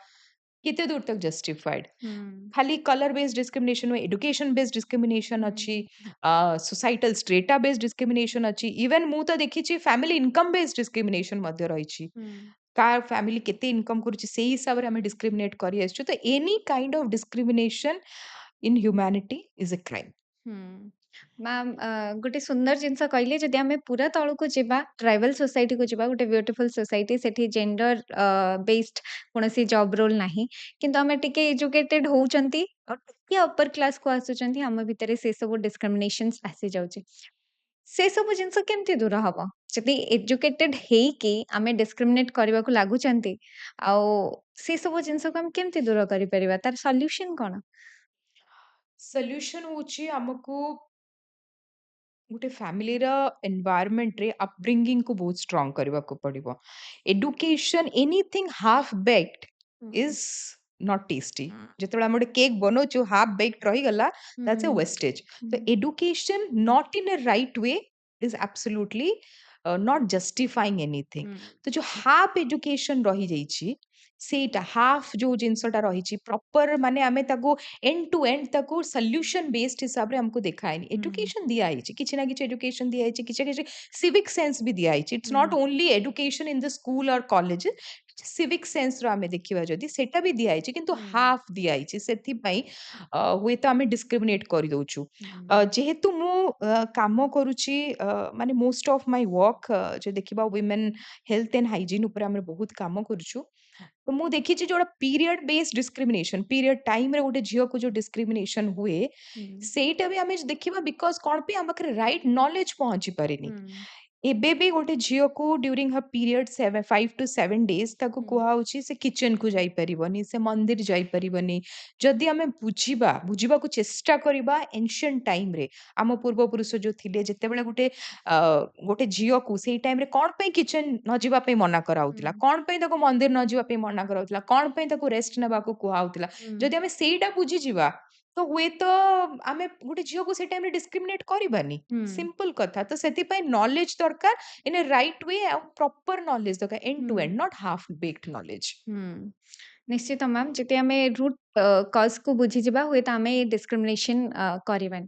କେତେ ଦୂର ତक ଜଷ୍ଟିଫାଏଡ? ହୁଁ, ଖାଲି କଲର बेस्ड डिस्क्रिमिनेशन हुए, एडुकेशन बेस्ड डिस्क्रिमिनेशन अच्छी, ହୁଁ, सोसाइटल स्ट्रेटा बेस्ड डिस्क्रिमिनेशन अच्छी, इवन ମୁଁ ତ ଦେଖିଛି ଫ୍ୟାମିଲି ଇନକମ୍ ବେସ୍ଡ ଡିସ୍କ୍ରିମିନେସନ ମଧ୍ୟ ରହିଛି। ହୁଁ, କାହାର ଫ୍ୟାମିଲି କେତେ ଇନକମ୍ କରୁଛି ସେଇ ହିସାବରେ ଆମେ ଡିସ୍କ୍ରିମିନେଟ କରି ଆସିଛୁ। ତ any kind of discrimination in humanity is a crime. ହୁଁ। ମ୍ୟାମ୍ ଗୋଟେ ସୁନ୍ଦର ଜିନିଷ କହିଲେ ଯଦି ଆମେ ପୁରା ତଳକୁ ଯିବା ଟ୍ରାଇବାଲ ସୋସାଇଟିକୁ ଯିବା ଗୋଟେ ବ୍ୟୁଟିଫୁଲ ସୋସାଇଟି ସେଠି ଜେଣ୍ଡର ବେସ୍ଡ କୌଣସି ଜବ୍ ରୋଲ୍ ନାହିଁ। କିନ୍ତୁ ଆମେ ଟିକେ ଏଜୁକେଟେଡ୍ ହଉଛନ୍ତି ଆଉ ଟିକେ ଅପର କ୍ଲାସକୁ ଆସୁଛନ୍ତି ଆମ ଭିତରେ ସେ ସବୁ ଡିସ୍କ୍ରିମିନେସନ୍ସ ଆସିଯାଉଛି। ସେ ସବୁ ଜିନିଷ କେମିତି ଦୂର ହବ? ଯଦି ଏଜୁକେଟେଡ୍ ହେଇକି ଆମେ ଡିସ୍କ୍ରିମିନେଟ୍ କରିବାକୁ ଲାଗୁଛନ୍ତି ଆଉ ସେ ସବୁ ଜିନିଷକୁ ଆମେ କେମିତି ଦୂର କରିପାରିବା? ତାର ସଲ୍ୟୁସନ କଣ? ସଲ୍ୟୁସନ ହଉଛି ଆମକୁ ଗୋଟେ ଫ୍ୟାମିଲିର ଏନଭାୟରନମେଣ୍ଟରେ ଅପବ୍ରିଙ୍ଗିଂକୁ ବହୁତ ଷ୍ଟ୍ରଙ୍ଗ କରିବାକୁ ପଡିବ। ଏଡୁକେସନ ଏନିଥିଙ୍ଗ ହାଫ୍ ବେକ୍ଡ ହୁଁ, ଇଜ ନଟ୍ ଟେଷ୍ଟି। ହୁଁ, ଯେତେବେଳେ ଆମେ ଗୋଟେ କେକ୍ ବନଉଛୁ ହାଫ୍ ବେକ୍ଡ ରହିଗଲା ଦ୍ୟାଟ୍ସ ଏ ହୁଁ, ୱେଷ୍ଟେଜ। ତ ହୁଁ, education not in a right way is absolutely not justifying anything. ହୁଁ, तो जो हाफ एजुकेशन रही जाइछि ସେଇଟା ହାଫ୍ ଯୋଉ ଜିନିଷଟା ରହିଛି ପ୍ରପର୍ ମାନେ ଆମେ ତାକୁ ଏଣ୍ଡ ଟୁ ଏଣ୍ଡ ତାକୁ ସଲ୍ୟୁସନ୍ ବେସ୍ଡ ହିସାବରେ ଆମକୁ ଦେଖାଏନି। ହୁଁ, ଏଡୁକେସନ୍ ଦିଆହେଇଛି, କିଛି ନା କିଛି ଏଡୁକେସନ୍ ଦିଆହେଇଛି, କିଛି ନା କିଛି ସିଭିକ୍ ସେନ୍ସ ବି ଦିଆହେଇଛି। ଇଟ୍ସ ହୁଁ, not only education in the school or college, civic ସେନ୍ସର ଆମେ ଦେଖିବା ଯଦି ସେଟା ବି ଦିଆହେଇଛି କିନ୍ତୁ ହୁଁ, ହାଫ୍ ଦିଆହେଇଛି। ସେଥିପାଇଁ ହୁଏତ ଆମେ ଡିସ୍କ୍ରିମିନେଟ୍ କରିଦଉଛୁ। ହୁଁ, ଯେହେତୁ ମୁଁ କାମ କରୁଛି ମାନେ ମୋଷ୍ଟ ଅଫ୍ ମାଇ ୱାର୍କ ଯଦି ଦେଖିବା ୱିମେନ୍ ହେଲ୍ଥ ଆଣ୍ଡ ହାଇଜିନ୍ ଉପରେ ଆମେ ବହୁତ କାମ କରୁଛୁ। ତ ମୁଁ ଦେଖିଛି ଯୋଉଟା ପିରିୟଡ ବେସ୍ଡ ଡିସ୍କ୍ରିମିନେସନ, ପିରିୟଡ ଟାଇମରେ ଗୋଟେ ଝିଅକୁ ଯୋଉ ଡିସ୍କ୍ରିମିନେସନ ହୁଏ, ହୁଁ, ସେଇଟା ବି ଆମେ ଦେଖିବା ବିକଜ କଣ ପାଇଁ ଆମ ପାଖରେ ରାଇଟ୍ ନଲେଜ ପହଞ୍ଚି ପାରିନି। ହୁଁ, ଏବେ ବି ଗୋଟେ ଝିଅକୁ during Har period 5 to 7 days ତାକୁ ହୁଁ, କୁହାହଉଛି ସେ କିଚେନକୁ ଯାଇପାରିବନି, ସେ ମନ୍ଦିର ଯାଇପାରିବନି। ଯଦି ଆମେ ବୁଝିବାକୁ ଚେଷ୍ଟା କରିବା ଏନସିଏଣ୍ଟ ଟାଇମରେ ଆମ ପୂର୍ବପୁରୁଷ ଯୋଉ ଥିଲେ, ଯେତେବେଳେ ଅ, ଗୋଟେ ଝିଅକୁ ସେଇ ଟାଇମରେ କଣ ପାଇଁ କିଚେନ ନ ଯିବା ପାଇଁ ମନା କରାହଉଥିଲା, ହୁଁ, କଣ ପାଇଁ ତାକୁ ମନ୍ଦିର ନ ଯିବା ପାଇଁ ମନା କରାହଉଥିଲା, କଣ ପାଇଁ ତାକୁ ରେଷ୍ଟ ନେବାକୁ କୁହାହଉଥିଲା, ହୁଁ, ଯଦି ଆମେ ସେଇଟା ବୁଝିଯିବା ତ ହୁଏତ ଆମେ ଗୋଟେ ଝିଅକୁ ସେଇ ଟାଇମରେ ଡିସ୍କ୍ରିମିନେଟ କରିବାନି। ହୁଁ, ସିମ୍ପଲ କଥା। ତ ସେଥିପାଇଁ ନଲେଜ ଦରକାର ଇନ୍ ଏ ରାଇଟ୍ ୱେ, ଆଉ ପ୍ରପର ନଲେଜ ଦରକାର, ଏଣ୍ଡ ଟୁ ହୁଁ, and, not half baked knowledge. ହୁଁ। ନିଶ୍ଚିତ ମ୍ୟାମ୍, ଯଦି ଆମେ ରୁଟ୍ କଜ୍‌କୁ ବୁଝିଯିବା ହୁଏତ ଆମେ ଏ ଡିସ୍କ୍ରିମିନେସନ୍ କରିବାନି।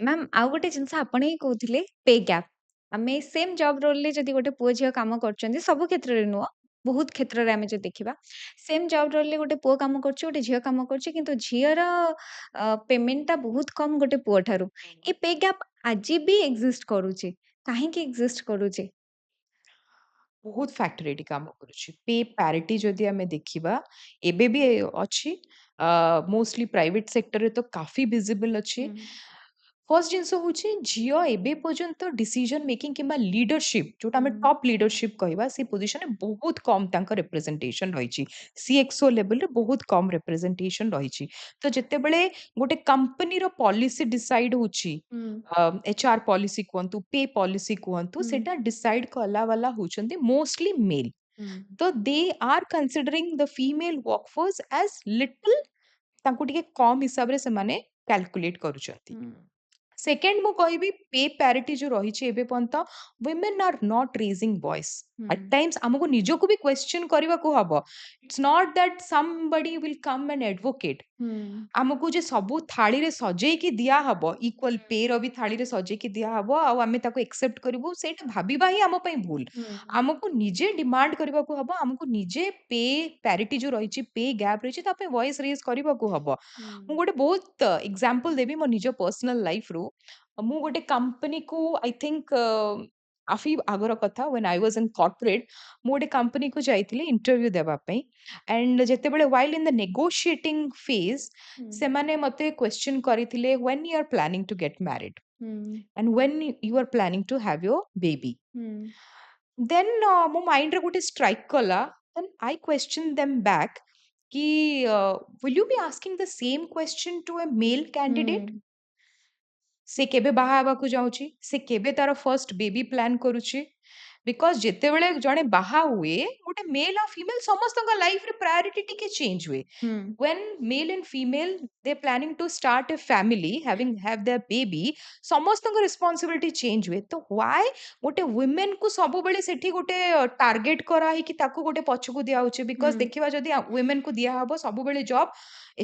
ମ୍ୟାମ୍ ଆଉ ଗୋଟେ ଜିନିଷ ଆପଣ ହିଁ କହୁଥିଲେ ପେ ଗ୍ୟାପ୍। ଆମେ ସେମ୍ ଜବ୍ ରୋଲ୍‌ରେ ଯଦି ଗୋଟେ ପୁଅ ଝିଅ କାମ କରୁଛନ୍ତି, ସବୁ କ୍ଷେତ୍ରରେ ନୁହଁ, ବହୁତ କ୍ଷେତ୍ରରେ ଆମେ ଯଦି ଦେଖିବା, ସେମ୍ ଜବ୍ ରୋଲ୍‌ରେ ଗୋଟେ ପୁଅ କାମ କରୁଛି, ଗୋଟେ ଝିଅ କାମ କରୁଛି, କିନ୍ତୁ ଝିଅର ପେମେଣ୍ଟଟା ବହୁତ କମ୍ ଗୋଟେ ପୁଅଠାରୁ। ଏ ପେ ଗ୍ୟାପ୍ ଆଜି ବି ଏକ୍ଜିଷ୍ଟ କରୁଛି। କାହିଁକି ଏକ୍ଜିଷ୍ଟ କରୁଛି? ବହୁତ ଫ୍ୟାକ୍ଟର ଏଠି କାମ କରୁଛି। ପେ ପ୍ୟାରିଟି ଯଦି ଆମେ ଦେଖିବା, ଏବେ ବି ଅଛି। ମୋଷ୍ଟଲି ପ୍ରାଇଭେଟ ସେକ୍ଟରରେ ତ କାଫି ଭିଜିବଲ ଅଛି। ହୁଁ, ଫର୍ଷ୍ଟ ଜିନିଷ ହଉଛି ଝିଅ ଏବେ ପର୍ଯ୍ୟନ୍ତ ଡିସିଜନ ମେକିଂ କିମ୍ବା ଲିଡରशिପ୍, ଯୋଉଟା ହୁଁ, ଆମେ ଟପ୍ ଲିଡରशिପ୍ କହିବା, ସେ ପୋଜିସନରେ ବହୁତ କମ୍ ତାଙ୍କ ରିପ୍ରେଜେଣ୍ଟେସନ ରହିଛି। ସିଏକ୍ସଓ ଲେଭେଲରେ ବହୁତ କମ୍ ରିପ୍ରେଜେଣ୍ଟେସନ ରହିଛି। ତ ଯେତେବେଳେ ଗୋଟେ କମ୍ପାନୀର ପଲିସି ଡିସାଇଡ୍ ହଉଛି, ହୁଁ, ଏଚଆର୍ ପଲିସି କୁହନ୍ତୁ, ପେ ପଲିସି କୁହନ୍ତୁ, ହୁଁ, ସେଟା ଡିସାଇଡ୍ କଲା ବାଲା ହଉଛନ୍ତି ମୋଷ୍ଟଲି ମେଲ୍। ହୁଁ, ତ ଦେ ଆର୍ କନସିଡରିଂ ଦ ଫିମେଲ ୱାର୍କଫୋର୍ସ ଆଜ୍ ଲିଟଲ୍, ତାଙ୍କୁ ଟିକେ କମ୍ ହିସାବରେ ସେମାନେ କାଲକୁଲେଟ୍ କରୁଛନ୍ତି। ହୁଁ, ସେକେଣ୍ଡ ମୁଁ କହିବି ପେ ପ୍ୟାରିଟି ଯୋଉ ରହିଛି ଏବେ ପର୍ଯ୍ୟନ୍ତ, women are not raising voice. ହୁଁ, At times ଆମକୁ ନିଜକୁ ବି କ୍ୱେଶ୍ଚନ କରିବାକୁ ହବ। It's not that somebody will come and advocate. ହୁଁ, ଆମକୁ ଯେ ସବୁ ଥାଳିରେ ସଜେଇକି ଦିଆହବ, ଇକ୍ୱାଲ ପେ ର ବି ଥାଳିରେ ସଜେଇକି ଦିଆହବ ଆଉ ଆମେ ତାକୁ ଏକ୍ସେପ୍ଟ କରିବୁ, ସେଇଟା ଭାବିବା ହିଁ ଆମ ପାଇଁ ଭୁଲ। ହୁଁ, ଆମକୁ ନିଜେ ଡିମାଣ୍ଡ କରିବାକୁ ହବ, ଆମକୁ ନିଜେ ପେ ପ୍ୟାରିଟି ଯୋଉ ରହିଛି, ପେ ଗ୍ୟାପ୍ ରହିଛି, ତା ପାଇଁ ଭଏସ୍ ରେଜ୍ କରିବାକୁ ହବ। ହୁଁ, ମୁଁ ଗୋଟେ ବହୁତ ଏକ୍ସାମ୍ପଲ ଦେବି ମୋ ନିଜ ପର୍ସନାଲ ଲାଇଫରୁ। ମୁଁ ଗୋଟେ କମ୍ପାନୀକୁ ଆଇ ଥିଙ୍କ କାଫି ଆଗର କଥା, when I was in corporate, ମୁଁ ଗୋଟେ କମ୍ପାନୀକୁ ଯାଇଥିଲି ଇଣ୍ଟରଭ୍ୟୁ ଦେବା ପାଇଁ। ଆଣ୍ଡ ଯେତେବେଳେ while in the negotiating phase, ହୁଁ, ସେମାନେ ମତେ କ୍ୱେଶ୍ଚନ କରିଥିଲେ when you are planning to get married ହୁଁ, and when you are planning to have your baby. ହୁଁ, Then ମୋ ମାଇଣ୍ଡରେ ଗୋଟେ ଷ୍ଟ୍ରାଇକ୍ କଲା। then I questioned them back କି will you be asking the same question to a male candidate? ହୁଁ, ସେ କେବେ ବାହା ହେବାକୁ ଯାଉଛି? ସେ କେବେ ତାର ଫର୍ଷ୍ଟ ବେବି ପ୍ଲାନ୍ କରୁଛି? ବିକଜ ଯେତେବେଳେ ଜଣେ ବାହା ହୁଏ, ଗୋଟେ ମେଲ୍ ଆଉ ଫିମେଲ୍ ସମସ୍ତଙ୍କ ଲାଇଫରେ ପ୍ରାୟୋରିଟି ଟିକେ ଚେଞ୍ଜ ହୁଏ। ହୁଁ, When male and female they planning to start a family, have their baby, ସମସ୍ତଙ୍କ ରେସ୍ପନ୍ସିବିଲିଟି ଚେଞ୍ଜ ହୁଏ। ତ ହ୍ୱାଇ ଗୋଟେ ୱିମେନ୍ କୁ ସବୁବେଳେ ସେଠି ଗୋଟେ ଟାର୍ଗେଟ କରାହେଇକି ତାକୁ ଗୋଟେ ପଛକୁ ଦିଆହଉଛି? ବିକଜ ହୁଁ, ଦେଖିବା ଯଦି ୱିମେନ୍ କୁ ଦିଆହବ ସବୁବେଳେ ଜବ୍,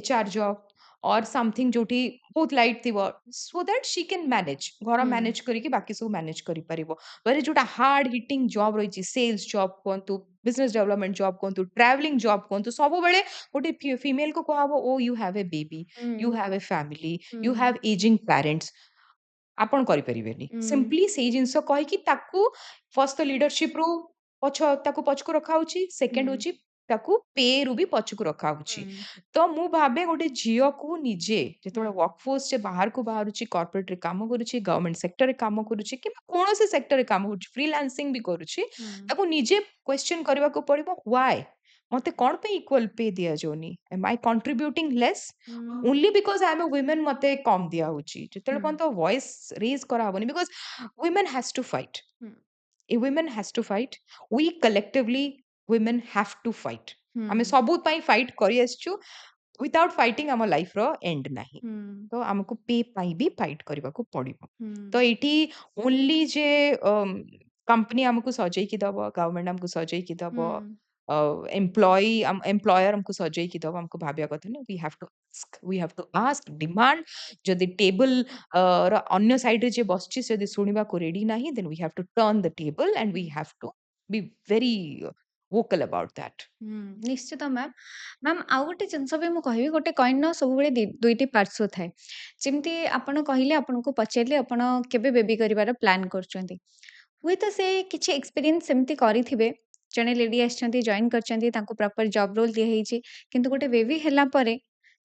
ଏଚଆର୍ ଜବ୍ और समथिंग जोठी बहुत light थिବ, so that she can manage ଘର ହୁଁ, ମ୍ୟାନେଜ କରିକି ବାକି ସବୁ ମ୍ୟାନେଜ କରିପାରିବ। ୱେରେ ଯୋଉଟା ହାର୍ଡ ହିଟିଂ ଜବ୍ ରହିଛି, ସେଲ୍ସ ଜବ୍ କୁହନ୍ତୁ, ବିଜନେସ ଡେଭଲପମେଣ୍ଟ ଜବ୍ କୁହନ୍ତୁ, ଟ୍ରାଭେଲିଂ ଜବ୍ କୁହନ୍ତୁ, ସବୁବେଳେ ଗୋଟେ ଫିମେଲ କୁ କୁହାହବ oh you have a baby, you ହୁଁ, ହାଭ୍ ଏ ଫ୍ୟାମିଲି, ୟୁ ହୁଁ, ହାଭ୍ ଏଜିଂ ପ୍ୟାରେଣ୍ଟସ, ଆପଣ କରିପାରିବେନି। ହୁଁ, ସିମ୍ପଲି ସେଇ ଜିନିଷ କହିକି ତାକୁ ଫର୍ଷ୍ଟ ତ ଲିଡରସିପ ରୁ ତାକୁ ପଛକୁ ରଖାହଉଛି। ହୁଁ, ସେକେଣ୍ଡ ହଉଛି ତାକୁ ପେ ରୁ ବି ପଛକୁ ରଖାହଉଛି। ହୁଁ, ତ ମୁଁ ଭାବେ ଗୋଟେ ଝିଅକୁ ନିଜେ ହୁଁ, ଯେତେବେଳେ ୱାର୍କଫୋର୍ସ ଯେ ବାହାରକୁ ବାହାରୁଛି, କର୍ପୋରେଟରେ କାମ କରୁଛି, ଗଭର୍ଣ୍ଣମେଣ୍ଟ ସେକ୍ଟରରେ କାମ କରୁଛି, କିମ୍ବା କୌଣସି ସେକ୍ଟରରେ କାମ କରୁଛି, ଫ୍ରିଲାନ୍ସିଂ ବି କରୁଛି, ହୁଁ, ତାକୁ ନିଜେ କ୍ୱେଶ୍ଚନ କରିବାକୁ ପଡିବ ହ୍ୱାଇ ମତେ କଣ ପାଇଁ ଇକ୍ୱାଲ ପେ ଦିଆଯାଉନି? am I contributing less ହୁଁ, only because I am a women ମତେ କମ ଦିଆହଉଛି? ଯେତେବେଳେ ହୁଁ, ପର୍ଯ୍ୟନ୍ତ ଭଏସ ରେଜ କରାହବନି, because women has to fight, ହୁଁ, a women has to fight, we collectively women have to fight। ହୁଁ, ଆମେ ସବୁ ପାଇଁ ଫାଇଟ୍ କରି ଆସିଛୁ। ୱିଥାଉଟ୍ ଫାଇଟିଂ ଆମ ଲାଇଫର ଏଣ୍ଡ ନାହିଁ। ହୁଁ, ତ ଆମକୁ ପେ ପାଇଁ ବି ଫାଇଟ୍ କରିବାକୁ ପଡିବ। ହୁଁ, ତ ଏଇଠି ଓନ୍ଲି ଯେ କମ୍ପାନୀ ଆମକୁ ସଜେଇକି ଦବ, ଗଭର୍ଣ୍ଣମେଣ୍ଟ ଆମକୁ ସଜେଇକି ଦବ, एम्प्लॉई एम्प्लॉयर हमको सजेई दब हमको भाविया कथा नहीं we have to ask demand जदि टेबल अन्य साइड रे जे बसची से शुणवा को रेडी नहीं then we have to turn the table and we have to be very vocal about that. ନିଶ୍ଚିତ ମ୍ୟାମ୍। ମ୍ୟାମ୍ ଆଉ ଗୋଟେ ଜିନିଷ ବି ମୁଁ କହିବି ଗୋଟେ କଏନ୍‌ର ସବୁବେଳେ ଦୁଇଟି ପାର୍ଶ୍ୱ ଥାଏ। ଯେମିତି ଆପଣ କହିଲେ ଆପଣଙ୍କୁ ପଚାରିଲି ଆପଣ କେବେ ବେବି କରିବାର ପ୍ଲାନ୍ କରୁଛନ୍ତି। ହୁଏତ ସେ କିଛି ଏକ୍ସପିରିଏନ୍ସ ସେମିତି କରିଥିବେ। ଜଣେ ଲେଡି ଆସିଛନ୍ତି ଜଏନ୍ କରିଛନ୍ତି ତାଙ୍କୁ ପ୍ରପର ଜବ୍ ରୋଲ୍ ଦିଆହେଇଛି। କିନ୍ତୁ ଗୋଟେ ବେବି ହେଲା ପରେ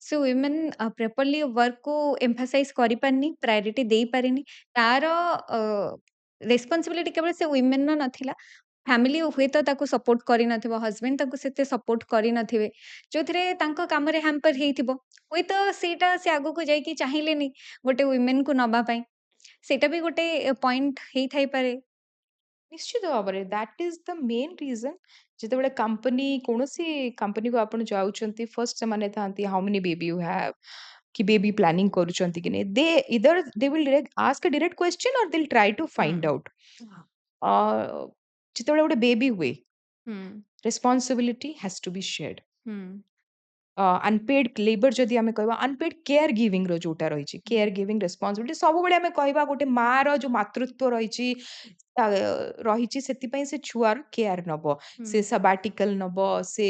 ସେ ୱିମେନ୍ ପ୍ରପରଲି ୱାର୍କକୁ ଏମ୍ଫାସାଇଜ୍ କରିପାରିନି, ପ୍ରାୟୋରିଟି ଦେଇପାରିନି। ତାର ରେସ୍ପନ୍ସିବିଲିଟି କେବଳ ସେ ୱିମେନ୍‌ର ନଥିଲା। ଫ୍ୟାମିଲି ହୁଏତ ତାକୁ ସପୋର୍ଟ କରିନଥିବ, ହଜବେଣ୍ଡ ତାକୁ ସେତେ ସପୋର୍ଟ କରିନଥିବେ, ଯୋଉଥିରେ ତାଙ୍କ କାମରେ ହ୍ୟାମ୍ପର ହେଇଥିବ। ହୁଏତ ସେଇଟା ସେ ଆଗକୁ ଯାଇକି ଚାହିଁଲେନି ଗୋଟେ ୱିମେନ୍‌କୁ ନବା ପାଇଁ। ସେଇଟା ବି ଗୋଟେ ପଏଣ୍ଟ ହେଇଥାଇପାରେ। ନିଶ୍ଚିତ ଭାବରେ that is the main reason ଯେତେବେଳେ कंपनी କୌଣସି कंपनी को ଆପଣ ଯାଉଛନ୍ତି ଫର୍ଷ୍ଟ ସେମାନେ ଥାନ୍ତି how many baby you have କି ବେବି ପ୍ଲାନିଂ କରୁଛନ୍ତି କି ନାହିଁ they either they will ask a direct question or they'll try to ହୁଁ, find out ଯେତେବେଳେ ଗୋଟେ ବେବି ହୁଏ ହୁଁ, responsibility has to be shared ହୁଁ, ଅନପେଡ୍ ଲେବର ଯଦି ଆମେ କହିବା ଅନପେଡ୍ କେୟାର ଗିଭିଂ ର ଯୋଉଟା ରହିଛି ହୁଁ, କେୟାର ଗିଭିଂ ରେସ୍ପନ୍ସିବିଲିଟି ସବୁବେଳେ ଆମେ କହିବା ଗୋଟେ ମାର ଯୋଉ ମାତୃତ୍ୱ ରହିଛି ତା, ରହିଛି ସେଥିପାଇଁ ସେ ଛୁଆର କେୟାର ନବ ହୁଁ, ସେ ସାବାଟିକାଲ ନବ ସେ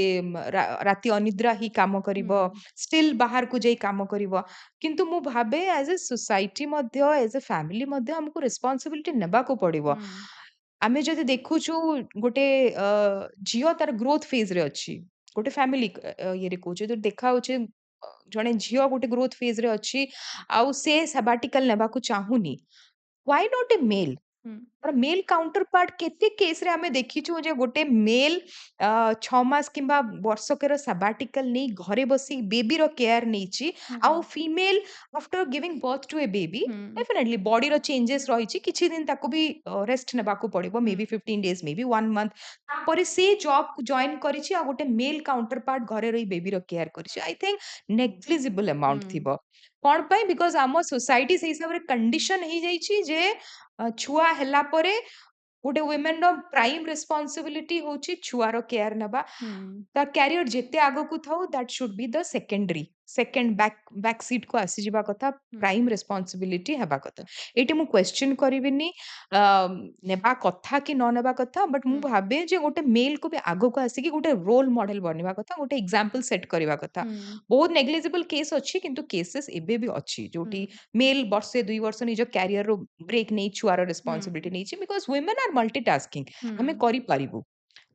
ରାତି ଅନିଦ୍ରା ହିଁ କାମ କରିବ ହୁଁ, ଷ୍ଟିଲ୍ ବାହାରକୁ ଯାଇ କାମ କରିବ କିନ୍ତୁ ମୁଁ ଭାବେ ଆଜ ଏ ସୋସାଇଟି ମଧ୍ୟ ଏଜ ଏ ଫ୍ୟାମିଲି ମଧ୍ୟ ଆମକୁ ରେସ୍ପନ୍ସିବିଲିଟି ନେବାକୁ ପଡିବ ହୁଁ, ଆମେ ଯଦି ଦେଖୁଛୁ ଗୋଟେ ଝିଅ ତାର ଗ୍ରୋଥ ଫେଜ ରେ ଅଛି ଗୋଟେ ଫ୍ୟାମିଲି ଇଏରେ କହୁଛେ ତ ଦେଖା ହଉଛି ଜଣେ ଝିଅ ଗୋଟେ ଗ୍ରୋଥ ଫେଜ ରେ ଅଛି ଆଉ ସେ ସାବାଟିକାଲ ନେବାକୁ ଚାହୁଁନି ୱାଇ ନଟ୍ ଏ ମେଲ୍ ହୁଁ, ତାର ମେଲ୍ କାଉଣ୍ଟର ପାର୍ଟ କେତେ କେସରେ ଆମେ ଦେଖିଛୁ ଯେ ଗୋଟେ ମେଲ୍ 6 ମାସ କିମ୍ବା ବର୍ଷକର ସାବାଟିକାଲ ନେଇ ଘରେ ବସି ବେବିର କେୟାର ନେଇଛି ହୁଁ, ଆଉ female after giving birth to a baby ହୁଁ, ଡେଫିନେଟଲି ବଡିର ଚେଞ୍ଜେସ୍ ରହିଛି କିଛି ଦିନ ତାକୁ ବି ରେଷ୍ଟ ନେବାକୁ ପଡିବ ହୁଁ, ମେ ବି 15 days ମେ ବି 1 month ତାପରେ ସେ ଜବ୍ ଜଏନ୍ କରିଛି ଆଉ ଗୋଟେ ମେଲ୍ କାଉଣ୍ଟର ପାର୍ଟ ଘରେ ରହି ବେବିର କେୟାର କରିଛି ଆଇ ଥିଙ୍କ ନେଗ୍ଲିଜିବଲ ଆମାଉଣ୍ଟ ହୁଁ, ଥିବ କଣ ପାଇଁ ବିକଜ ଆମ ସୋସାଇଟି ସେଇ ହିସାବରେ କଣ୍ଡିସନ ହେଇଯାଇଛି ଯେ ଛୁଆ ହେଲା ପରେ ଗୋଟେ ୱିମେନ ର ପ୍ରାଇମ ରେସ୍ପନ୍ସିବିଲିଟି ହଉଛି ଛୁଆର କେୟାର ନେବା ହୁଁ, ତା କ୍ୟାରିୟର ଯେତେ ଆଗକୁ ଥାଉ that should be the secondary second back seat କୁ ଆସିଯିବା କଥା ହୁଁ, ପ୍ରାଇମ ରେସ୍ପନ୍ସିବିଲିଟି ହେବା କଥା ଏଇଠି ମୁଁ କ୍ୱେଶ୍ଚନ କରିବିନି ନେବା କଥା କି ନ ନେବା କଥା ବଟ୍ ମୁଁ ହୁଁ, ଭାବେ ଯେ ଗୋଟେ ମେଲ୍ କୁ ବି ଆଗକୁ ଆସିକି ଗୋଟେ ରୋଲ ମଡେଲ ବନିବା କଥା ଗୋଟେ ଏକ୍ସାମ୍ପଲ ସେଟ୍ କରିବା କଥା ହୁଁ, ବହୁତ ନେଗ୍ଲିଜିବଲ କେସ୍ ଅଛି କିନ୍ତୁ କେସେସ୍ ଏବେ ବି ଅଛି ଯୋଉଠି ମେଲ୍ ବର୍ଷେ 2 ବର୍ଷ ନିଜ କ୍ୟାରିୟର ବ୍ରେକ୍ ନେଇ ଛୁଆର ରେସ୍ପନ୍ସିବିଲିଟି ନେଇଛି ବିକଜ ୱିମେନ୍ ଆର୍ ମଲ୍ଟିଟାସ୍କିଂ ଆମେ କରିପାରିବୁ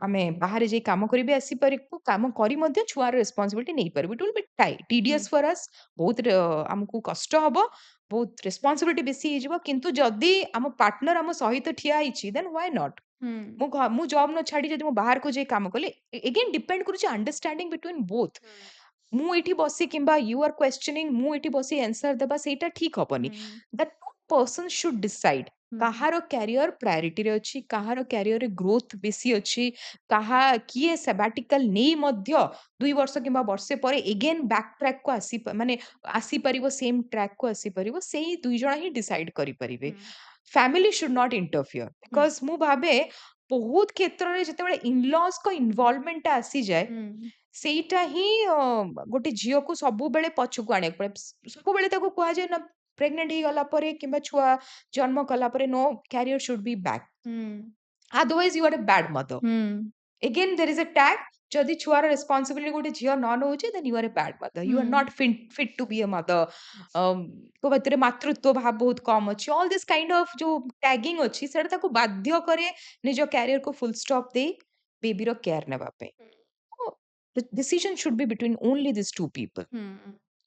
ଆମେ ବାହାରେ ଯାଇ କାମ କରି ବି ଆସିପାରିବୁ କାମ କରି ମଧ୍ୟ ଛୁଆର ରେସ୍ପନ୍ସିବିଲିଟି ନେଇପାରିବୁ it will be tedious for us ବହୁତ ଆମକୁ କଷ୍ଟ ହବ ବହୁତ ରେସ୍ପନ୍ସିବିଲିଟି ବେଶୀ ହେଇଯିବ କିନ୍ତୁ ଯଦି ଆମ ପାର୍ଟନର ଆମ ସହିତ ଠିଆ ହେଇଛି ଦେନ୍ ହ୍ୱାଇ ନଟ୍ ମୁଁ ଜବ୍ ନ ଛାଡି ଯଦି ମୁଁ ବାହାରକୁ ଯାଇ କାମ କଲି ଏଗେନ୍ ଡିପେଣ୍ଡ କରୁଛି ଅଣ୍ଡରଷ୍ଟାଣ୍ଡିଂ ବିଟୱିନ୍ ବୋଥ୍ ମୁଁ ଏଠି ବସି କିମ୍ବା ୟୁ ଆର୍ କ୍ୱେଶ୍ଚନିଂ ମୁଁ ଏଠି ବସି ଆନ୍ସର ଦେବା ସେଇଟା ଠିକ ହବନି ଦ ଟୁ ପର୍ସନ ସୁଡ୍ ଡିସାଇଡ୍ କାହାର କ୍ୟାରିୟର ପ୍ରାୟୋରିଟିରେ ଅଛି କାହାର କ୍ୟାରିୟରରେ ଗ୍ରୋଥ ବେଶୀ ଅଛି କାହା କିଏ ସାବାଟିକାଲ ନେଇ ମଧ୍ୟ 2 ବର୍ଷ କିମ୍ବା ବର୍ଷେ ପରେ ଏଗେନ୍ ବ୍ୟାକ୍ ଟ୍ରାକ୍ କୁ ମାନେ ଆସିପାରିବ ସେମ୍ ଟ୍ରାକ୍ କୁ ଆସିପାରିବ ସେଇ 2 ଜଣ ହିଁ ଡିସାଇଡ କରିପାରିବେ family should not interfere because ମୁଁ ଭାବେ ବହୁତ କ୍ଷେତ୍ରରେ ଯେତେବେଳେ ଇନଲସ୍ଙ୍କ ଇନଭଲଭମେଣ୍ଟଟା ଆସିଯାଏ ସେଇଟା ହିଁ ଗୋଟେ ଝିଅକୁ ସବୁବେଳେ ପଛକୁ ଆଣିବାକୁ ପଡେ ସବୁବେଳେ ତାକୁ କୁହାଯାଏ ନା ପ୍ରେଗନେଣ୍ଟ ହେଇଗଲା ପରେ କିମ୍ବା ଛୁଆ ଜନ୍ମ କଲା ପରେ no career should be back otherwise you are a bad mother again there is a tag ଯଦି ଛୁଆର ରେସ୍ପନ୍ସିବିଲିଟି ଗୋଟେ ଝିଅ ନ ନଉଛି then you are a bad mother you are not fit to be a mother ତୋ ଭିତରେ ମାତୃତ୍ୱ ଭାବ ବହୁତ କମ ଅଛି all this kind of ଯୋଉ ଟ୍ୟାଗିଂ ଅଛି ସେଟା ତାକୁ ବାଧ୍ୟ କରେ ନିଜ କ୍ୟାରିୟରକୁ ଫୁଲ ଷ୍ଟପ୍ ଦେଇ ବେବିର କେୟାର ନେବା ପାଇଁ the decision should be between only these two people.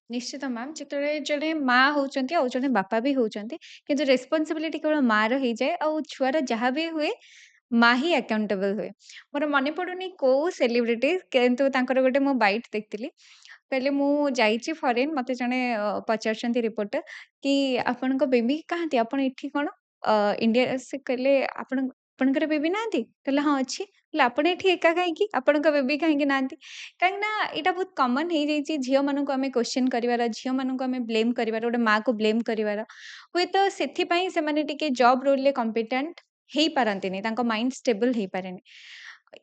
ନିଶ୍ଚିତ ମ୍ୟାମ୍ ଯେତେବେଳେ ଜଣେ ମା ହଉଛନ୍ତି ଆଉ ଜଣେ ବାପା ବି ହଉଛନ୍ତି କିନ୍ତୁ ରେସ୍ପନ୍ସିବିଲିଟି କେବଳ ମାର ହେଇଯାଏ ଆଉ ଛୁଆର ଯାହା ବି ହୁଏ ମା ହିଁ ଆକାଉଣ୍ଟେବଲ ହୁଏ ମୋର ମନେ ପଡୁନି କୋଉ ସେଲିବ୍ରିଟି କିନ୍ତୁ ତାଙ୍କର ଗୋଟେ ମୁଁ ବାଇଟ୍ ଦେଖିଥିଲି କହିଲେ ମୁଁ ଯାଇଛି ଫରେନ୍ ମତେ ଜଣେ ପଚାରୁଛନ୍ତି ରିପୋର୍ଟର କି ଆପଣଙ୍କ ବେବି କାହାନ୍ତି ଆପଣ ଏଠି କଣ ଇଣ୍ଡିଆ ସେ କହିଲେ ଆପଣଙ୍କର ବେବି ନାହାନ୍ତି କହିଲେ ହଁ ଅଛି କହିଲେ ଆପଣ ଏଠି ଏକା କାହିଁକି ଆପଣଙ୍କ ବେବି କାହିଁକି ନାହାନ୍ତି କାହିଁକି ନା ଏଇଟା ବହୁତ କମନ ହେଇଯାଇଛି ଝିଅମାନଙ୍କୁ ଆମେ କ୍ୱେଶ୍ଚନ କରିବାର ଝିଅମାନଙ୍କୁ ଆମେ ବ୍ଲେମ୍ କରିବାର ଗୋଟେ ମାଆକୁ ବ୍ଲେମ୍ କରିବାର ହୁଏତ ସେଥିପାଇଁ ସେମାନେ ଟିକେ ଜବ୍ ରୋଲରେ କମ୍ପିଟେଣ୍ଟ ହେଇପାରନ୍ତିନି ତାଙ୍କ ମାଇଣ୍ଡ ଷ୍ଟେବଲ ହେଇପାରେନି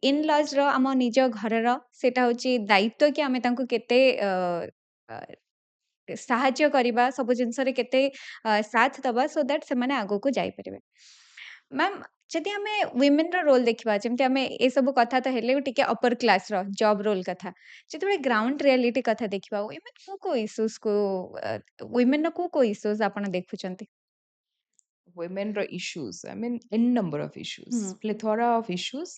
इन लॉज रो आम निज घरर सेटा होची दायित्व कि आमे तांको केते अ, साहाଯ୍ୟ କରିବା ସବୁ ଜିନିଷରେ କେତେ ସାଥ ଦବା ସो ଦ୍ୟାଟ୍ ସେମାନେ ଆଗକୁ ଯାଇପାରିବେ। ମ୍ୟାମ୍ ଯଦି ଆମେ ୱିମେନ୍ ର ରୋଲ୍ ଦେଖିବା ଯେମିତି ଆମେ ଏ ସବୁ କଥା ତ ହେଲେ ଟିକେ ଅପର କ୍ଲାସ୍ ର ଜବ୍ ରୋଲ୍ କଥା। ଯେତେବେଳେ ଗ୍ରାଉଣ୍ଡ ରିୟାଲିଟି କଥା ଦେଖିବା ୱିମେନ୍ କୋଉ ଇସ୍ୟୁସ୍ କୁ ୱିମେନ୍ ର କୋଉ ଇସ୍ୟୁସ୍ ଆପଣ ଦେଖୁଛନ୍ତି? women ର issues, I mean n number of issues, ହୁଁ, plethora of issues,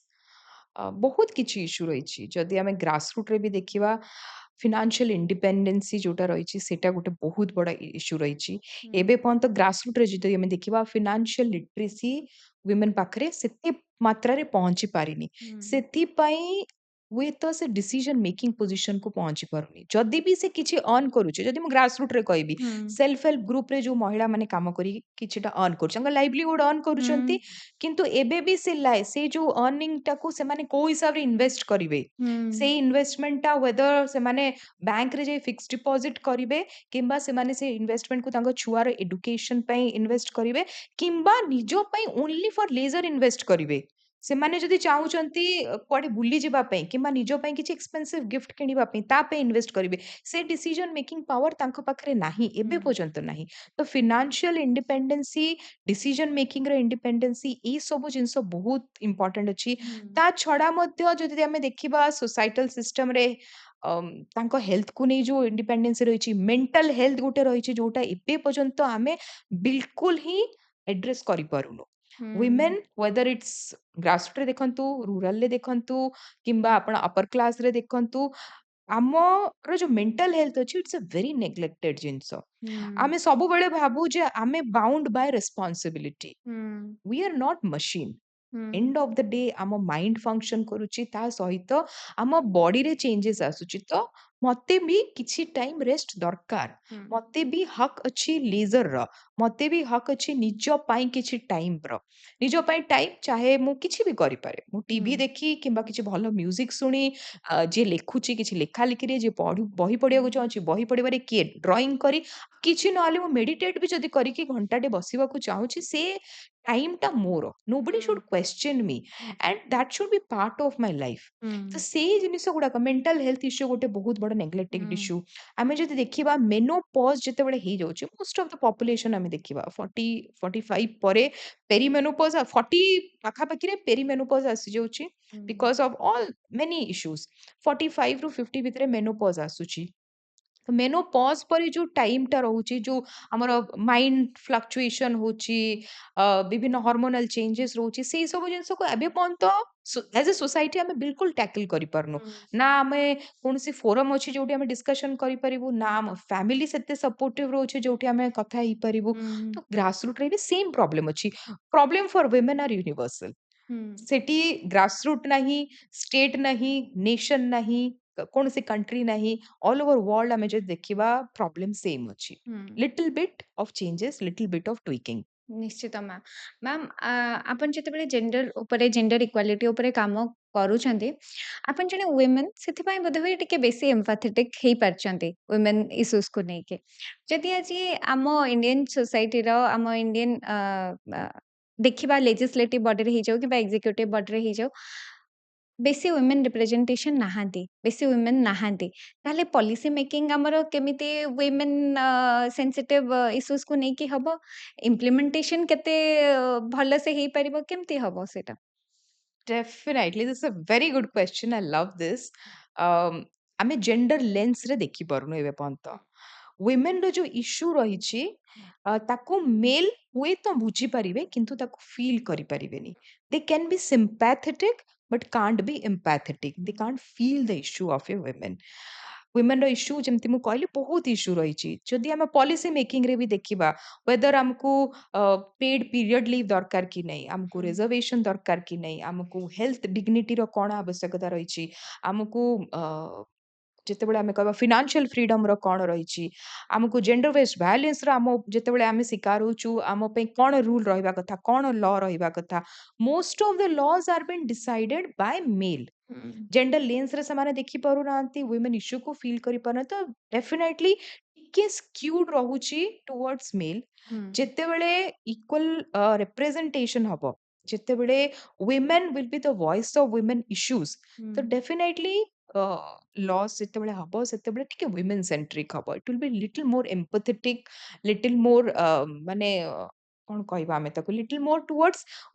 ବହୁତ କିଛି ଇସ୍ୟୁ ରହିଛି। ଯଦି ଆମେ ଗ୍ରାସ ରୁଟ୍ ରେ ବି ଦେଖିବା, ଫିନାନ୍ସିଆଲ ଇଣ୍ଡିପେଣ୍ଡେନ୍ସି ଯୋଉଟା ରହିଛି ସେଇଟା ଗୋଟେ ବହୁତ ବଡ଼ ଇସ୍ୟୁ ରହିଛି। ହୁଁ, ଏବେ ପର୍ଯ୍ୟନ୍ତ ଗ୍ରାସ ରୁଟ୍ ରେ ଯଦି ଆମେ ଦେଖିବା ଫିନାନ୍ସିଆଲ ଲିଟରେସି ୱିମେନ୍ ପାଖରେ ସେତେ ମାତ୍ରାରେ ପହଞ୍ଚି ପାରିନି। ହୁଁ, ସେଥିପାଇଁ ହୁଏତ ସେ ଡିସିଜନ ମେକିଂ ପୋଜିସନ କୁ ପହଞ୍ଚି ପାରୁନି। ଯଦି ବି ସେ କିଛି अर्न କରୁଛି, ଯଦି ମୁଁ ଗ୍ରାସ ରୁଟ୍ ରେ କହିବି, ହୁଁ, ସେଲ୍ଫ ହେଲ୍ପ ଗ୍ରୁପ ରେ ଯୋଉ ମହିଳା ମାନେ କାମ କରି କିଛିଟା अर्न କରୁଛନ୍ତି, ତାଙ୍କ ଲାଇଭଲିହୁଡ अर्न ହୁଁ, କରୁଛନ୍ତି, କିନ୍ତୁ ଏବେ ବି ସେ ଯୋଉ अर्निंग ଟାକୁ ସେମାନେ କୋଉ ହିସାବରେ ଇନଭେଷ୍ଟ କରିବେ, ହୁଁ, ସେଇ ଇନଭେଷ୍ଟମେଣ୍ଟ ଟା ୱେଦର ସେମାନେ ବ୍ୟାଙ୍କରେ ଯାଇ ଫିକ୍ସ ଡିପୋଜିଟ କରିବେ କିମ୍ବା ସେମାନେ ସେ ଇନଭେଷ୍ଟମେଣ୍ଟ କୁ ତାଙ୍କ ଛୁଆର ଏଡୁକେସନ ପାଇଁ ଇନଭେଷ୍ଟ କରିବେ କିମ୍ବା ନିଜ ପାଇଁ ଓନ୍ଲି ଫର ଲେଜର ଇନଭେଷ୍ଟ କରିବେ। ସେମାନେ ଯଦି ଚାହୁଁଛନ୍ତି କୁଆଡେ ବୁଲି ଯିବା ପାଇଁ କିମ୍ବା ନିଜ ପାଇଁ କିଛି ଏକ୍ସପେନ୍ସିଭ ଗିଫ୍ଟ କିଣିବା ପାଇଁ ତା ପାଇଁ ଇନଭେଷ୍ଟ କରିବେ, ସେ ଡିସିଜନ ମେକିଂ ପାୱାର ତାଙ୍କ ପାଖରେ ନାହିଁ, ଏବେ ହୁଁ, ପର୍ଯ୍ୟନ୍ତ ନାହିଁ। ତ ଫିନାନ୍ସିଆଲ ଇଣ୍ଡିପେଣ୍ଡେନ୍ସି, ଡିସିଜନ ମେକିଂ ର ଇଣ୍ଡିପେଣ୍ଡେନ୍ସି, ଏଇ ସବୁ ଜିନିଷ ବହୁତ ଇମ୍ପୋର୍ଟାଣ୍ଟ ଅଛି। ହୁଁ, ତା ଛଡା ମଧ୍ୟ ଯଦି ଆମେ ଦେଖିବା ସୋସାଇଟାଲ ସିଷ୍ଟମରେ ତାଙ୍କ ହେଲ୍ଥକୁ ନେଇ ଯୋଉ ଇଣ୍ଡିପେଣ୍ଡେନ୍ସି ରହିଛି, ମେଣ୍ଟାଲ ହେଲ୍ଥ ଗୋଟେ ରହିଛି ଯୋଉଟା ଏବେ ପର୍ଯ୍ୟନ୍ତ ଆମେ ବିଲକୁଲ ହିଁ ଆଡ୍ରେସ୍ କରିପାରୁନୁ। ହୁଁ, ୱିମେନ୍ ୱେଦର ଇଟ୍ସ ଗ୍ରାସରୁଟରେ ଦେଖନ୍ତୁ, ରୁରାଲରେ ଦେଖନ୍ତୁ କିମ୍ବା ଆପଣ ଅପର କ୍ଲାସରେ ଦେଖନ୍ତୁ, ଆମର ଯୋଉ ମେଣ୍ଟାଲ ହେଲ୍ଥ ଅଛି ଇଟ୍ସ ଅ ଭେରି ନେଗ୍ଲେକ୍ଟେଡ ଜିନିଷ। ହୁଁ, ଆମେ ସବୁବେଳେ ଭାବୁ ଯେ ଆମେ ବାଉଣ୍ଡ ବାय ରେସ୍ପନ୍ସିବିଲିଟି। ହୁଁ, वी आर नॉट मशीन। ହୁଁ, एंड ऑफ द डे आम माइंड फंक्शन करुच्ची, ता सहित आम बॉडी रे चेंजेस आसुची। तो मते भी किछि टाइम रेस्ट दरकार, ହୁଁ, मते भी हक अच्छी लेजर र, मते भी हक अच्छी निज पाई किछि टाइम र। निज पाई टाइम चाहे मु किछि भी करि पारे, मु ହୁଁ, टीवी देखी किंबा किछि भलो म्यूजिक सुनी, जे लेखुची किछि लेखा लिखि रे, जे पढु बही पढिया को चाहूची बही पढिबारे, किए ड्राइंग करी, किछि नहले मु मेडिटेट भी जदी करी कि घंटाटे बसिबाकू चाहूची, से टाइम टा मोर, नोबडी ହୁଁ, should question me and that should be part of my life. ହୁଁ, तो सेई जिनिस गुड़ाक मेंटल हेल्थ इश्यू गोटे बहुत बड़ नेग्लेक्टेड ହୁଁ, इश्यू। आमे जदि देखिबा मेनोपॉज जेतेबेले हेइ जाउची, मोस्ट ऑफ द पॉपुलेशन आमे देखिबा 40-45 परे पेरीमेनोपॉज, 40 पाखापाखि रे पेरीमेनोपॉज आसी जाउची ହୁଁ, because of all many issues. 45 ରୁ 50 भितरे मेनोपॉज आसुची। तो मेनोपॉज पर जो टाइम टा रहूची, जो हमर माइंड फ्लक्चुएशन होची, विभिन्न हार्मोनल चेंजेस रहूची, से सब जिनिस को एबे पर्यंत एज ए सोसाइटी आमे बिल्कुल टैकल करि पारनु ହୁଁ, ना। आमे कोनसी फोरम अछि जोटी आमे डिस्कशन करि परिबु ना, आम फैमिली सेते सपोर्टिव रहूची जोटी आमे कथा हेइ परिबु। ହୁଁ, तो ग्रास रूट रे भी सेम प्रॉब्लम अछि। Problem for women are universal. ହୁଁ, सेठी ग्रास रूट नहीं, स्टेट नहीं, नेशन नहीं, कौन सी कंट्री नहीं, ऑल ओवर वर्ल्ड आमे जे देखिबा प्रॉब्लम सेम अछि। ହୁଁ। Little bit of changes, little bit of tweaking. ନିଶ୍ଚିତ ମ୍ୟାମ୍। ମ୍ୟାମ୍ ଆପଣ ଯେତେବେଳେ ଜେଣ୍ଡର ଉପରେ ଜେଣ୍ଡର ଇକ୍ୱାଲିଟି ଉପରେ କାମ କରୁଛନ୍ତି, ଆପଣ ଜଣେ ୱିମେନ୍ ସେଥିପାଇଁ ବୋଧହୁଏ ଟିକେ ବେଶୀ ଏମ୍ପାଥେଟିକ୍ ହେଇପାରିଛନ୍ତି ୱିମେନ୍ ଇସ୍ୟୁଜକୁ ନେଇକି। ଯଦି ଆଜି ଆମ ଇଣ୍ଡିଆନ୍ ସୋସାଇଟିର ଆମ ଇଣ୍ଡିଆନ୍ ଦେଖିବା ଲେଜିସ୍ଲେଟିଭ୍ ବଡିରେ ହେଇଯାଉ କିମ୍ବା ଏକ୍ଜିକ୍ୟୁଟିଭ୍ ବଡିରେ ହେଇଯାଉ, ବେଶୀ ୱିମେନ୍ ରିପ୍ରେଜେଣ୍ଟେସନ୍ ନାହାନ୍ତି, ବେଶୀ ୱିମେନ୍ ନାହାନ୍ତି। ତାହେଲେ ପଲିସି ମେକିଂ ଆମର କେମିତି ୱିମେନ୍ ସେନ୍ସିଟିଭ୍ ଇସ୍ୟୁଜକୁ ନେଇକି ହବ? ଇମ୍ପ୍ଲିମେଣ୍ଟେସନ୍ କେତେ ଭଲସେ ହେଇପାରିବ? କେମିତି ହବ ସେଇଟା? Definitely this is a very good question, I love this. आमे जेंडर लेंस रे देखि पारुनु एबे पर्यंत। वुमेन रो जो इश्यू रहिछि, ताको मेल हुए तो बुझी परिबे किंतु ताको फील करि परिबेनी। They can be sympathetic but can't be empathetic, they can't feel the issue of a women. Women रो इश्यू जेमति मु कहली बहुत इश्यू रहिछि। जदि आमे पॉलिसी मेकिंग रे भी देखिबा, वेदर हमकु पेड पीरियड लीव दरकार कि नहीं, हमकु हुँ, रिजर्वेशन दरकार कि नहीं, हमकु हेल्थ डिग्निटी रो कोन आवश्यकता रहिछि, हमकु ଯେତେବେଳେ ଆମେ କହିବା ଫିନାନ୍ସିଆଲ ଫ୍ରିଡମ ର କଣ ରହିଛି, ଆମକୁ ଜେଣ୍ଡର ବେସ୍ଡ ଭାয়োଲେନ୍ସ ର ଆମ ଯେତେବେଳେ ଆମେ ଶିକାର ହଉଛୁ, ଆମ ପାଇଁ କଣ ରୁଲ ରହିବା କଥା, କଣ ଲ ରହିବା କଥା, most of the laws are been decided by male. ହୁଁ, जेंडर लेंस रे ସେମାନେ ଦେଖି ପାରୁନାହାନ୍ତି, ୱିମେନ୍ ଇଶ୍ୟୁ କୁ ଫିଲ୍ କରିପାରୁନାହାନ୍ତି। ତ ଡେଫିନେଟଲି ଟିକେ ସ୍କ୍ୟୁଡ ରହୁଛି ଟୁवर्ड्स मेल। ହୁଁ, ଯେତେବେଳେ ଇକ୍ୱାଲ ରିପ୍ରେଜେଣ୍ଟେସନ ହବ, ଯେତେବେଳେ women will be the voice of women issues ତ ହୁଁ। definitely laws ଯେତେବେଳେ ହବ ସେତେବେଳେ ଟିକେ women centric ହବ, it will be little more empathetic, little more ମାନେ କଣ କହିବା ଆମେ ତାକୁ, little more towards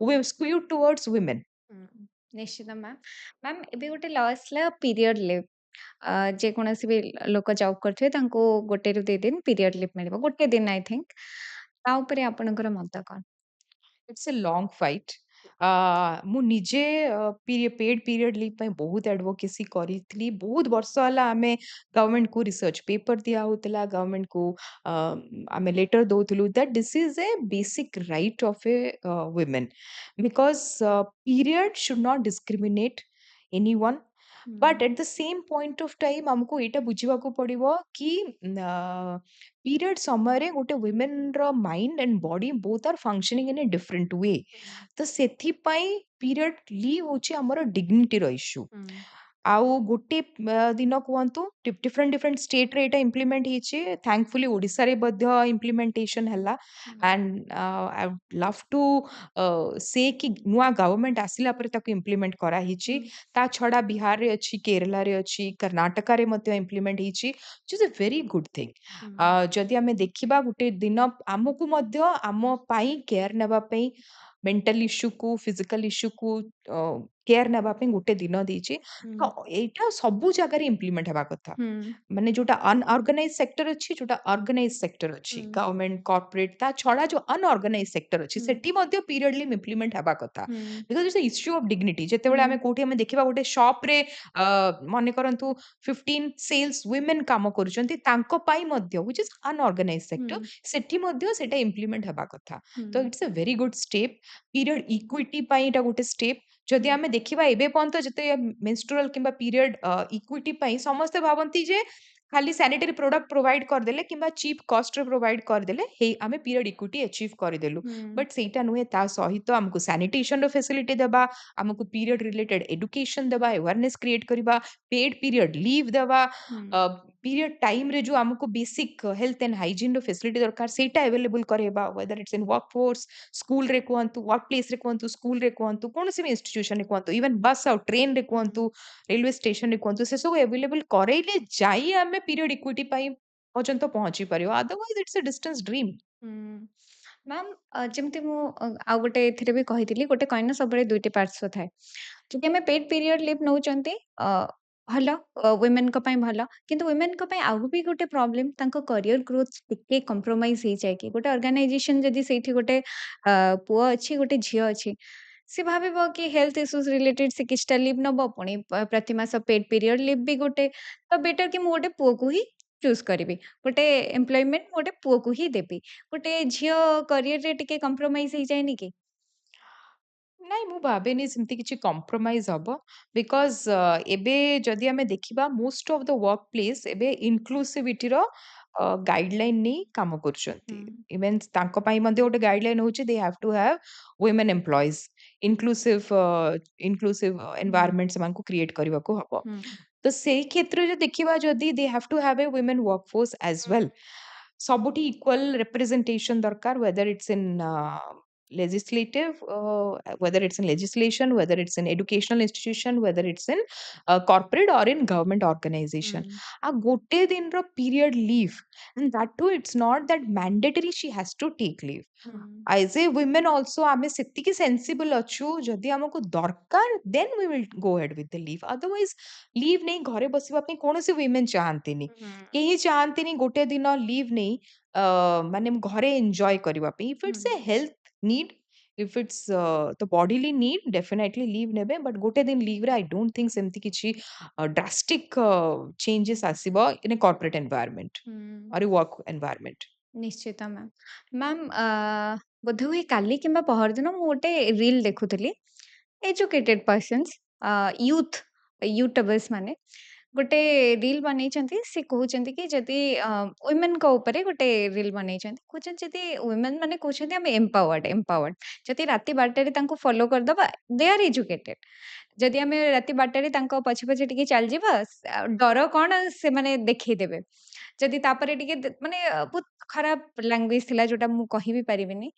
skewed towards women। ହୁଁ, ନିଶ୍ଚିତ ମ୍ୟାମ୍। ମ୍ୟାମ୍ ଏବେ ଗୋଟେ ଲ ଆସିଲା ପିରିୟଡ୍ ଲିଭ୍। ଯେକୌଣସି ବି ଲୋକ ଜବ୍ କରୁଥିବେ ତାଙ୍କୁ 1 ରୁ 2 ଦିନ ପିରିୟଡ୍ ଲିଭ୍ ମିଳିବ। ଗୋଟେ ଦିନ ଆଇ ଥିଙ୍କ୍। ତା ଉପରେ ଆପଣଙ୍କର ମତ କଣ? It's a long fight. ମୁଁ ନିଜେ पेड पीरियड लीव ପାଇଁ ବହୁତ advocacy କରିଥିଲି। ବହୁତ ବର୍ଷ ହେଲା ଆମେ ଗଭର୍ନमेंट को रिसर्च पेपर दिया होतला, गवर्नमेंट को ଆମେ letter ଦଉଥିଲୁ that this is a basic right of a women because period should not discriminate anyone। ହୁଁ, but at the same point of time हमको एटा बुझिबाकू पड़िबो कि पीरियड समय गोटे वुमेन रो mind and body both are functioning in a different way. तो सेथि पीरियड लीव होची हमर डिग्निटी रो इश्यू। ହୁଁ, आउ गोटे दिन कहतु डिफरेंट डिफरेंट स्टेट रे एटा इम्प्लीमेंट ହେଇଛି, थैंकफुली ओडिसा रे ମଧ୍ୟ इम्प्लीमेंटेशन हला। ହୁଁ, and I would love to say कि नुआ गवर्नमेंट आसिला पर ताको इम्प्लीमेंट करा ହୁଁ, ହେଇଛି। ତା ଛଡା ବିହାରରେ ଅଛି, କେରଳାରେ ଅଛି, କର୍ଣ୍ଣାଟକାରେ ମଧ୍ୟ ଇମ୍ପ୍ଲିମେଣ୍ଟ ହେଇଛି, which is a very good thing। ହୁଁ, ଯଦି ଆମେ ଦେଖିବା ଗୋଟେ ଦିନ ଆମକୁ ମଧ୍ୟ ଆମ ପାଇଁ କେୟାର ନେବା ପାଇଁ, ମେଣ୍ଟାଲ ଇସ୍ୟୁକୁ ଫିଜିକାଲ ଇସ୍ୟୁକୁ କେୟାର ନେବା ପାଇଁ ଗୋଟେ ଦିନ ଦେଇଛି। ହୁଁ, ତ ଏଇଟା ସବୁ ଜାଗାରେ ଇମ୍ପ୍ଲିମେଣ୍ଟ ହେବା କଥା। ହୁଁ, ମାନେ ଯୋଉଟା ଅନଅର୍ଗାନାଇଜ ସେକ୍ଟର ଅଛି, ଯୋଉଟା ଅର୍ଗାନାଇଜ ସେକ୍ଟର ଅଛି, ହୁଁ, ଗଭର୍ନମେଣ୍ଟ କର୍ପୋରେଟ, ତା ଛଡା ଯୋଉ ଅନଅର୍ଗାନାଇଜ ସେକ୍ଟର ଅଛି ହୁଁ, ସେଠି ମଧ୍ୟ ପିରିୟड ଲିଭ୍ ଇମ୍ପ୍ଲିମେଣ୍ଟ ହେବା କଥା। ହୁଁ, because it's issue of dignity. ଯେତେବେଳେ ହୁଁ, ଆମେ କୋଉଠି ଆମେ ଦେଖିବା ଗୋଟେ ସପରେ ମନେ କରନ୍ତୁ 15 ସେଲ୍ସ ୱିମେନ୍ କାମ କରୁଛନ୍ତି, ତାଙ୍କ ପାଇଁ ମଧ୍ୟ which is unorganized ହୁଁ, sector, ସେଠି ମଧ୍ୟ ସେଟା ଇମ୍ପ୍ଲିମେଣ୍ଟ ହେବା କଥା। ତ ହୁଁ, it's a very good step। Period equity ପାଇଁ ଏଇଟା ଗୋଟେ ଷ୍ଟେପ୍। ଯଦି ହୁଁ, ଆମେ ଦେଖିବା ଏବେ ପର୍ଯ୍ୟନ୍ତ ଯେତେ ମେନଷ୍ଟ୍ରୁଆଲ କିମ୍ବା ପିରିୟड ଇକ୍ୱିଟି ପାଇଁ ସମସ୍ତେ ଭାବନ୍ତି ଯେ ଖାଲି ସାନିଟାରୀ ପ୍ରୋଡକ୍ଟ ପ୍ରୋଭାଇଡ କରିଦେଲେ କିମ୍ବା ଚିପ୍ କଷ୍ଟରେ ପ୍ରୋଭାଇଡ କରିଦେଲେ ହେଇ ଆମେ ପିରିୟड ଇକ୍ୱିଟି ଆଚିଭ୍ କରିଦେଲୁ। ହୁଁ, ବଟ୍ ସେଇଟା ନୁହେଁ, ତା ସହିତ ଆମକୁ ସାନିଟେସନର ଫେସିଲିଟି ଦେବା, ଆମକୁ ପିରିୟड ରିଲେଟେଡ ଏଡୁକେସନ ଦେବା, awareness କ୍ରିଏଟ କରିବା, पेड पीरियड लीव देवा, ହୁଁ, पीरियड टाइम रे जो हमको बेसिक हेल्थ एंड हाइजीन रो फैसिलिटी दरकार सेटा अवेलेबल करेबा, whether it's in workforce, school रे कहंतु, वर्क प्लेस रे कहंतु, स्कूल रे कहंतु, कोनोसी भी इंस्टीट्यूशन रे कहंतु, इवन बस और ट्रेन रे ହୁଁ, कहंतु, रेलवे स्टेशन रे कहंतु, से सब अवेलेबल करेले जाई हमें पीरियड इक्विटी पाई पर्यंत पहुंची परियो, otherwise it's a distance dream. ହୁଁ। ମ୍ୟାମ୍ ଯେମିତି ମୁଁ ଆଉ ଗୋଟେ ଏଥିରେ ବି କହିଥିଲି ଗୋଟେ କଏନ୍‌ର ସବୁବେଳେ 2ଟି ପାର୍ଶ୍ୱ ଥାଏ। ଯଦି ଆମେ ପେଡ୍ ପିରିୟଡ୍ ଲିଭ୍ ନଉଛନ୍ତି ଭଲ ୱିମେନ୍‌ଙ୍କ ପାଇଁ ଭଲ। କିନ୍ତୁ ୱିମେନ୍‌ଙ୍କ ପାଇଁ ଆଉ ବି ଗୋଟେ ପ୍ରୋବ୍ଲେମ୍ ତାଙ୍କ କ୍ୟାରିୟର ଗ୍ରୋଥ୍ ଟିକେ କମ୍ପ୍ରୋମାଇଜ୍ ହେଇଯାଏ କି ଗୋଟେ ଅର୍ଗାନାଇଜେସନ ଯଦି ସେଇଠି ଗୋଟେ ପୁଅ ଅଛି, ଗୋଟେ ଝିଅ ଅଛି। ସେ ଭାବିବ କି ହେଲ୍ଥ ଇସ୍ୟୁଜ୍ ରିଲେଟେଡ୍ ସେ କିଛିଟା ଲିଭ୍ ନବ, ପୁଣି ପ୍ରତି ମାସ ପେଡ୍ ପିରିୟଡ୍ ଲିଭ୍ ବି ଗୋଟେ। ତ ବେଟର୍ କି ମୁଁ ଗୋଟେ ପୁଅକୁ ହିଁ ଚୁଜ୍ କରିବି। ଗୋଟେ ଏମ୍ପ୍ଲୟମେଣ୍ଟ ମୁଁ ଗୋଟେ ପୁଅକୁ ହିଁ ଦେବି। ଗୋଟେ ଝିଅ କ୍ୟାରିୟରରେ ଟିକେ କମ୍ପ୍ରୋମାଇଜ୍ ହେଇଯାଏନି କି? ନାଇଁ ମୁଁ ଭାବେନି ସେମିତି କିଛି କମ୍ପ୍ରୋମାଇଜ ହବ। ବିକଜ ଏବେ ଯଦି ଆମେ ଦେଖିବା most of the work place ଏବେ ଇନକ୍ଲୁସିଭିଟିର ଗାଇଡଲାଇନ ନେଇ କାମ ହୁଁ, କରୁଛନ୍ତି। ଇଭେନ୍ ତାଙ୍କ ପାଇଁ ମଧ୍ୟ ଗୋଟେ ଗାଇଡଲାଇନ ହଉଛି ଦେ have two have women employees. Inclusive inclusive ହୁଁ, ଏନଭାୟରନମେଣ୍ଟ ସେମାନଙ୍କୁ କ୍ରିଏଟ କରିବାକୁ ହବ। ହୁଁ, ତ ସେଇ କ୍ଷେତ୍ରରେ ଦେଖିବା ଯଦି ଦେ have two have a women work force as well. ସବୁଠି ଇକ୍ୱାଲ ରିପ୍ରେଜେଣ୍ଟେସନ ଦରକାର, whether it's in legislative, whether it's in legislation, whether it's in educational institution, whether it's in corporate or in government ହୁଁ, organization। ଆଉ ଗୋଟେ ଦିନର period leave, and that too it's not that mandatory she has to take leave। ହୁଁ, as a women also ଆମେ ସେତିକି sensible ଅଛୁ, ଯଦି ଆମକୁ ଦରକାର then we will go ahead with the leave। otherwise leave ନେଇ ଘରେ ବସିବା ପାଇଁ କୌଣସି women ଚାହାନ୍ତିନି। ହୁଁ, କେହି ଚାହାନ୍ତିନି ଗୋଟେ ଦିନ ଲିଭ୍ ନେଇ ମାନେ ଘରେ ଏନ୍ଜୟ କରିବା ପାଇଁ। ଇଫ୍ ହୁଁ, it's a health need, if it's ତ ବଡିଲି ନିଡ୍, ଡେଫିନେଟଲି ଲିଭ୍ ନେବେ। ବଟ୍ ଗୋଟେ ଦିନ ଲିଭ୍‌ରେ ଆଇ ଡୋଣ୍ଟ ଥିଙ୍କ୍ ସେମିତି କିଛି ଡ୍ରାଷ୍ଟିକ୍ ଚେଞ୍ଜେସ୍ ଆସିବ ଇନ୍ ଏ କର୍ପୋରେଟ୍ ଏନଭାୟରନମେଣ୍ଟ ହୁଁ। Or a work environment. ନିଶ୍ଚିତ ମ୍ୟାମ୍। ମ୍ୟାମ୍ ବୋଧହୁଏ କାଲି କିମ୍ବା ପହରଦିନ ମୁଁ ଗୋଟେ ରିଲ୍ ଦେଖୁଥିଲି। ଏଜୁକେଟେଡ୍ ପର୍ସନ୍ସ ୟୁଥ୍ ୟୁଟ୍ୟୁବର୍ସ ମାନେ ଗୋଟେ ରିଲ୍ ବନେଇଛନ୍ତି। ସେ କହୁଛନ୍ତି କି ଯଦି ୱିମେନ୍‌ଙ୍କ ଉପରେ ଗୋଟେ ରିଲ୍ ବନେଇଛନ୍ତି। କହୁଛନ୍ତି ଯଦି ୱିମେନ୍ ମାନେ କହୁଛନ୍ତି ଆମେ ଏମ୍ପାୱାର୍ଡ। ଯଦି ରାତି 12ଟାରେ ତାଙ୍କୁ ଫଲୋ କରିଦବା, ଦେ ଆର୍ ଏଜୁକେଟେଡ୍। ଯଦି ଆମେ ରାତି 12ଟାରେ ତାଙ୍କ ପଛେ ପଛେ ଟିକେ ଚାଲିଯିବା, ଡର କଣ ସେମାନେ ଦେଖେଇଦେବେ। ଯଦି ତାପରେ ଟିକେ ମାନେ ବହୁତ ଖରାପ ଲାଙ୍ଗୁଏଜ ଥିଲା ଯୋଉଟା ମୁଁ କହି ବି ପାରିବିନି।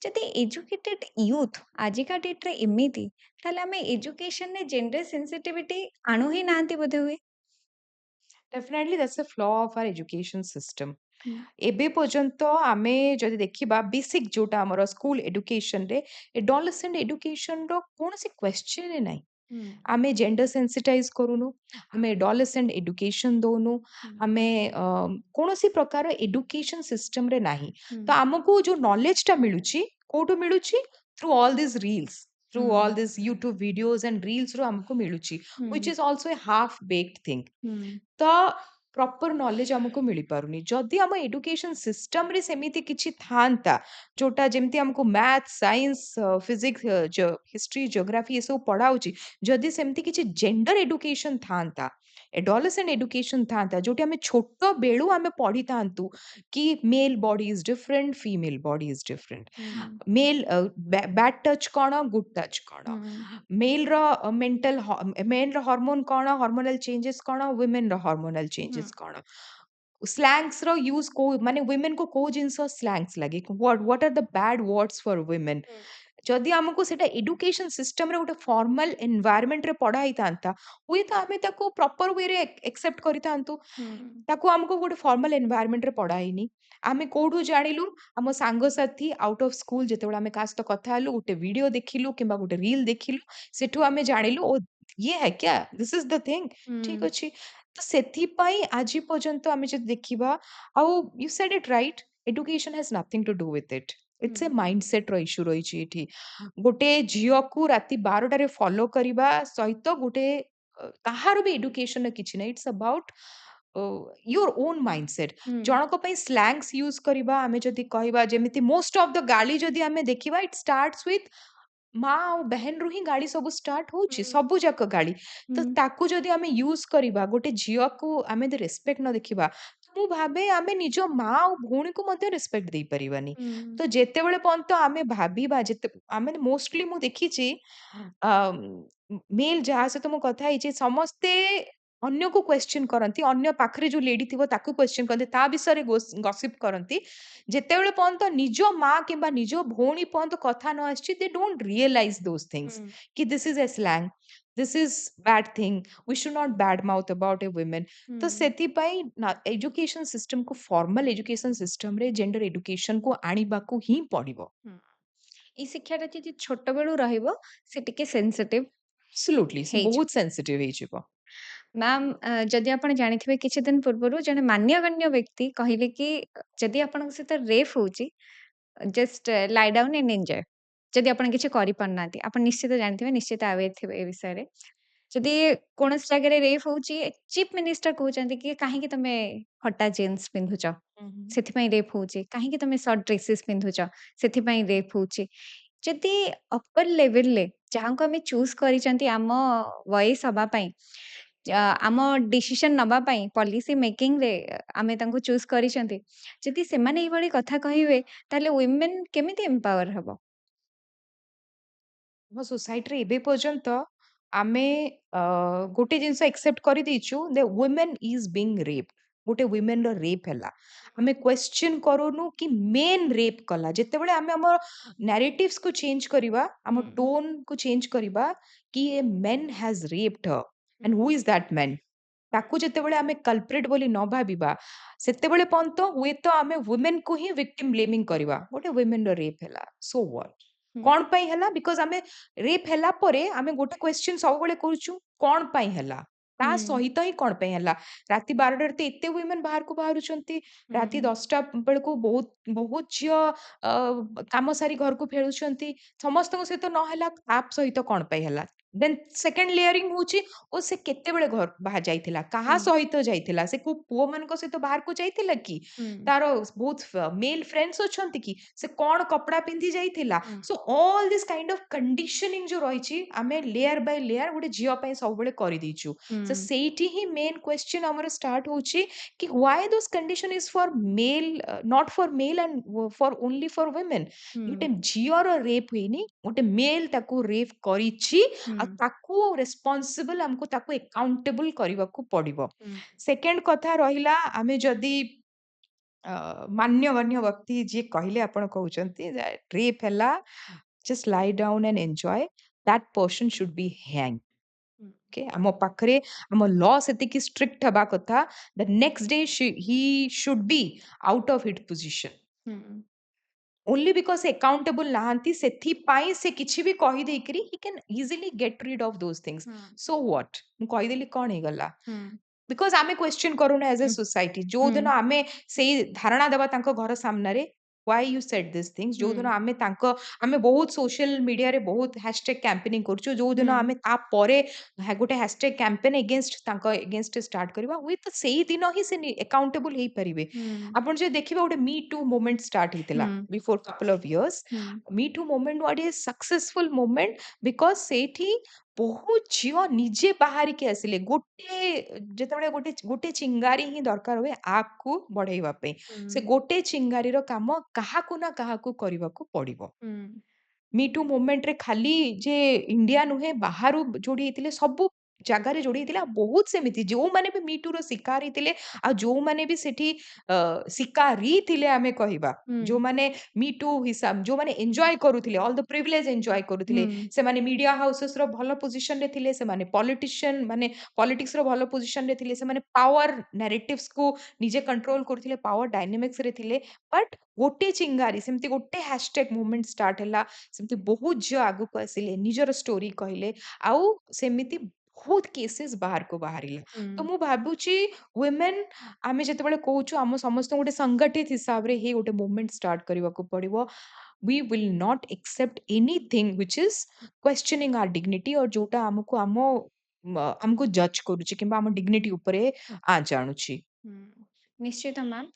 ଯଦି ଏଜୁକେଟେଡ୍ ୟୁଥ୍ ଆଜିକା ଡେଟ୍‌ରେ ଏମିତି, ତାହେଲେ ଆମେ ଏଜୁକେସନରେ ଜେଣ୍ଡର ସେନ୍ସିଟିଭିଟି ଆଣୁ ହିଁ ନାହାନ୍ତି ବୋଧହୁଏ। Definitely that's a flaw of our education system. ହୁଁ, ଏବେ ପର୍ଯ୍ୟନ୍ତ ଆମେ ଯଦି ଦେଖିବା ବେସିକ୍ ଯୋଉଟା ଆମର ସ୍କୁଲ ଏଡୁକେସନରେ ଏଡୋଲେସେଣ୍ଟ ଏଡୁକେସନର କୌଣସି କ୍ୱେଶ୍ଚନ୍ ହିଁ ନାହିଁ। ହୁଁ, ଆମେ ଜେଣ୍ଡର ସେନ୍ସିଟାଇଜ କରୁନୁ, ଆମେ ଏଡୋଲେସେଣ୍ଟ ଏଡୁକେସନ ଦଉନୁ, ହୁଁ, ଆମେ କୌଣସି ପ୍ରକାର ଏଡୁକେସନ ସିଷ୍ଟମରେ ନାହିଁ। ହୁଁ, ତ ଆମକୁ ଯୋଉ ନଲେଜଟା ମିଳୁଛି କୋଉଠୁ ମିଳୁଛି? ଥ୍ରୁ ଅଲ୍ ଦିସ୍ ରିଲ୍ସ, ହୁଁ, through all these YouTube videos and reels ରୁ ଆମକୁ ମିଳୁଛି, ହୁଁ, which is also a half baked thing। ହୁଁ, ତ ପ୍ରପର ନଲେଜ ଆମକୁ ମିଳିପାରୁନି। ଯଦି ଆମ ଏଡୁକେସନ ସିଷ୍ଟମରେ ସେମିତି କିଛି ଥାନ୍ତା ଯୋଉଟା ଯେମିତି ଆମକୁ math, science, physics, history, geography ଏସବୁ ପଢାଉଛି, ଯଦି ସେମିତି କିଛି ଜେଣ୍ଡର ଏଡୁକେସନ ଥାନ୍ତା, ଏଡୋଲେସେଣ୍ଟ ଏଡୁକେସନ ଥାନ୍ତା, ଯୋଉଠି ଆମେ ଛୋଟ ବେଳୁ ଆମେ ପଢିଥାନ୍ତୁ କି mail body is different, female body is different, ହୁଁ, ମେଲ୍ ବ୍ୟାଡ୍ ଟଚ୍ କଣ, ଗୁଡ୍ ଟଚ୍ କଣ, ହୁଁ, ମେଲ୍‌ର ମେଲ୍‌ର ହର୍ମୋନ୍ କଣ, ହର୍ମୋନାଲ ଚେଞ୍ଜେସ୍ କଣ, ୱିମେନ୍‌ର ହର୍ମୋନାଲ ହୁଁ, ଚେଞ୍ଜେସ୍ କଣ, ସ୍ଲାଙ୍ଗ୍ସର ୟୁଜ୍ କୋଉ ମାନେ ୱିମେନ୍‌କୁ କୋଉ ଜିନିଷ ସ୍ଲାଙ୍ଗ୍ସ ଲାଗେ, what R the bad words for women. ହୁଁ, ଯଦି ଆମକୁ ସେଟା ଏଡୁକେସନ ସିଷ୍ଟମରେ ଗୋଟେ ଫର୍ମାଲ ଏନଭାୟରନମେଣ୍ଟରେ ପଢା ହେଇଥାନ୍ତା, ହୁଏତ ଆମେ ତାକୁ ପ୍ରପର ୱେରେ ଏକ୍ସେପ୍ଟ କରିଥାନ୍ତୁ। ହୁଁ, ତାକୁ ଆମକୁ ଗୋଟେ ଫର୍ମାଲ ଏନଭାୟରନମେଣ୍ଟରେ ପଢା ହେଇନି। ଆମେ କୋଉଠୁ ଜାଣିଲୁ? ଆମ ସାଙ୍ଗସାଥି ଆଉଟ୍ ଅଫ୍ ସ୍କୁଲ ଯେତେବେଳେ ଆମେ କାହା ସହିତ କଥା ହେଲୁ, ଗୋଟେ ଭିଡିଓ ଦେଖିଲୁ କିମ୍ବା ଗୋଟେ ରିଲ୍ ଦେଖିଲୁ, ସେଠୁ ଆମେ ଜାଣିଲୁ ଓ ଇଏ ହେ କ୍ୟା? This is the thing. ଠିକ ହୁଁ, ଅଛି। ତ ସେଥିପାଇଁ ଆଜି ପର୍ଯ୍ୟନ୍ତ ଆମେ ଯଦି ଦେଖିବା, ଆଉ you said it right, education has nothing to do with it. It's a ମାଇଣ୍ଡସେଟ୍‌ର ଇସ୍ୟୁ ରହିଛି ଏଠି। ଗୋଟେ ଝିଅକୁ ରାତି 12ଟାରେ ଫଲୋ କରିବା ସହିତ ଗୋଟେ କାହାର ବି ଏଡୁକେସନରେ କିଛି ନାହିଁ। It's about your own mindset. ହୁଁ, ଜଣଙ୍କ ପାଇଁ ସ୍ଲାଙ୍ଗ୍ସ ୟୁଜ୍ କରିବା, ଆମେ ଯଦି କହିବା ଯେମିତି ମୋଷ୍ଟ ଅଫ୍ ଦ ଗାଳି ଯଦି ଆମେ ଦେଖିବା, ଇଟ୍ ଷ୍ଟାର୍ଟସ୍ ୱିଥ୍ ମା ଆଉ ବେହେନରୁ ହିଁ ଗାଳି ସବୁ ଷ୍ଟାର୍ଟ ହଉଛି, ହୁଁ, ସବୁ ଯାକ ଗାଳି। ତ ହୁଁ, ତାକୁ ଯଦି ଆମେ ୟୁଜ୍ କରିବା, ଗୋଟେ ଝିଅକୁ ଆମେ ଯଦି ରେସ୍ପେକ୍ଟ ନ ଦେଖିବା, ମୁଁ ଭାବେ ଆମେ ନିଜ ମା ଆଉ ଭଉଣୀକୁ ମଧ୍ୟ ରେସ୍ପେକ୍ଟ ଦେଇପାରିବାନି। ହୁଁ, ତ ଯେତେବେଳେ ପର୍ଯ୍ୟନ୍ତ ଆମେ ଭାବିବା, ଆମେ ମୋଷ୍ଟଲି ମୁଁ ଦେଖିଛି ମେଲ୍ ଯାହା ସହିତ ମୁଁ କଥା ହେଇଛି ସମସ୍ତେ ଅନ୍ୟକୁ କ୍ୱେଶ୍ଚିନ୍ କରନ୍ତି। ଅନ୍ୟ ପାଖରେ ଯୋଉ ଲେଡି ଥିବ ତାକୁ କ୍ୱେଶ୍ଚିନ୍ କରନ୍ତି। ତା ବିଷୟରେ ଗସିପ୍ କରନ୍ତି। ଯେତେବେଳେ ପର୍ଯ୍ୟନ୍ତ ନିଜ ମା କିମ୍ବା ନିଜ ଭଉଣୀ ପର୍ଯ୍ୟନ୍ତ କଥା ନ ଆସିଛି, ଦେ ଡୋଣ୍ଟ ରିଅଲାଇଜ୍ ଦୋଜ୍ ଥିଙ୍ଗସ୍ ହୁଁ, କି this is a slang, this is bad thing, we should not bad mouth about A women. ହୁଁ, ତ ସେଥିପାଇଁ ନା ଏଜୁକେସନ ସିଷ୍ଟମକୁ ଫର୍ମାଲ ଏଜୁକେସନ ସିଷ୍ଟମରେ ଜେଣ୍ଡର ଏଡୁକେସନକୁ ଆଣିବାକୁ ହିଁ ପଡିବ। ହୁଁ। ଏଇ ଶିକ୍ଷାଟା ଯଦି ଛୋଟବେଳୁ ରହିବ, ସେ ଟିକେ ସେନ୍ସିଟିଭ୍ ଆବସୋଲ୍ୟୁଟଲି ସେ ହେଇଯିବ। ବହୁତ ସେନ୍ସିଟିଭ ହେଇଯିବ। ମ୍ୟାମ୍ ଯଦି ଆପଣ ଜାଣିଥିବେ କିଛି ଦିନ ପୂର୍ବରୁ ଜଣେ ମାନ୍ୟଗଣ୍ୟ ବ୍ୟକ୍ତି କହିଲେ କି ଯଦି ଆପଣଙ୍କ ସହିତ ରେପ୍ ହଉଛି, just lie down and enjoy. ଯଦି ଆପଣ କିଛି କରିପାରୁନାହାନ୍ତି, ଆପଣ ନିଶ୍ଚିତ ଜାଣିଥିବେ, ନିଶ୍ଚିତ ଆୱେର୍ ଥିବେ ଏ ବିଷୟରେ। ଯଦି କୌଣସି ଜାଗାରେ ରେପ୍ ହଉଛି, ଚିଫ୍ ମିନିଷ୍ଟର କହୁଛନ୍ତି କି କାହିଁକି ତମେ ଫଟା ଜିନ୍ସ ପିନ୍ଧୁଛ? ହୁଁ, ହୁଁ। ସେଥିପାଇଁ ରେପ୍ ହଉଛି। କାହିଁକି ତମେ ସର୍ଟ ଡ୍ରେସେସ୍ ପିନ୍ଧୁଛ? ସେଥିପାଇଁ ରେପ୍ ହଉଛି। ଯଦି ଅପର ଲେଭେଲରେ ଯାହାଙ୍କୁ ଆମେ ଚୁଜ୍ କରିଛନ୍ତି ଆମ ଭଏସ୍ ହବା ପାଇଁ, ଆମ ଡିସିସନ୍ ନବା ପାଇଁ ପଲିସି ମେକିଂରେ ଆମେ ତାଙ୍କୁ ଚୁଜ୍ କରିଛନ୍ତି। ଯଦି ସେମାନେ ଏଇଭଳି କଥା କହିବେ, ତାହେଲେ ୱିମେନ୍ କେମିତି ଏମ୍ପାୱର ହବ? ଆମ ସୋସାଇଟିରେ ଏବେ ପର୍ଯ୍ୟନ୍ତ ଆମେ ଗୋଟେ ଜିନିଷ ଏକ୍ସେପ୍ଟ କରିଦେଇଛୁ, the women is being rape. ଗୋଟେ ୱିମେନ୍‌ର ରେପ୍ ହେଲା। ଆମେ କ୍ୱେଶ୍ଚିନ୍ କରୁନୁ କି ମେନ୍ ରେପ୍ କଲା। ଯେତେବେଳେ ଆମେ ଆମ ନାରେଟିଭ୍ସକୁ ଚେଞ୍ଜ କରିବା, ଆମ ହୁଁ, ଟୋନ୍‌କୁ ଚେଞ୍ଜ କରିବା କି ଏ ମେନ୍ ହାଜ୍ ରେପ୍ଡ ହର୍ ହୁଁ, and who is that main? ତାକୁ ଯେତେବେଳେ ଆମେ କଲପ୍ରିଟ୍ ବୋଲି ନ ଭାବିବା, ସେତେବେଳେ ପର୍ଯ୍ୟନ୍ତ ହୁଏତ ଆମେ ୱିମେନ୍‌କୁ ହିଁ ଭିକ୍ଟିମ୍ ବ୍ଲେମିଂ କରିବା। ଗୋଟେ ୱିମେନ୍‌ର ରେପ୍ ହେଲା, ସୋ ହ୍ୱାଟ୍? ହୁଁ, କଣ ପାଇଁ ହେଲା? ବିକଜ ଆମେ ରେପ୍ ହେଲା ପରେ ଆମେ ଗୋଟେ କ୍ୱେଶ୍ଚିନ୍ ସବୁବେଳେ କରୁଛୁ, କଣ ପାଇଁ ହେଲା? ତା ହୁଁ, ସହିତ ହିଁ କଣ ପାଇଁ ହେଲା? ରାତି 12ଟାରେ ତ ଏତେ ୱିମେନ୍ ବାହାରକୁ ବାହାରୁଛନ୍ତି। ରାତି ହୁଁ, 10ଟା ବେଳକୁ ବହୁତ ବହୁତ ଝିଅ ଅ, କାମ ସାରି ଘରକୁ ଫେରୁଛନ୍ତି। ସମସ୍ତଙ୍କ ସହିତ ନ ହେଲା, ତା ସହିତ କଣ ପାଇଁ ହେଲା? ଦେନ୍ ସେକେଣ୍ଡ ଲେୟରିଂ ହଉଛି, ଓ ସେ କେତେବେଳେ ଘର ବାହାର ଯାଇଥିଲା? କାହା ହୁଁ, ସହିତ ଯାଇଥିଲା? ସେ କୋଉ ପୁଅମାନଙ୍କ ସହିତ ବାହାରକୁ ଯାଇଥିଲା କି? ହୁଁ, ତାର ବହୁତ ମେଲ୍ ଫ୍ରେଣ୍ଡସ୍ ଅଛନ୍ତି କି? ସେ କଣ କପଡା ପିନ୍ଧି ଯାଇଥିଲା? ହୁଁ, so all this kind of conditioning ଯୋଉ ରହିଛି, ଆମେ ଲେୟାର ବାଇ ଲେୟାର ଗୋଟେ ଝିଅ ପାଇଁ ସବୁବେଳେ କରିଦେଇଛୁ। ହୁଁ, ତ ସେଇଠି ହିଁ ମେନ୍ କ୍ୱେଶ୍ଚିନ୍ ଆମର ଷ୍ଟାର୍ଟ ହଉଛି କି why those condition is for mail, not for mail and for only for women. ହୁଁ, ଗୋଟେ ଝିଅର ରେପ୍ ହେଇନି, ଗୋଟେ ମେଲ୍ ତାକୁ ରେପ୍ କରିଛି, ହୁଁ, ଆଉ ତାକୁ ରେସ୍ପନ୍ସିବଲ୍ ଆମକୁ ତାକୁ ଏକାଉଣ୍ଟେବଲ୍ କରିବାକୁ ପଡ଼ିବ। ସେକେଣ୍ଡ କଥା ରହିଲା ଆମେ ଯଦି ମାନ୍ୟଗଣ୍ୟ ବ୍ୟକ୍ତି ଯିଏ କହିଲେ ଆପଣ କହୁଛନ୍ତି ରେପ୍ ହେଲା just lie down and enjoy that person should be hang. Okay ଆମ ପାଖରେ ଆମ ଲ ସେତିକି ଷ୍ଟ୍ରିକ୍ଟ ହେବା କଥା the next day he should be out of his position only because accountable ନାହାନ୍ତି ସେଥିପାଇଁ ସେ କିଛି ବି କହିଦେଇକିରି he can easily get rid of those things. So what ମୁଁ କହିଦେଲି କଣ ହେଇଗଲା ବିକଜ ଆମେ କ୍ୱେଶ୍ଚନ କରୁନା ଏଜ ଏ ସୋସାଇଟି ଯୋଉଦିନ ଆମେ ସେଇ ଧାରଣା ଦେବା ତାଙ୍କ ଘର ସାମ୍ନାରେ why you said these things ଯୋଉଦିନ ଆମେ ତାଙ୍କ ଆମେ ବହୁତ ସୋସିଆଲ ମିଡିଆରେ ବହୁତ ହ୍ୟାଶଟ୍ୟାଗ କ୍ୟାମ୍ପେନିଂ କରୁଛୁ ଯୋଉଦିନ ଆମେ ତାପରେ ଗୋଟେ ହ୍ୟାଶଟ୍ୟାଗ କ୍ୟାମ୍ପେନ୍ ଏଗେନଷ୍ଟ ତାଙ୍କ ଏଗେନଷ୍ଟ ଷ୍ଟାର୍ଟ କରିବା ହୁଏତ ସେଇ ଦିନ ହିଁ ସେ ଏକାଉଣ୍ଟେବଲ୍ ହେଇପାରିବେ। ଆପଣ ଯଦି ଦେଖିବେ ଗୋଟେ ମି ଟୁ ମୁଭମେଣ୍ଟ ଷ୍ଟାର୍ଟ ହେଇଥିଲା before couple of years. Me too movement what is successful movement because ସେଇଠି ବହୁତ ଝିଅ ନିଜେ ବାହାରିକି ଆସିଲେ ଗୋଟେ ଯେତେବେଳେ ଗୋଟେ ଗୋଟେ ଚିଙ୍ଗାରି ହିଁ ଦରକାର ହୁଏ ଆଗକୁ ବଢେଇବା ପାଇଁ ସେ ଗୋଟେ ଚିଙ୍ଗାରିର କାମ କାହାକୁ ନା କାହାକୁ କରିବାକୁ ପଡିବ। ମି ଟୁ ମୁଭମେଣ୍ଟରେ ଖାଲି ଯେ ଇଣ୍ଡିଆ ନୁହେଁ ବାହାରୁ ଯୋଡି ହେଇଥିଲେ ସବୁ ଜାଗାରେ ଯୋଡି ହେଇଥିଲା ବହୁତ ସେମିତି ଯୋଉମାନେ ବି ମି ଟୁ ର ଶିକାର ହେଇଥିଲେ ଆଉ ଯୋଉମାନେ ବି ସେଠି ଶିକାରୀ ଥିଲେ ଆମେ କହିବା ଯୋଉମାନେ ମି ଟୁ ହିସାବ ଯୋଉମାନେ ଏନ୍ଜୟ କରୁଥିଲେ ଅଲ୍ ଦ ପ୍ରିଭିଲେଜ ଏନ୍ଜୟ କରୁଥିଲେ ସେମାନେ ମିଡିଆ ହାଉସେସ ର ଭଲ ପୋଜିସନରେ ଥିଲେ ସେମାନେ ପଲିଟିସିଆନ ମାନେ ପଲିଟିକ୍ସ ର ଭଲ ପୋଜିସନରେ ଥିଲେ ସେମାନେ ପାୱାର ନାରେଟିଭ୍ସ କୁ ନିଜେ କଣ୍ଟ୍ରୋଲ କରୁଥିଲେ ପାୱାର ଡାଇନାମିକ୍ସ ରେ ଥିଲେ ବଟ୍ ଗୋଟେ ଚିଙ୍ଗାରି ସେମିତି ଗୋଟେ ହ୍ୟାଶଟ୍ୟାଗ ମୁଭମେଣ୍ଟ ଷ୍ଟାର୍ଟ ହେଲା ସେମିତି ବହୁତ ଝିଅ ଆଗକୁ ଆସିଲେ ନିଜର ଷ୍ଟୋରି କହିଲେ ଆଉ ସେମିତି ବହୁତ କେସେସ୍ ବାହାରକୁ ବାହାରିଲା। ତ ମୁଁ ଭାବୁଛି ୱିମେନ୍ ଆମେ ଯେତେବେଳେ କହୁଛୁ ଆମ ସମସ୍ତଙ୍କୁ ଗୋଟେ ସଂଗଠିତ ହିସାବରେ ହିଁ ଗୋଟେ ମୁଭମେଣ୍ଟ ଷ୍ଟାର୍ଟ କରିବାକୁ ପଡିବ। we will not accept anything which is questioning our dignity और जोटा ଆମକୁ ଜଜ୍ କରୁଛି କିମ୍ବା ଆମ ଡିଗ୍ନିଟି ଉପରେ ଆଞ୍ଚ ଆଣୁଛି। ନିଶ୍ଚିତ ମ୍ୟାମ୍।